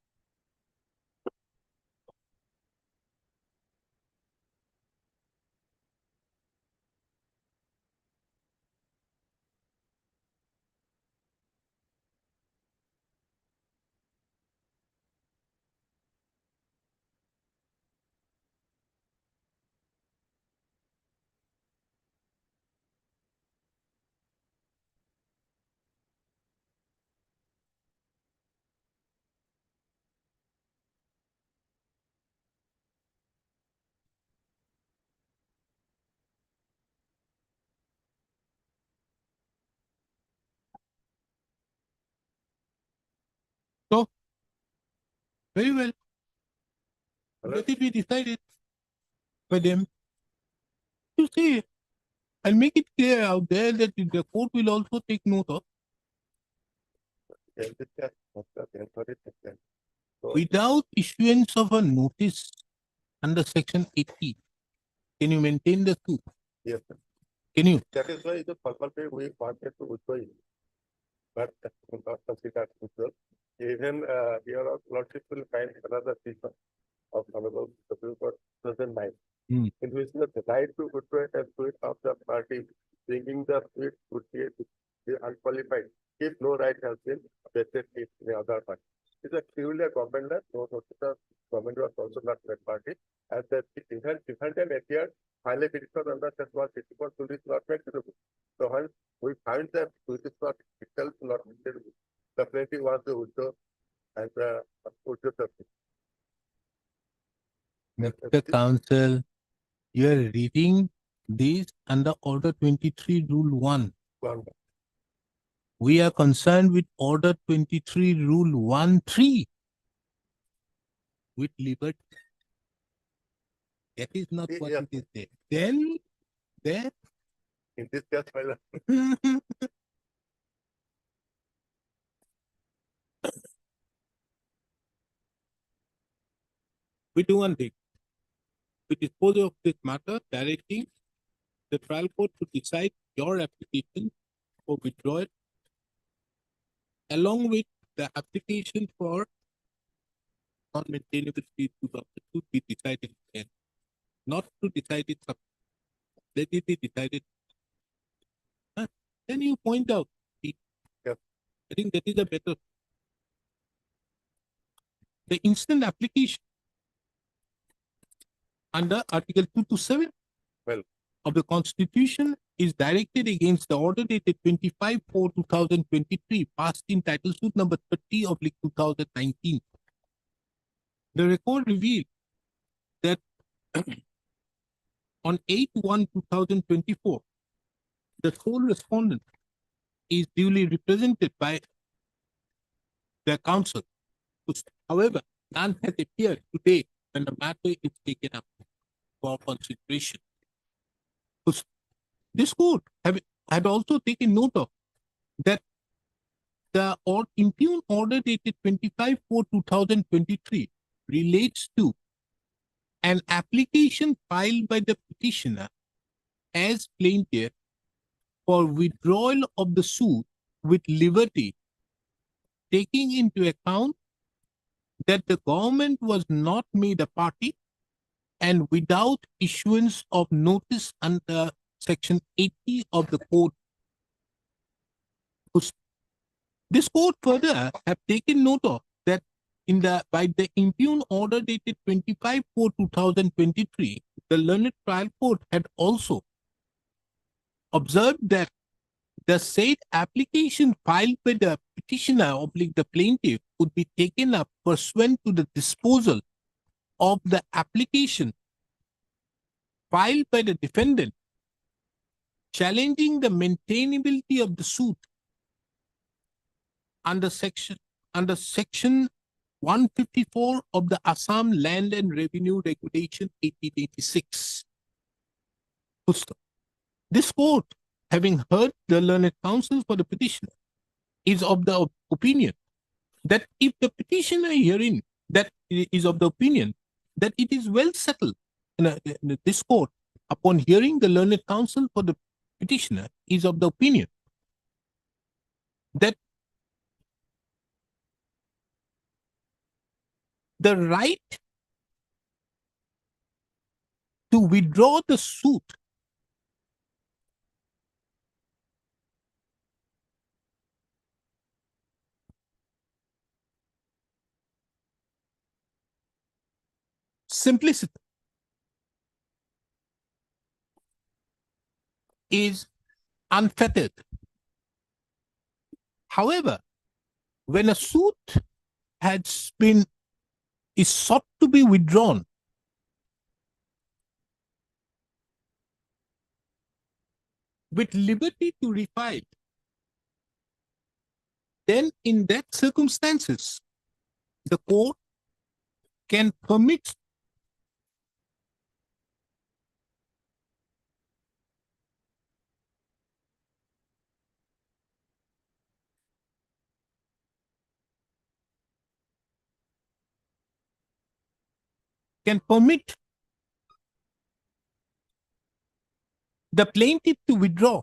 So, very well. Hello? Let it be decided by them. You see, I'll make it clear out there that the court will also take note of. So, Without issuance of a notice under section 80, can you maintain the suit? yes, sir. Can you? That is why the purpose we wanted to withdraw it. But not considered withdrawal. Even your Lordship will find another decision of Honorable Supreme Court 2009. Hmm. In which the right to withdraw a suit of the party bringing the suit would be unqualified if no right has been vested in the other party. It's a purely a government law, no notice of government was also not that party. As the defendant appeared, file a petition under section 164 to this not made suitable. So once we find that suit is not itself not suitable, the plaintiff wants to withdraw and withdraw the suit. Mr. Counsel, you are reading this under Order 23, Rule 1. We are concerned with Order 23, Rule 1(3) with liberty. That is not what it is there. Then, In this case, my lord. we do one thing. We dispose of this matter directing the trial court to decide your application for withdrawal along with the application for non-maintainability to be decided again. Not to decide it, let it be decided. Then you point out. I think that is a better. The instant application under Article 227 of the Constitution is directed against the order dated 25/4/2023, passed in title suit number 30 of 2019. The record revealed that on 8/1/2024, the sole respondent is duly represented by their counsel. However, none has appeared today when the matter is taken up for consideration. This court had also taken note of that the impugned order dated 25/4/2023 relates to an application filed by the petitioner as plaintiff for withdrawal of the suit with liberty, taking into account that the government was not made a party and without issuance of notice under Section 80 of the Code. This court further have taken note of that by the impugned order dated 25/4/2023, the learned trial court had also observed that the said application filed by the petitioner / the plaintiff would be taken up pursuant to the disposal of the application filed by the defendant challenging the maintainability of the suit under section 154 of the Assam Land and Revenue Regulation 1886. This court, having heard the learned counsel for the petitioner, is of the opinion that if the petitioner herein is of the opinion that it is well settled, this court, upon hearing the learned counsel for the petitioner, is of the opinion that the right to withdraw the suit simplicity is unfettered. However, when a suit is sought to be withdrawn, with liberty to refile, then in that circumstances, the court can permit the plaintiff to withdraw,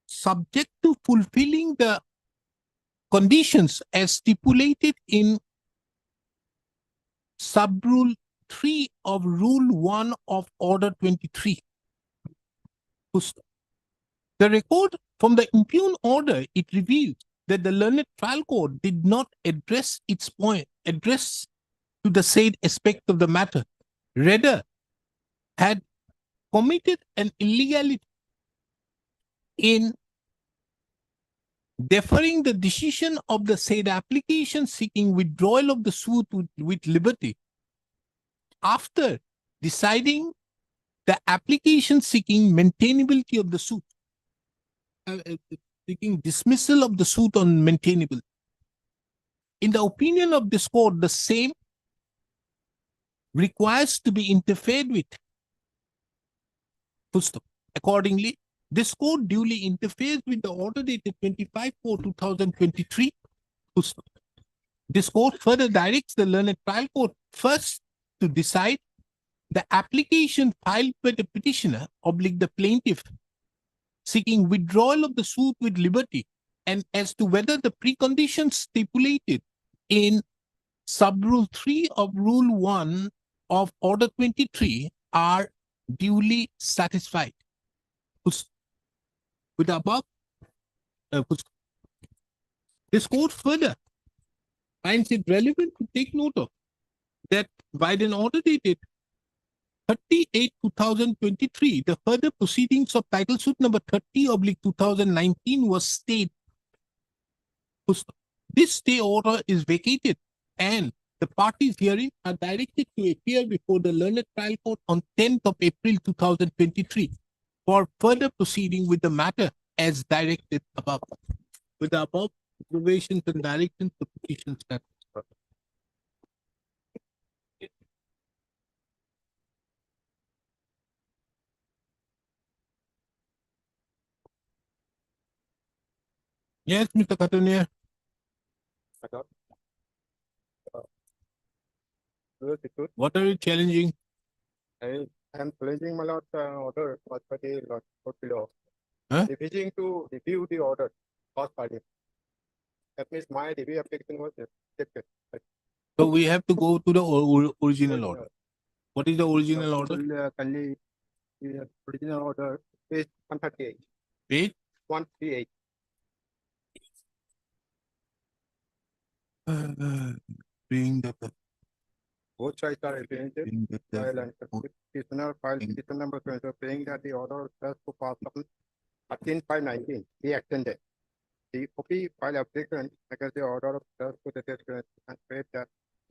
subject to fulfilling the conditions as stipulated in sub-rule 3 of Rule 1 of Order 23. The record from the impugned order, it reveals that the learned trial court did not address to the said aspect of the matter, rather had committed an illegality in deferring the decision of the said application seeking withdrawal of the suit with liberty after deciding the application seeking maintainability of the suit, seeking dismissal of the suit on maintainability. In the opinion of this court, the same requires to be interfered with. Full stop. Accordingly, this court duly interferes with the order dated 25/4/2023. Full stop. This court further directs the learned trial court first to decide the application filed by the petitioner oblique the plaintiff seeking withdrawal of the suit with liberty, and as to whether the preconditions stipulated in sub-rule 3 of rule 1 of order 23 are duly satisfied. With the above, this court further finds it relevant to take note of that by an order dated 30/8/2023, the further proceedings of title suit number 30/2019 was stayed. This stay order is vacated and the parties herein are directed to appear before the learned trial court on 10th of April 2023 for further proceeding with the matter as directed above. With the above observations and directions, the petition stands. Yes, Mr. Katunia. What are you challenging? I am challenging my lord order caused by the Lord Court below. Huh? Refusing to review the order caused by him. That means my review application was rejected. So we have to go to the original order. What is the original order? Kindly, the original order is 138. Page? 138. Bring the Both sides are represented. File and petitioner filed petition number 20 saying that the order just to pass on 13/5/19 be extended. The OP file objection against the order of just to the test and said that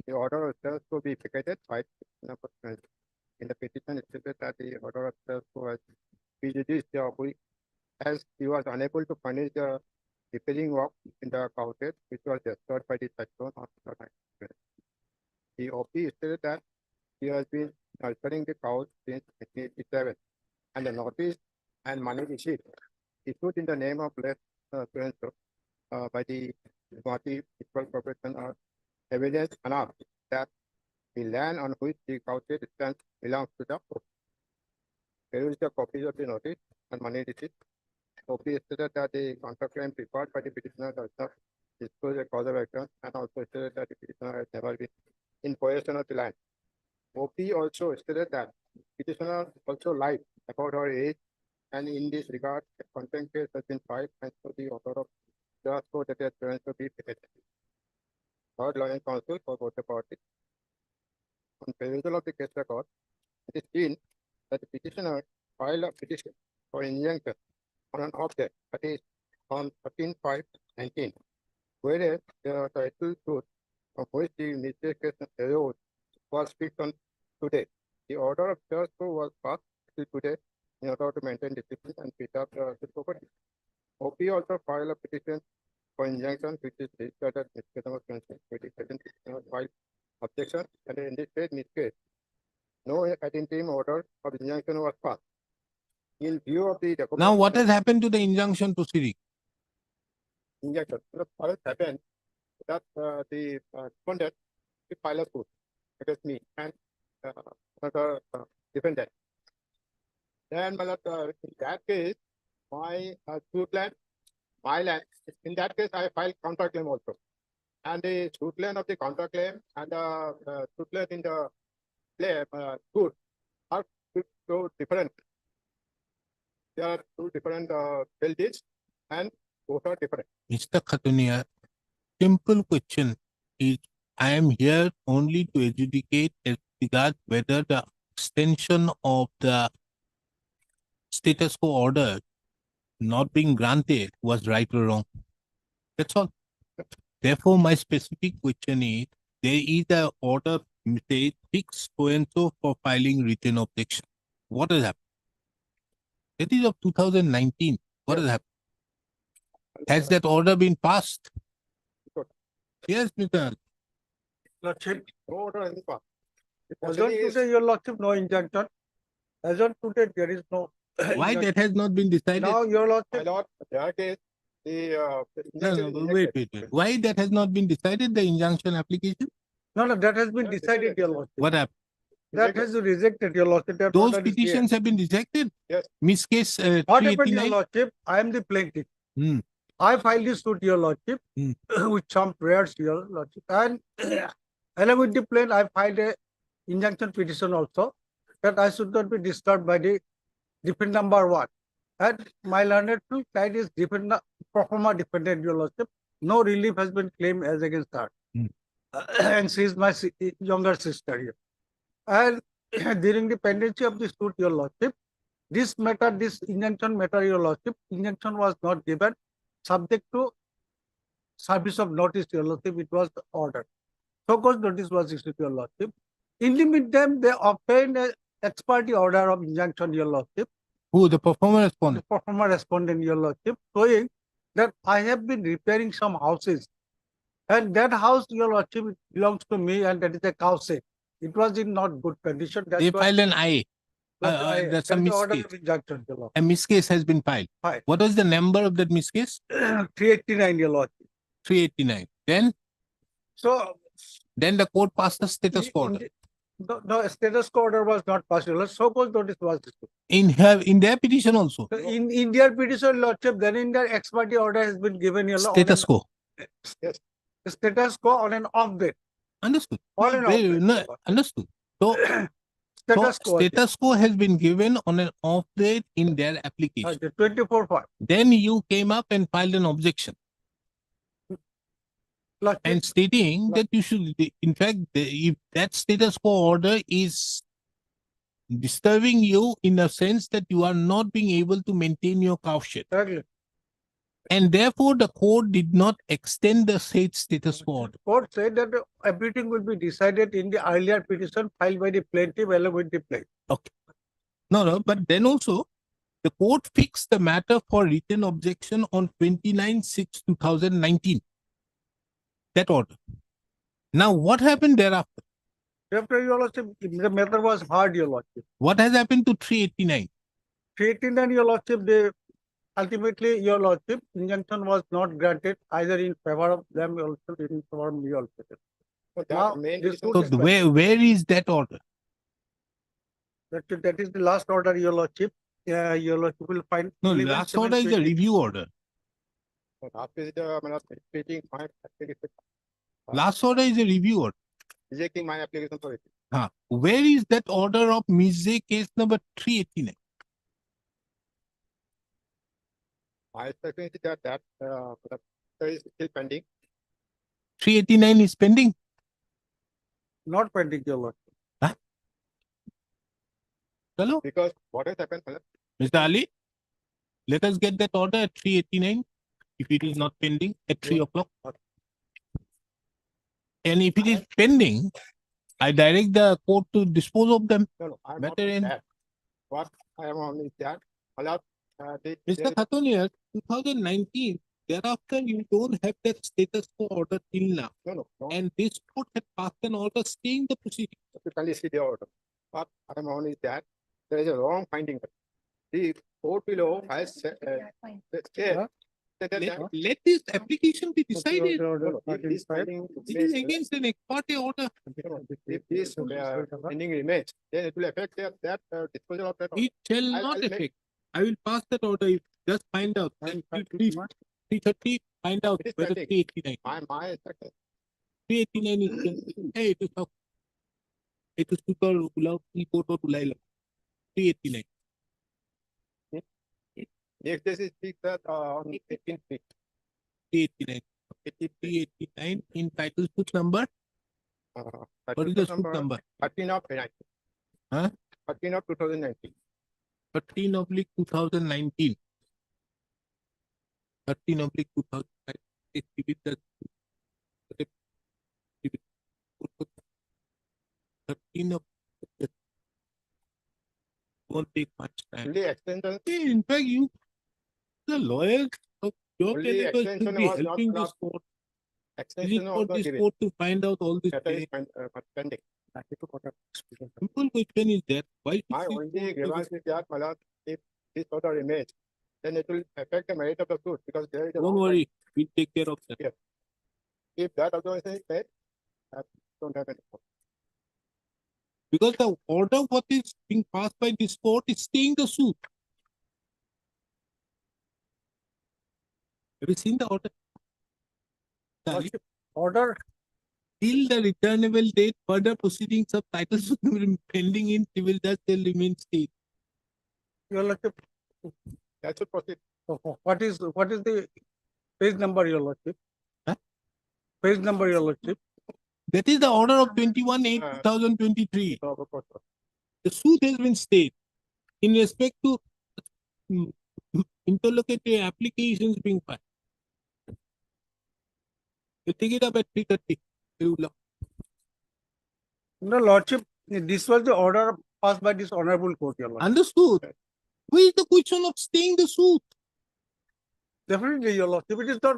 the order of just to be vacated by number 20. In the petition, it stated that the order of just was prejudiced the OP as he was unable to furnish the repairing work in the cottage which was disturbed by the cyclone on the night. The OP stated that he has been nurturing the cows since 1987 and the notice and money receipt issued in the name of less by the Guwahati Municipal Corporation are evidence enough that the land on which the cottage stands belongs to the OP. Here is the copies of the notice and money receipt. OP stated that the contract claim required by the petitioner does not disclose a cause of action and also stated that the petitioner has never been in possession of the land. OP also stated that petitioner also lied about her age, and in this regard, a contempt case has been filed and so the order of just so that the parents will be vacated. Third, lawyer counsel for both the parties. On perusal of the case record, it is seen that the petitioner filed a petition for injunction on an object that is on 13/5/19, whereas the title suit of which the litigation arose was fixed on today. The order of just so was passed till today in order to maintain discipline and pick up the property. OP also filed a petition for injunction which is registered at Dismissal 2027 filed objection, and in this case, no ad interim order of injunction was passed. In view of the Now, what has happened to the injunction proceeding? injunction, what has happened that the respondent filed a suit against me and another defendant. Then, in that case, my suit land, my land, in that case, I filed counter claim also. And the suit land of the counter claim and the suit land in the suit are two different. There are two different buildings and both are different. Mr. Khatunia, simple question is, I am here only to adjudicate as regards whether the extension of the status quo order not being granted was right or wrong. That's all. Therefore, my specific question is, there is an order say fix so and so for filing written objection. What has happened? It is of 2019. What has happened? Has that order been passed? Yes, Mr. Lordship, no order has been passed. As on today, your lordship, no injunction. As on today, there is no. Why that has not been decided? Now, your lordship. My lord, that is the. No, wait. Why that has not been decided, the injunction application? No, that has been decided, your lordship. What happened? That has been rejected, your lordship. That Those order is petitions have been rejected? Yes. Miss case What happened, your 389? lordship? I am the plaintiff. Hmm. I filed this suit, your lordship, with some prayers, your lordship. And along with the plaintiff, I filed a injunction petition also that I should not be disturbed by the defendant number 1. And my learned client is defendant, performer defendant, your lordship. No relief has been claimed as against her. And she is my younger sister here. And during the pendency of the suit, your lordship, this matter, this injunction matter, your lordship, injunction was not given subject to service of notice, your lordship. It was ordered. So-called notice was issued, your lordship. In the meantime, they obtained an ex parte order of injunction, your lordship. Who? The performer respondent? The performer respondent, your lordship, showing that I have been repairing some houses. And that house, your lordship, belongs to me, and that is a cow shed. It was in not good condition. That's They why filed an IA. that's That's a the order miscase. of injunction, your lordship. A miscase has been filed. Filed. What was the number of that miscase? 389, your lordship. 389. Then So, the court passed the status quo order. the status quo order was not passed, your lordship. So-called notice was issued. In their petition also. In their petition, lordship, then in their ex parte order has been given, your lordship. Status quo. Yes. The status quo on an off date. Understood. On an off date. No, understood. So, status quo has been given on an off date in their application. 24/5. Then you came up and filed an objection. And stating that you should, in fact, if that status quo order is disturbing you in a sense that you are not being able to maintain your cow shed. Exactly. And therefore, the court did not extend the said status quo order. Court said that everything will be decided in the earlier petition filed by the plaintiff along with the plaintiff. Okay. No, but then also, the court fixed the matter for written objection on 29/6/2019. That order. Now, what happened thereafter? After, your lordship, the matter was hard, your lordship. What has happened to 389? 389, your lordship, ultimately, your lordship, injunction was not granted either in favor of them also, in favor of me also. Now, Where is that order? That is the last order, your lordship. Your lordship will find. No, last order is a review order. Last order is a review order. Rejecting my application for it. Where is that order of Ms. case number 389? I think that is still pending. 389 is pending? Not pending, your lordship. Hello? Because what has happened, Mr. Ali, let us get that order at 389 if it is not pending at 3 o'clock. And if it is pending, I direct the court to dispose of them. No, I'm Matter not in- that. What I am on is that. Mr. Khatunier, 2019, thereafter you don't have that status quo order till now. No. And this court had passed an order staying the proceeding. You can see the order. What I am on is that there is a wrong finding. The court below has Let this application be decided. This finding It is against an ex parte order. if this finding remains, then it will affect that disposal of that. It shall not affect. I will pass that order. Just find out. 330, find out It is whether pending. 389. My 389 is hey, it is how it is super ulau photo to laila. 389. Next this is that on 18th. 389. 389 in title suit number. What is the suit number? 13 of 2019. Huh? 13 of 2019. 13/2019. 13/2019. Give it the- in a won't take much time. Only extension, In fact, you, the lawyers of your Only caliber should extension be was not helping this allowed. court. Is extension it was for not this given. court to find out all this? Matter is thing? pending. Simple question is that why should My this only court do grievance is that, my lord, if this order remains, then it will affect the merit of the suit because there is a. Don't long worry, we'll take care of that. Yeah. If that observation is made, I don't have any problem. Because the order what is being passed by this court is staying the suit. Have you seen the order? Sally? Order, Till the returnable date, further proceedings of title suit pending in civil judge shall remain stayed. your lordship, That should proceed. what is the page number, your lordship? Huh? Page number, your lordship? That is the order of 21/8/2023. The suit has been stayed in respect to interlocutory applications being filed. You take it up at 3:30. No, lordship, this was the order passed by this honorable court, your lordship. Understood. Where is the question of staying the suit? Definitely, your lordship, it is not,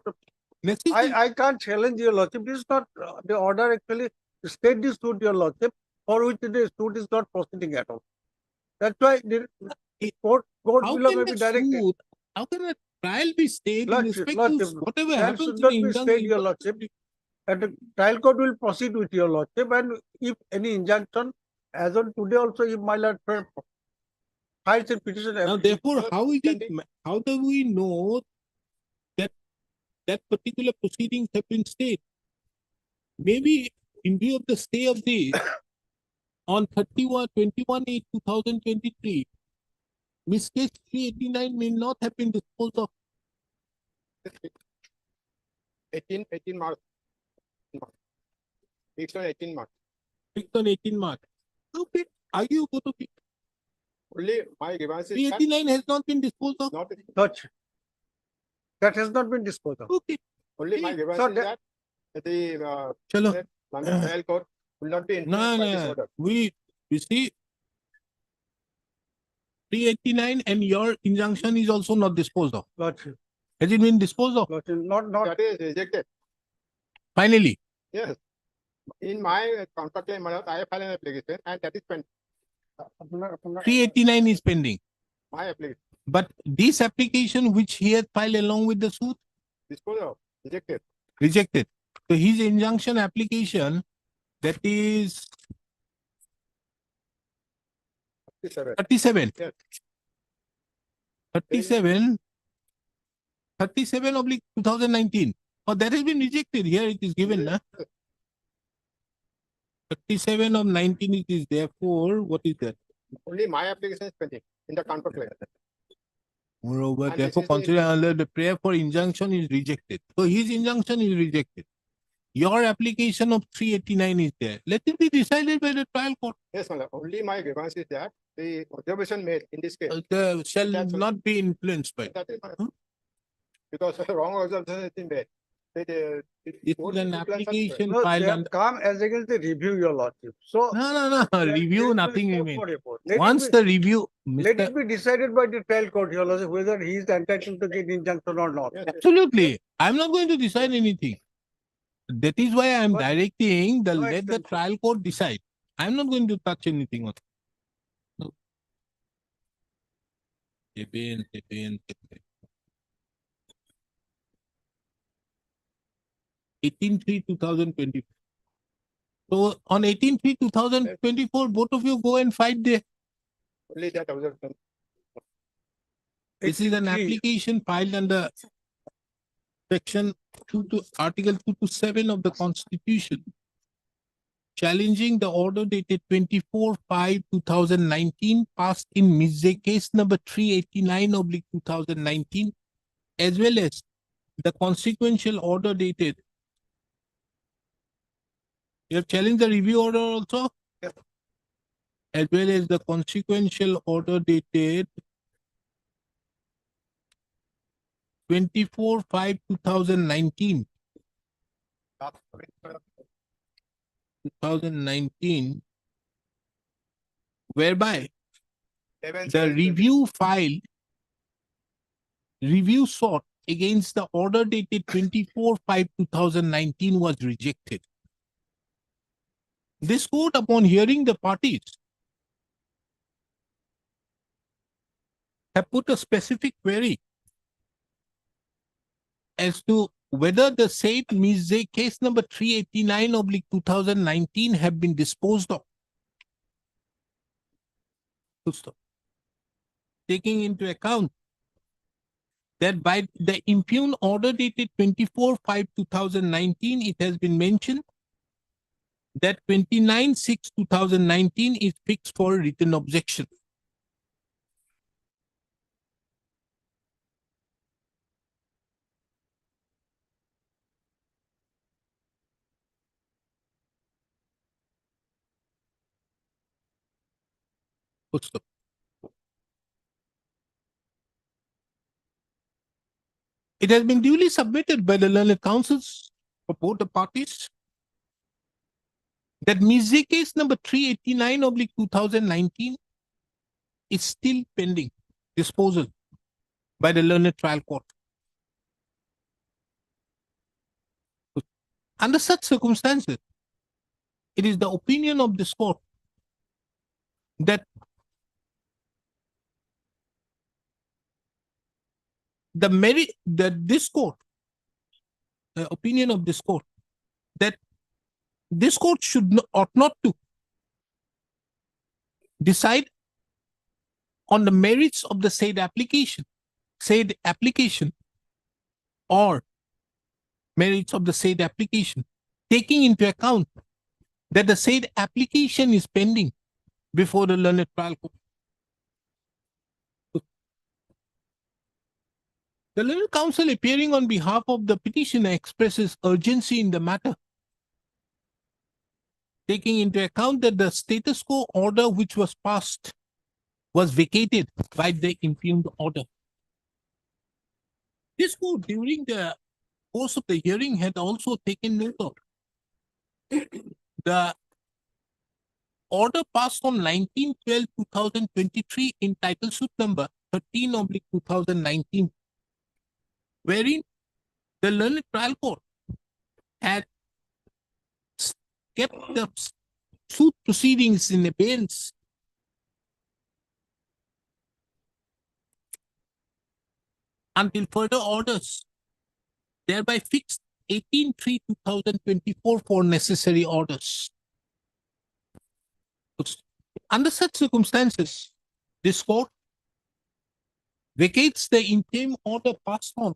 Necessary. I can't challenge your lordship, this is not, the order actually state the suit, your lordship, for which the suit is not proceeding at all. That's why the court How below can may be the directed. suit, how can a trial be stayed in Lordship, respect lordship, to whatever trial happens should in not the be stayed, your injunction? lordship. And the trial court will proceed with your lordship, and if any injunction, as on today also, if my lord files a petition. Now, therefore, how is it, how do we know that that particular proceedings have been stayed? Maybe in view of the stay of this, on 21/8/2023, Miss Case 389 may not have been disposed of. 18 March. It's on 18 March. Fixed on 18 March. Okay, argue both of it. Only my grievance is that 389 has not been disposed of. not, Lordship, that has not been disposed of. Okay. only my grievance So is that the Chalo. London trial court will not be No, influenced by this no. order. We see 389 and your injunction is also not disposed of. Lordship, Has it been disposed of? lordship, not, That is rejected. Finally, Yes. In my contract claim, my lord, I have filed an application and that is pending. 389 is pending. My application, But this application which he had filed along with the suit, disposed of, rejected. rejected. So his injunction application, that is 37. Yes. 37/2019. Oh, that has been rejected. Here it is given. Nah? 37/19 it is therefore, what is that? Only my application is pending in the contract claim. Moreover, And this therefore, is the consider under the prayer for injunction is rejected. So his injunction is rejected. Your application of 389 is there. Let it be decided by the trial court. Yes, my lord. Only my grievance is that the observation made in this case. Shall That's all. not be influenced by. That is my, Huh? because wrong observation has been made. This is an application no, filed they under. have come as against the review, your lordship. So. No. there Review, is no nothing scope remains. for report. Let it Once be- the review, Let Mr. it be decided by the trial court, your lordship, whether he is entitled to get injunction or not. Yes, Absolutely. I'm not going to decide anything. That is why I'm But directing the no let the extension. trial court decide. I'm not going to touch anything on it. No. 18/3/2024. So on 18/3/2024, both of you go and fight there. only that observation. This is an 83. application filed under section 2 to Article 2 to 7 of the Constitution, challenging the order dated 24/5/2019 passed in Mizze case number 389/2019, as well as the consequential order dated. You have challenged the review order also? Yes. As well as the consequential order dated 24/5/2019. 2019 whereby Seven, the seven, review sought against the order dated 24/5/2019 was rejected. This court, upon hearing the parties, have put a specific query as to whether the said Ms. case number 389/2019 have been disposed of. Full stop. Taking into account that by the impugned order dated 24/5/2019, it has been mentioned that 29/6/2019 is fixed for written objection. Full stop. It has been duly submitted by the learned counsels for both the parties that Ms. case number 389/2019 is still pending disposal by the learned trial court. Under such circumstances, it is the opinion of this court that opinion of this court that this court ought not to decide on the merits of the said application or merits of the said application, taking into account that the said application is pending before the learned trial court. The learned counsel appearing on behalf of the petitioner expresses urgency in the matter, taking into account that the status quo order which was passed was vacated by the impugned order. This court, during the course of the hearing, had also taken note of the order passed on 19/12/2023 entitled suit number 13/2019, wherein the learned trial court had kept the suit proceedings in abeyance until further orders, thereby fixed 18/3/2024 for necessary orders. Under such circumstances, this court vacates the interim order passed on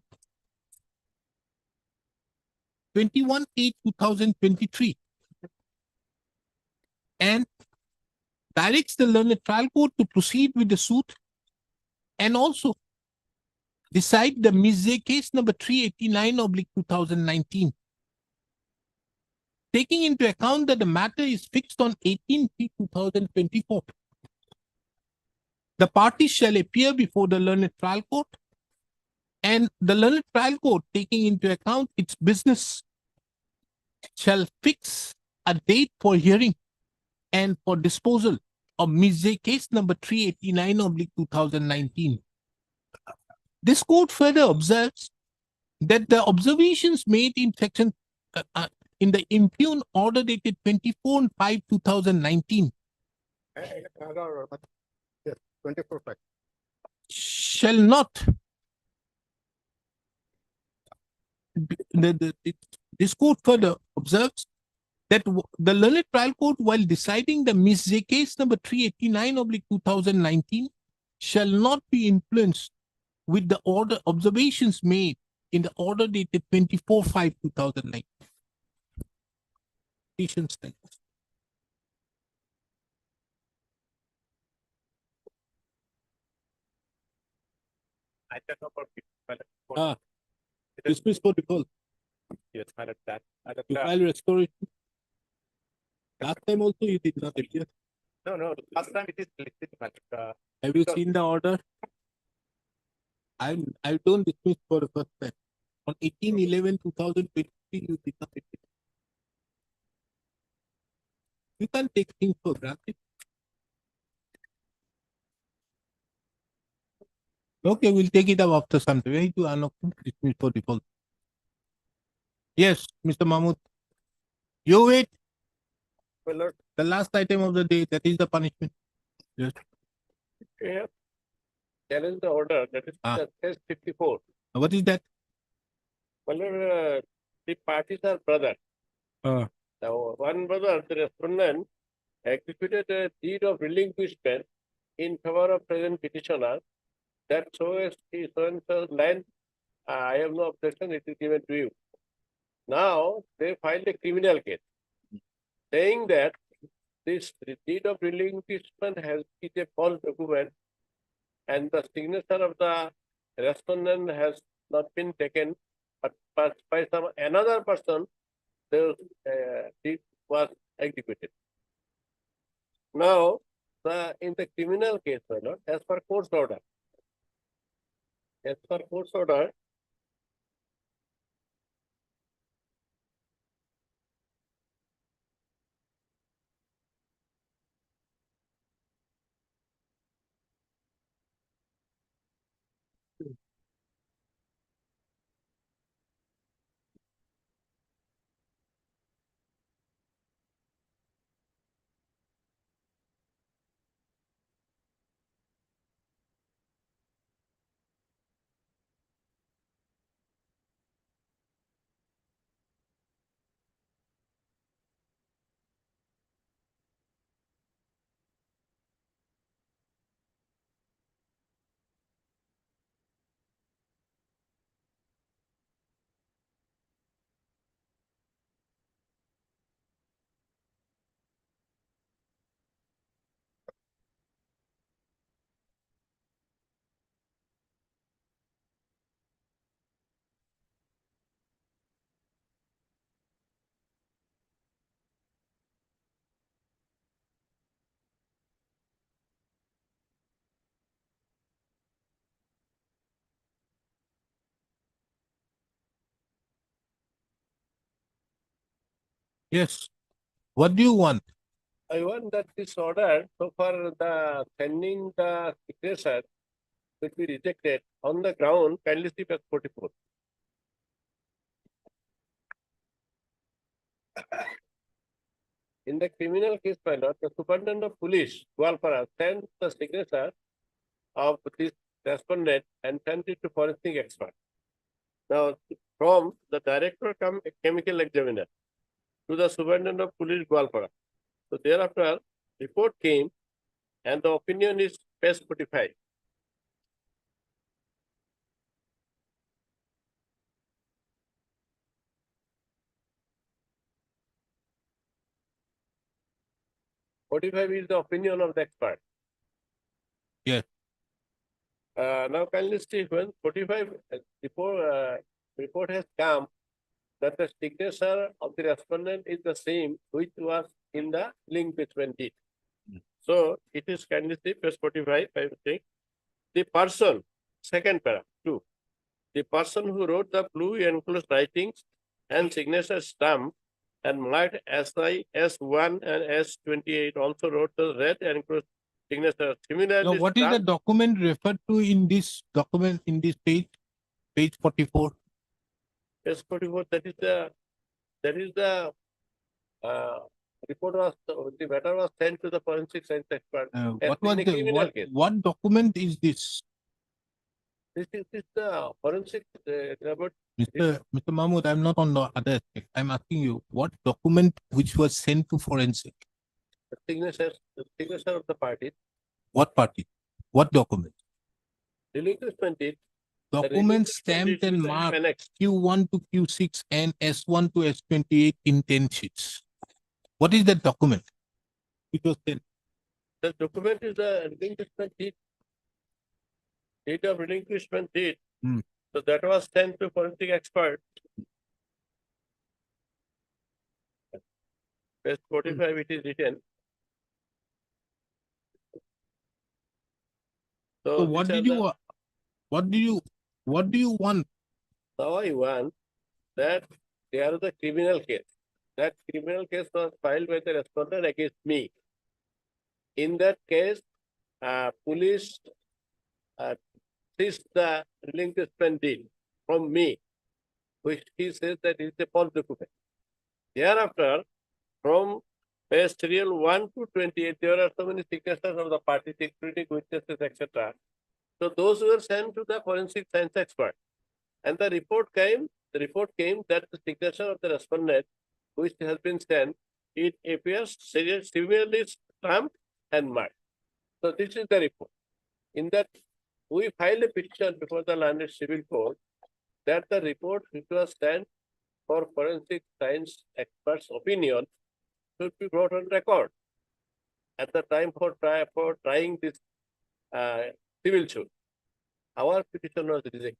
21/8/2023 and directs the learned trial court to proceed with the suit and also decide the Ms. case number 389/2019. Taking into account that the matter is fixed on 18/3/2024, the parties shall appear before the learned trial court, and the learned trial court, taking into account its business, shall fix a date for hearing and for disposal of Ms. case number 389/2019. This court further observes that the observations made in section in the impugned order dated 24/5/2019 Yes, 24/5. shall not this court further observes that the learned trial court, while deciding the Ms. case number 389/2019, shall not be influenced with the order observations made in the order dated 24/5/2019. Petition stands. Item number 15. Dismiss for default. Yes, Madam Chair. You file restoration. Last time also you did not appear. No, last time it is listed, Madam. Have you seen the order? I don't dismiss for the first time. On 18/11/2023, you did not appear. You can't take things for granted. Okay, we'll take it up after some time. We need to dismiss for default. Yes, Mr. Mahmood. You wait. My lord, The last item of the day, that is the punishment. Yes. yeah, challenge the order, that is Ah. the case 54. What is that? My lord, the parties are brothers. Uh, Now, one brother, the respondent, executed a deed of relinquishment in favor of present petitioner that so as he so and so land, I have no objection, it is given to you. Now, they filed a criminal case saying that this deed of relinquishment is a false document and the signature of the respondent has not been taken, but by some another person, the deed was executed. Now, in the criminal case, my lord, as per court's order, yes. What do you want? I want that this order, so far the sending the signature will be rejected on the ground, kindly see page 44. In the criminal case, my lord, the superintendent of police, Gwalpara, sent the signature of this respondent and sent it to forensic expert. Now, from the director come chemical examiner to the superintendent of police, Gwalpara. So thereafter, report came and the opinion is page 45. Forty-five is the opinion of the expert. Yes. Now kindly see when 45 report has come that the signature of the respondent is the same which was in the relinquishment deed. So it is kindly see page 45, I think. The person, second paragraph, 2. The person who wrote the blue enclosed writings and signature stamp and marked SI, S1 and S28 also wrote the red enclosed signature. Similarly, Now, what is the document referred to in this document, in this page 44? Page 44, that is the report was, the matter was sent to the forensic science expert. What was the, what document is this? This is the forensic report. Mr. Mahmood, I'm not on the other aspect. I'm asking you, what document which was sent to forensic? The signature of the party. What party? What document? Relinquishment deed. Document stamped and marked Q1 to Q6 and S1 to S28 in 10 sheets. What is that document? It was sent. The document is the relinquishment deed. Deed of relinquishment deed. So that was sent to forensic expert. Page 45, it is written. So what do you want? Now I want that there is a criminal case. That criminal case was filed by the respondent against me. In that case, police seized the relinquishment deed from me, which he says that is a false document. Thereafter, from page serial 1 to 28, there are so many signatures of the parties, including witnesses, etc. So those were sent to the forensic science expert. And the report came that the signature of the respondent, which has been sent, it appears severely stamped and marked. So this is the report. In that, we filed a petition before the landed civil court that the report which was sent for forensic science experts' opinion should be brought on record at the time for trying this civil suit. Our petition was rejected.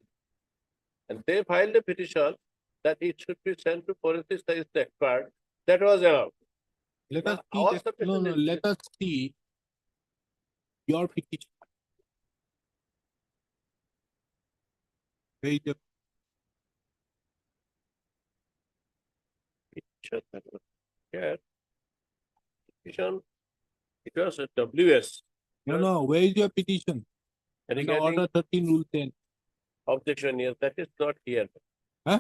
And they filed a petition that it should be sent to forensic science expert. That was allowed. Let Now, us our see that, submission is let us see your petition. Where is the petition that was here. Petition, it was a WS. no, where is your petition? In the Regarding order 13 rule 10. objection here, that is not here. Huh?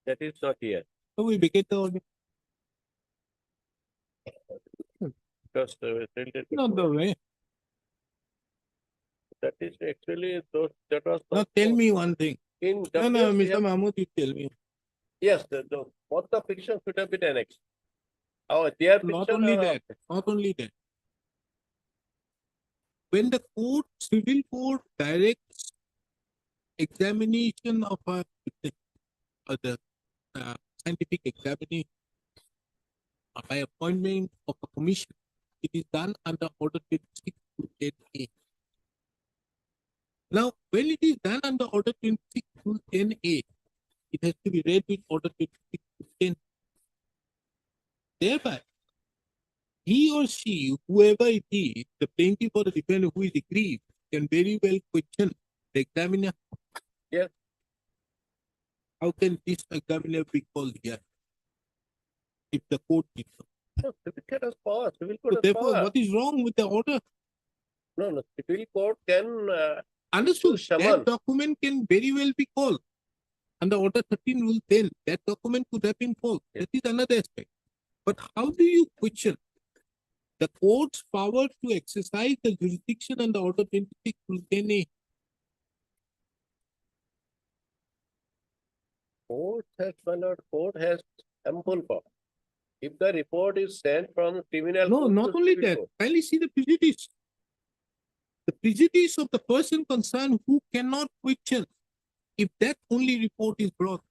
That is not here. So we vacate the order. Because related to Not the way. that is actually those that was Now tell me one thing. in No, WS, we Mr. have- Mahmood, you tell me. yes, both the petitions should have been annexed. Oh, their Not petition only are- that, not only that. When the court, civil court directs examination of the scientific examination by appointment of a commission, it is done under order 26 to 10A. Now, when it is done under order 26 to 10A, it has to be read with order 26 to 10. Thereby, he or she, whoever it is, the plaintiff or the defendant who is aggrieved, can very well question the examiner. Yes. How can this examiner be called here? If the court did so. No, civil court has power. Civil So court has therefore, power. what is wrong with the order? No, civil court can Understood. summon. That document can very well be called. Under order 13 rule 10, that document could have been called. Yes. That is another aspect. But how do you question the court's power to exercise the jurisdiction under order 26 rule 10A? Court has ample power. If the report is sent from criminal No, court not to only civil that. court, Kindly see the prejudice. The prejudice of the person concerned who cannot question if that only report is brought.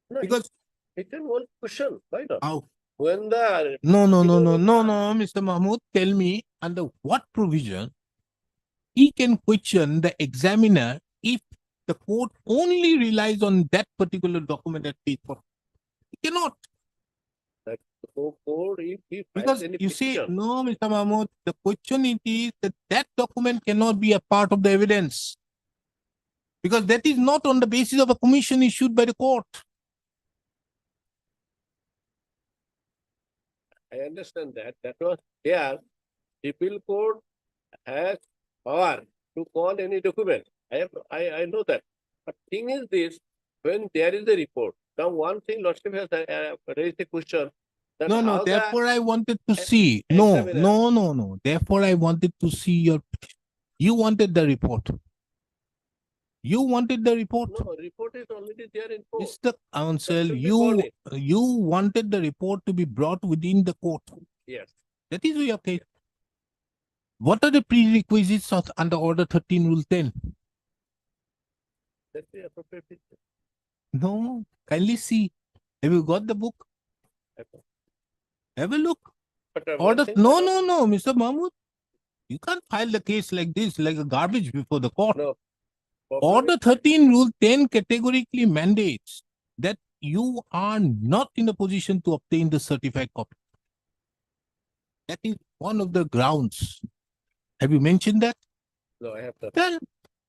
no, Because it can one question. Why not? how? When the No, Mr. Mahmood, tell me under what provision he can question the examiner if the court only relies on that particular document at page 4. He cannot. court, if he files Because any you see, petition, no, Mr. Mahmood, the question it is that that document cannot be a part of the evidence. Because that is not on the basis of a commission issued by the court. I understand that. That was there. Civil court has power to call any document. I know that. But thing is this, when there is a report, now one thing Lordship has raised a question. That No, how the- therefore I wanted to see. No. Therefore I wanted to see your, you wanted the report. You wanted the report. No, report is already there in court. Mr. Counsel, should be called you wanted the report to be brought within the court. Yes. That is your case. What are the prerequisites of under order 13 rule 10? That's the appropriate picture. No, kindly see. Have you got the book? Have a look. But one Order, thing no, about- Mr. Mahmood. You can't file the case like this, like a garbage before the court. No. Order 13 rule 10 categorically mandates that you are not in a position to obtain the certified copy. That is one of the grounds. Have you mentioned that? No, I have not. Well,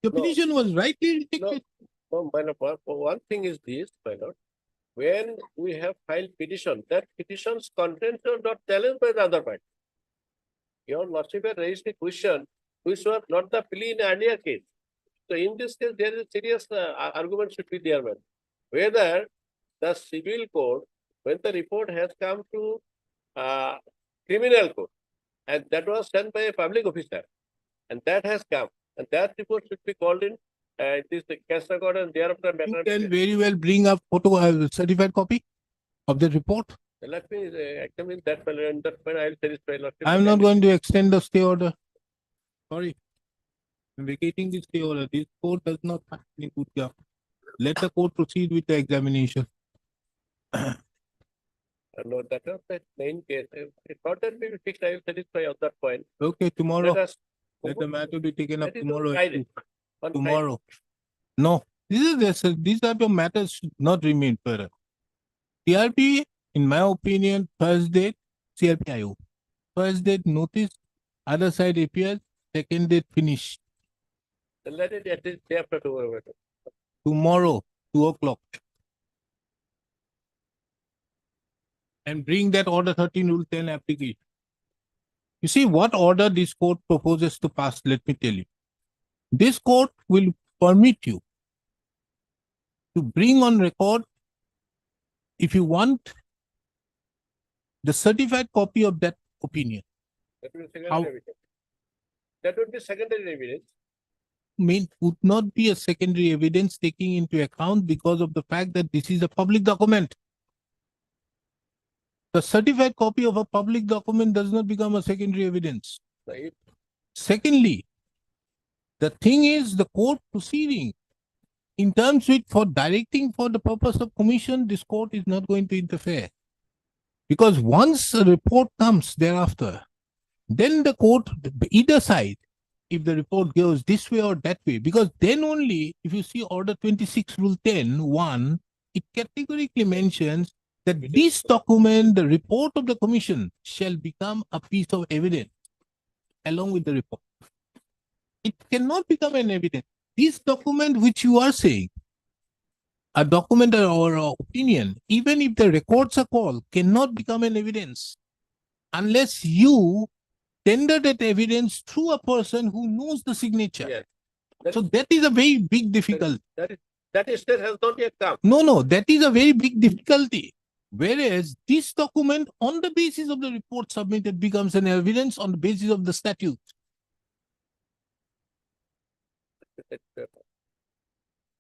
your No. petition was rightly rejected. No, my lord, one thing is this, my lord. When we have filed petition, that petition's contents are not challenged by the other party. Your lordship had raised a question which was not the plea in earlier case. So in this case, there is a serious argument should be there, man. Whether the civil court, when the report has come to criminal court, and that was sent by a public officer, and that has come, and that report should be called in this case record, and thereafter You matter. can very well bring up photo certified copy of the report. Let me examine that one, and that one I will satisfy. I am not going to extend the stay order. Sorry. I'm vacating the stay order. This court does not have any good job. Let the court proceed with the examination. No, that was the main case. It's not that we will fix, I will satisfy on that point. Okay, tomorrow. Let the matter be taken up that is tomorrow. on Friday. On Tomorrow. No. This type of matters should not remain further. CRP, in my opinion, first date, CRP IO. First date notice, other side appears, second date finish. Friday. Let it at least day after tomorrow. Tomorrow, 2 o'clock. And bring that order 13 rule 10 application. You see what order this court proposes to pass, let me tell you. This court will permit you to bring on record, if you want, the certified copy of that opinion. That will be secondary How- evidence. That would be secondary evidence. Would not be a secondary evidence taking into account because of the fact that this is a public document. The certified copy of a public document does not become a secondary evidence. Right? Secondly, the thing is the court proceeding in terms with for directing for the purpose of commission, this court is not going to interfere. Because once a report comes thereafter, then the court, either side, if the report goes this way or that way, because then only, if you see order 26 rule 10, 1, it categorically mentions that this document, the report of the commission, shall become a piece of evidence along with the report. It cannot become an evidence. This document which you are saying, a document or an opinion, even if the records are called, cannot become an evidence unless you tender that evidence through a person who knows the signature. Yes. So that is a very big difficulty. That state has not yet come. No, that is a very big difficulty. Whereas this document, on the basis of the report submitted, becomes an evidence on the basis of the statute.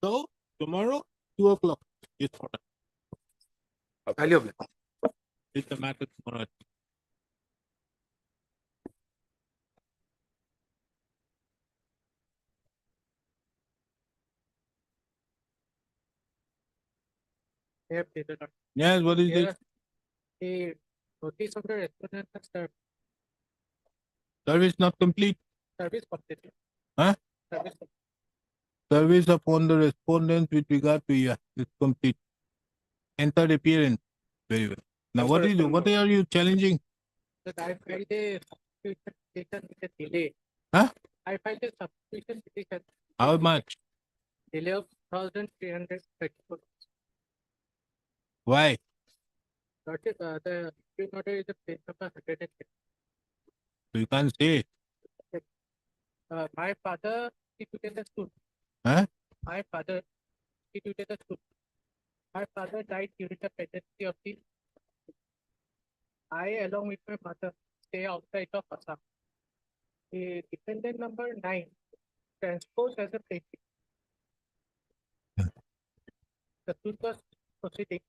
So, tomorrow, 2 o'clock is order. It's the matter tomorrow. They have stated on Yes, what is here, this? the notice of the respondent has Service not complete. service completed. Huh? Service completed. Service upon the respondent with regard to is complete. Entered appearance. Very well. Now, what are you challenging? That I filed a substitution petition with a delay. Huh? I filed a substitution petition. How much? Delay of 1,334. Why? The appeal order is a page number 110. You can't say. My father instituted a suit. Huh? My father instituted a suit. My father died during the pregnancy of the. I, along with my mother, stay outside of Assam. The defendant number 9 transposed as a plaintiff. The suit was proceeding.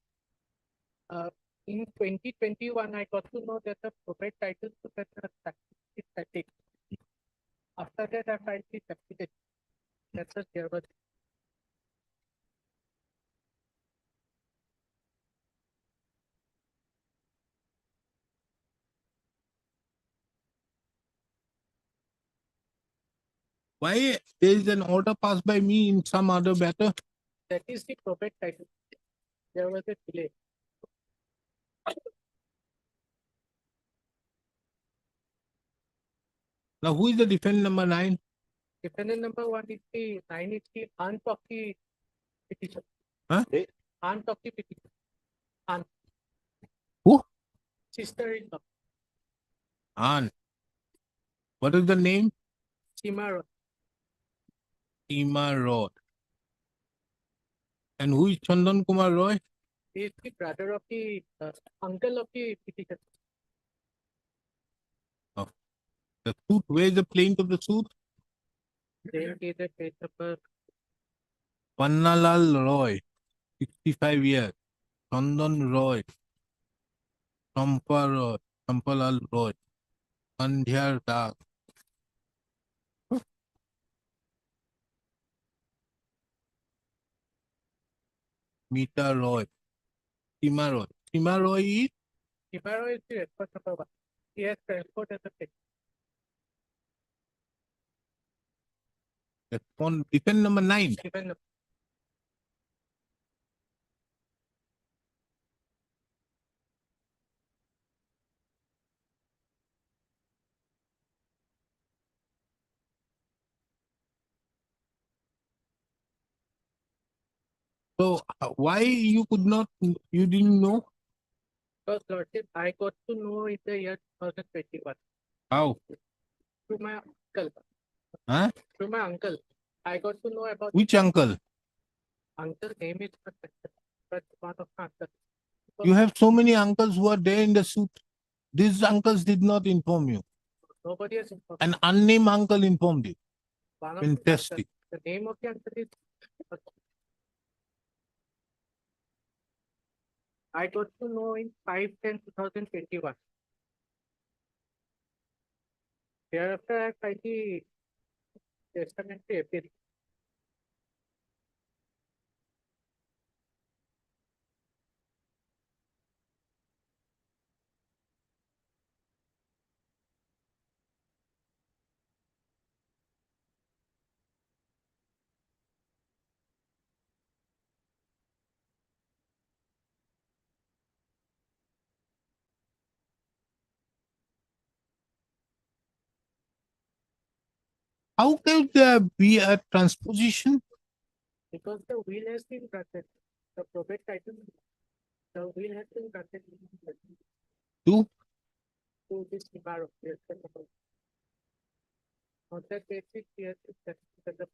In 2021, I got to know that the probate title to that is static. After that, I filed the substitution. That's a there was. Why there is an order passed by me in some other matter? That is the probate title. There was a delay. Now, who is the defendant number 9? Defendant number 1 is the 9 is the aunt of the petition. Huh? Aunt of the petition. Aunt. Who? Sister-in-law. Aunt. What is the name? Simara. Seema Roy. And who is Chandan Kumar Roy? He is the brother of the uncle of the petitioner. The suit, where is the plaintiff of the suit? Same case at page number Pannalal Roy, 65 years. Chandan Roy, Champa Roy, Champalal Roy, Andhyar Das. Meeta Roy, Seema Roy. Seema Roy is Kimaro is the expert number 1. He has transport as a thing. defend number 9. Given the So why you could not, you didn't know? first lordship, I got to know in the year 2021 How? through my uncle. Huh? Through my uncle, I got to know about Which uncle? uncle name is but one of my uncle. You have so many uncles who are there in the suit. These uncles did not inform you. Nobody has informed. An unnamed uncle informed you. One of Fantastic. the name of the uncle is I got to know in 5/10/2021. Thereafter, I filed the testamentary appeal. How can there be a transposition? Because the will has been granted, the probate title, the will has been granted To to this Kimaro. On that basis, he has accepted the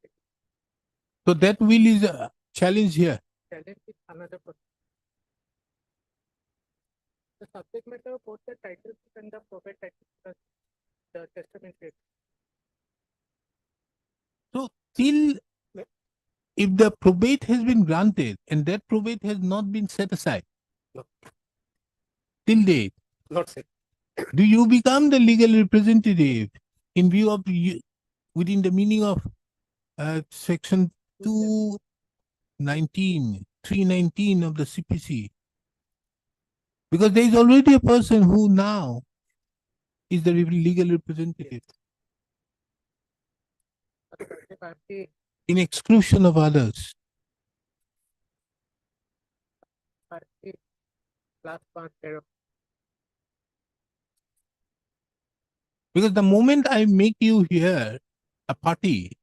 so that will is a challenge here. challenge is another person. The subject matter of both the title and the probate title, the testamentary. So till if the probate has been granted and that probate has not been set aside, No. till date, Not said. do you become the legal representative in view of within the meaning of section 219, 319 of the CPC? Because there is already a person who now is the legal representative in exclusion of others. Last part there. Because the moment I make you here a party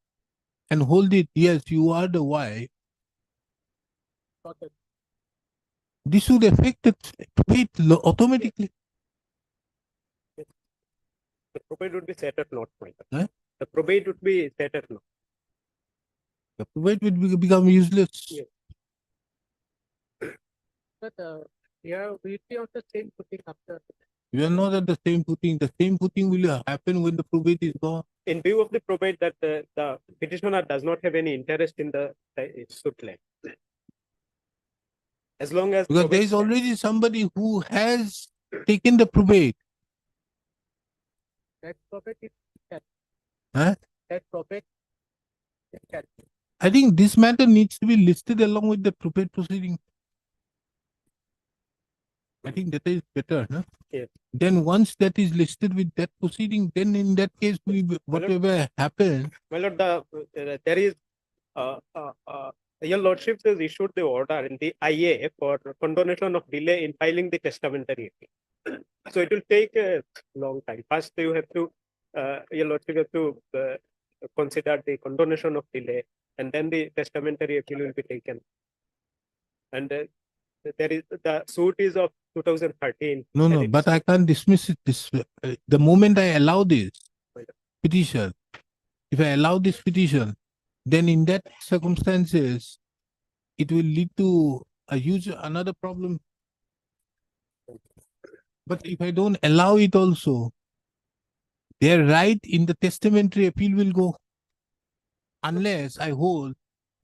and hold it, yes, you are the wife, Okay. this would affect the probate automatically. The probate would be set at naught, my Huh? The probate would be set at naught. The probate would become useless. Yes. But yeah, we'll be on the same footing after. You are not at the same footing. The same footing will happen when the probate is gone. In view of the probate that the petitioner does not have any interest in the suit land. As long as Because there is already somebody who has taken the probate. That probate is set. Huh? That probate is set. I think this matter needs to be listed along with the probate proceeding. I think that is better. No? Yes. Then once that is listed with that proceeding, then in that case, whatever happens. Well, there is your lordship has issued the order in the IA for condonation of delay in filing the testamentary appeal. So it will take a long time. First, you have to your lordship have to consider the condonation of delay, and then the testamentary appeal will be taken. And there is the suit is of 2013. No, but I can't dismiss it. The moment I allow this petition, if I allow this petition, then in that circumstances, it will lead to another problem. But if I don't allow it also, their right in the testamentary appeal will go, unless I hold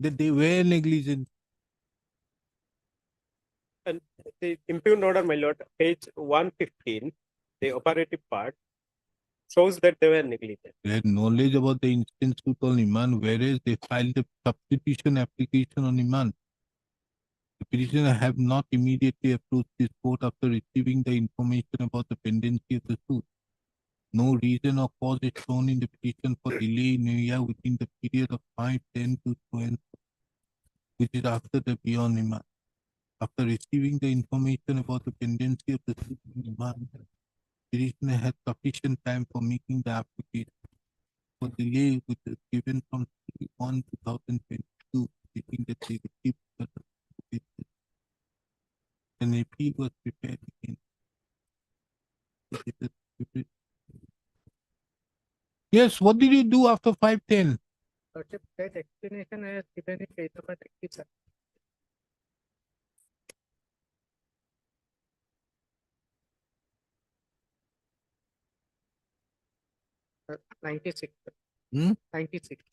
that they were negligent. And the impugned order, my lord, page 115, the operative part, shows that they were negligent. They had knowledge about the instance suit on Iman, whereas they filed a substitution application on Iman. The petitioner have not immediately approached this court after receiving the information about the pendency of the suit. No reason or cause is shown in the petition for delay in a year within the period of 5, 10 to 12, which is after the beyond Iman. After receiving the information about the pendency of the suit in Iman, petitioner had sufficient time for making the application for delay, which is given from 1/2022, stating that they received an appeal was prepared again. Yes, what did you do after 510? Lordship, that explanation I have given in page number 97. Uh, 96. 96.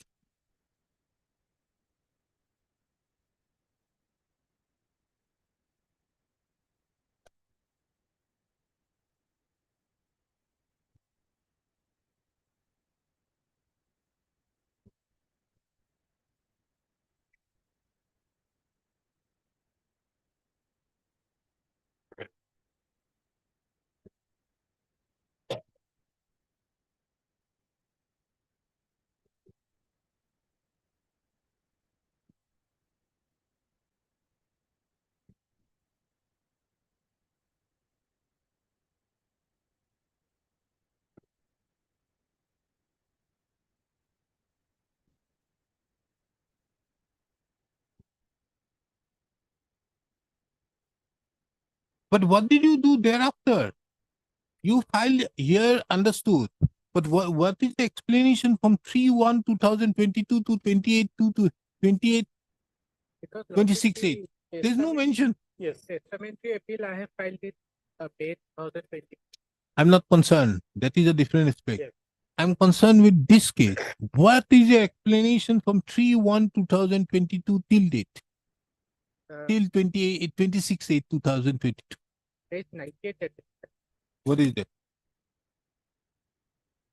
But what did you do thereafter? You filed here, understood. But what is the explanation from 3/1/2022 to 28/2 to 28, Because 26/8? There's no mention. Yes, testamentary appeal I have filed it May 2020. I'm not concerned. That is a different aspect. Yes. I'm concerned with this case. What is the explanation from 3/1/2022 till date? Till 26/8/2022. Page 98. What is that?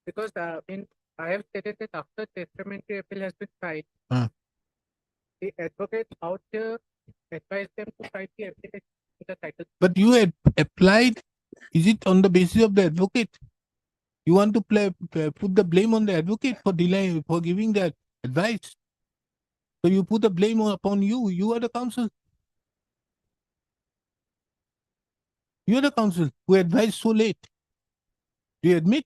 Because I have stated that after testamentary appeal has been filed, the advocate out there advised them to file the application to the title. But you had applied, is it on the basis of the advocate? You want to put the blame on the advocate for delay, for giving that advice? So you put the blame upon you. You are the counsel. You are the counsel who advised so late. Do you admit?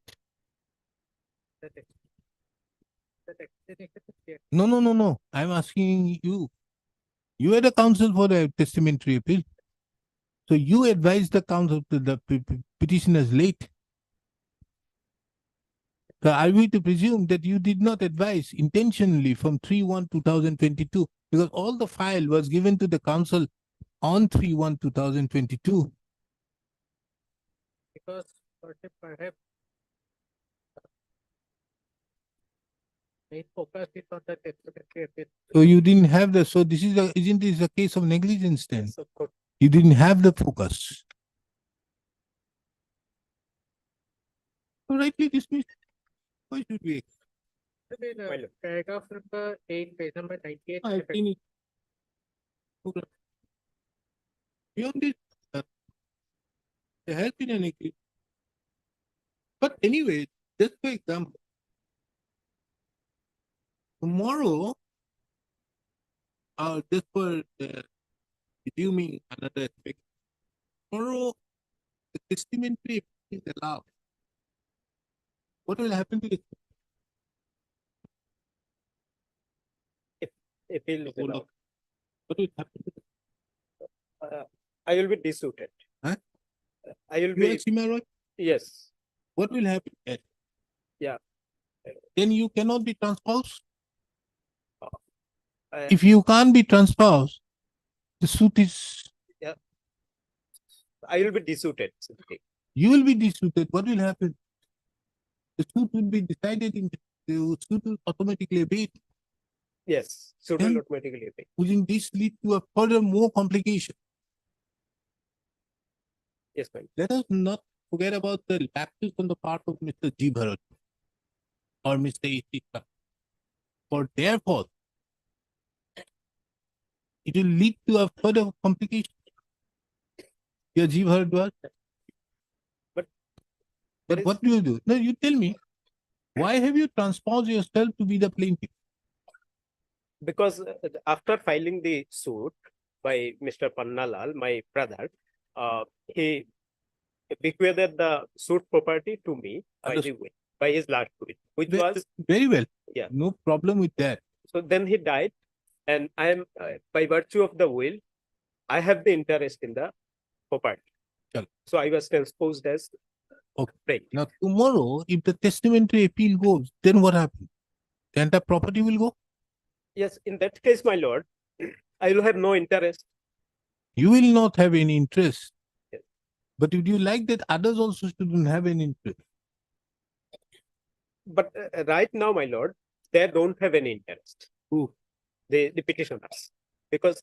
That explanation is clear. No. I'm asking you. You are the counsel for the testamentary appeal. So you advised the counsel to the petitioners late. So are we to presume that you did not advise intentionally from 3/1/2022 because all the file was given to the counsel on 3/1/2022? Because Lordship, I have made focus is on the testamentary appeal. So you didn't have the, so this is a, isn't this a case of negligence then? So, court. You didn't have the focus. So rightly dismissed. Why should we? Paragraph number 8, page number 98. I've seen it. Okay. Beyond this, there has been an agreement. But anyway, just for example, tomorrow, just for resuming another aspect, tomorrow the testamentary is allowed. What will happen to it? Appeal is allowed. What will happen to it? I will be dissuited. Huh? I will You be. are Simaroy? Yes. What will happen? Yeah. Then you cannot be transposed? If you can't be transposed, the suit is, I will be dissuited. you will be disputed. What will happen? The suit will be decided in the suit will automatically abate. Yes, suit Then- will automatically abate. Wouldn't this lead to a further more complication? Yes, ma'am. Let us not forget about the lapses on the part of Mr. G. Bharat or Mr. A.C. For their fault, it will lead to a further complication. Yeah, G. Bharat was. But But what do you do? No, you tell me. Why have you transposed yourself to be the plaintiff? Because after filing the suit by Mr. Pannalal, my brother, he bequeathed the suit property to me by the will, by his last will, which was Very well. Yeah. No problem with that. so. Then he died, and I am by virtue of the will, I have the interest in the property. Chalo. So I was transposed as Okay. plaintiff. Now, tomorrow, if the testamentary appeal goes, then what happens? The entire property will go? Yes, in that case, my lord, I will have no interest. You will not have any interest. Yes. But would you like that others also shouldn't have any interest? But right now, my lord, they don't have any interest. Who? The petitioners, because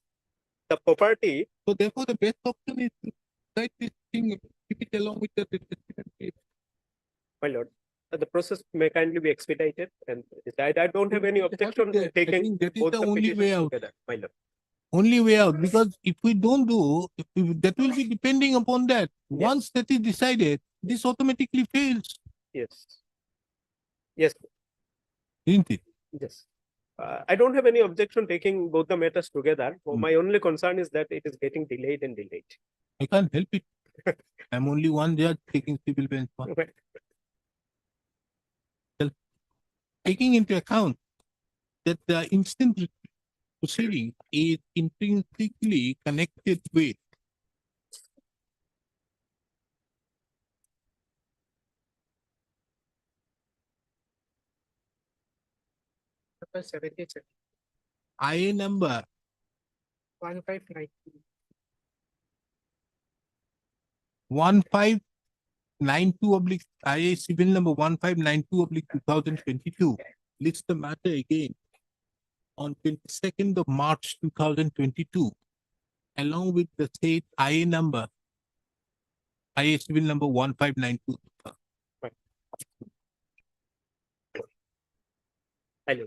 the property. So therefore, the best option is to write this thing, keep it along with the testamentary. My lord, the process may kindly be expedited, and I don't have any Have it objection there. I taking think that is both the the only petitions way out. together, my lord. Only way out, because if we don't do, that will be depending upon that. Yes. Once that is decided, this automatically fails, Yes. Yes, isn't it? yes. I don't have any objection taking both the matters together. My only concern is that it is getting delayed and delayed. I can't help it. I'm only one judge taking civil bench one. Taking into account that the instant proceeding is intrinsically connected with Number 77, IA number 1590. 1592 oblique IA civil number 1592 oblique 2022 lists the matter again on 22nd of March 2022 along with the state IA number IA civil number 1592. Hello.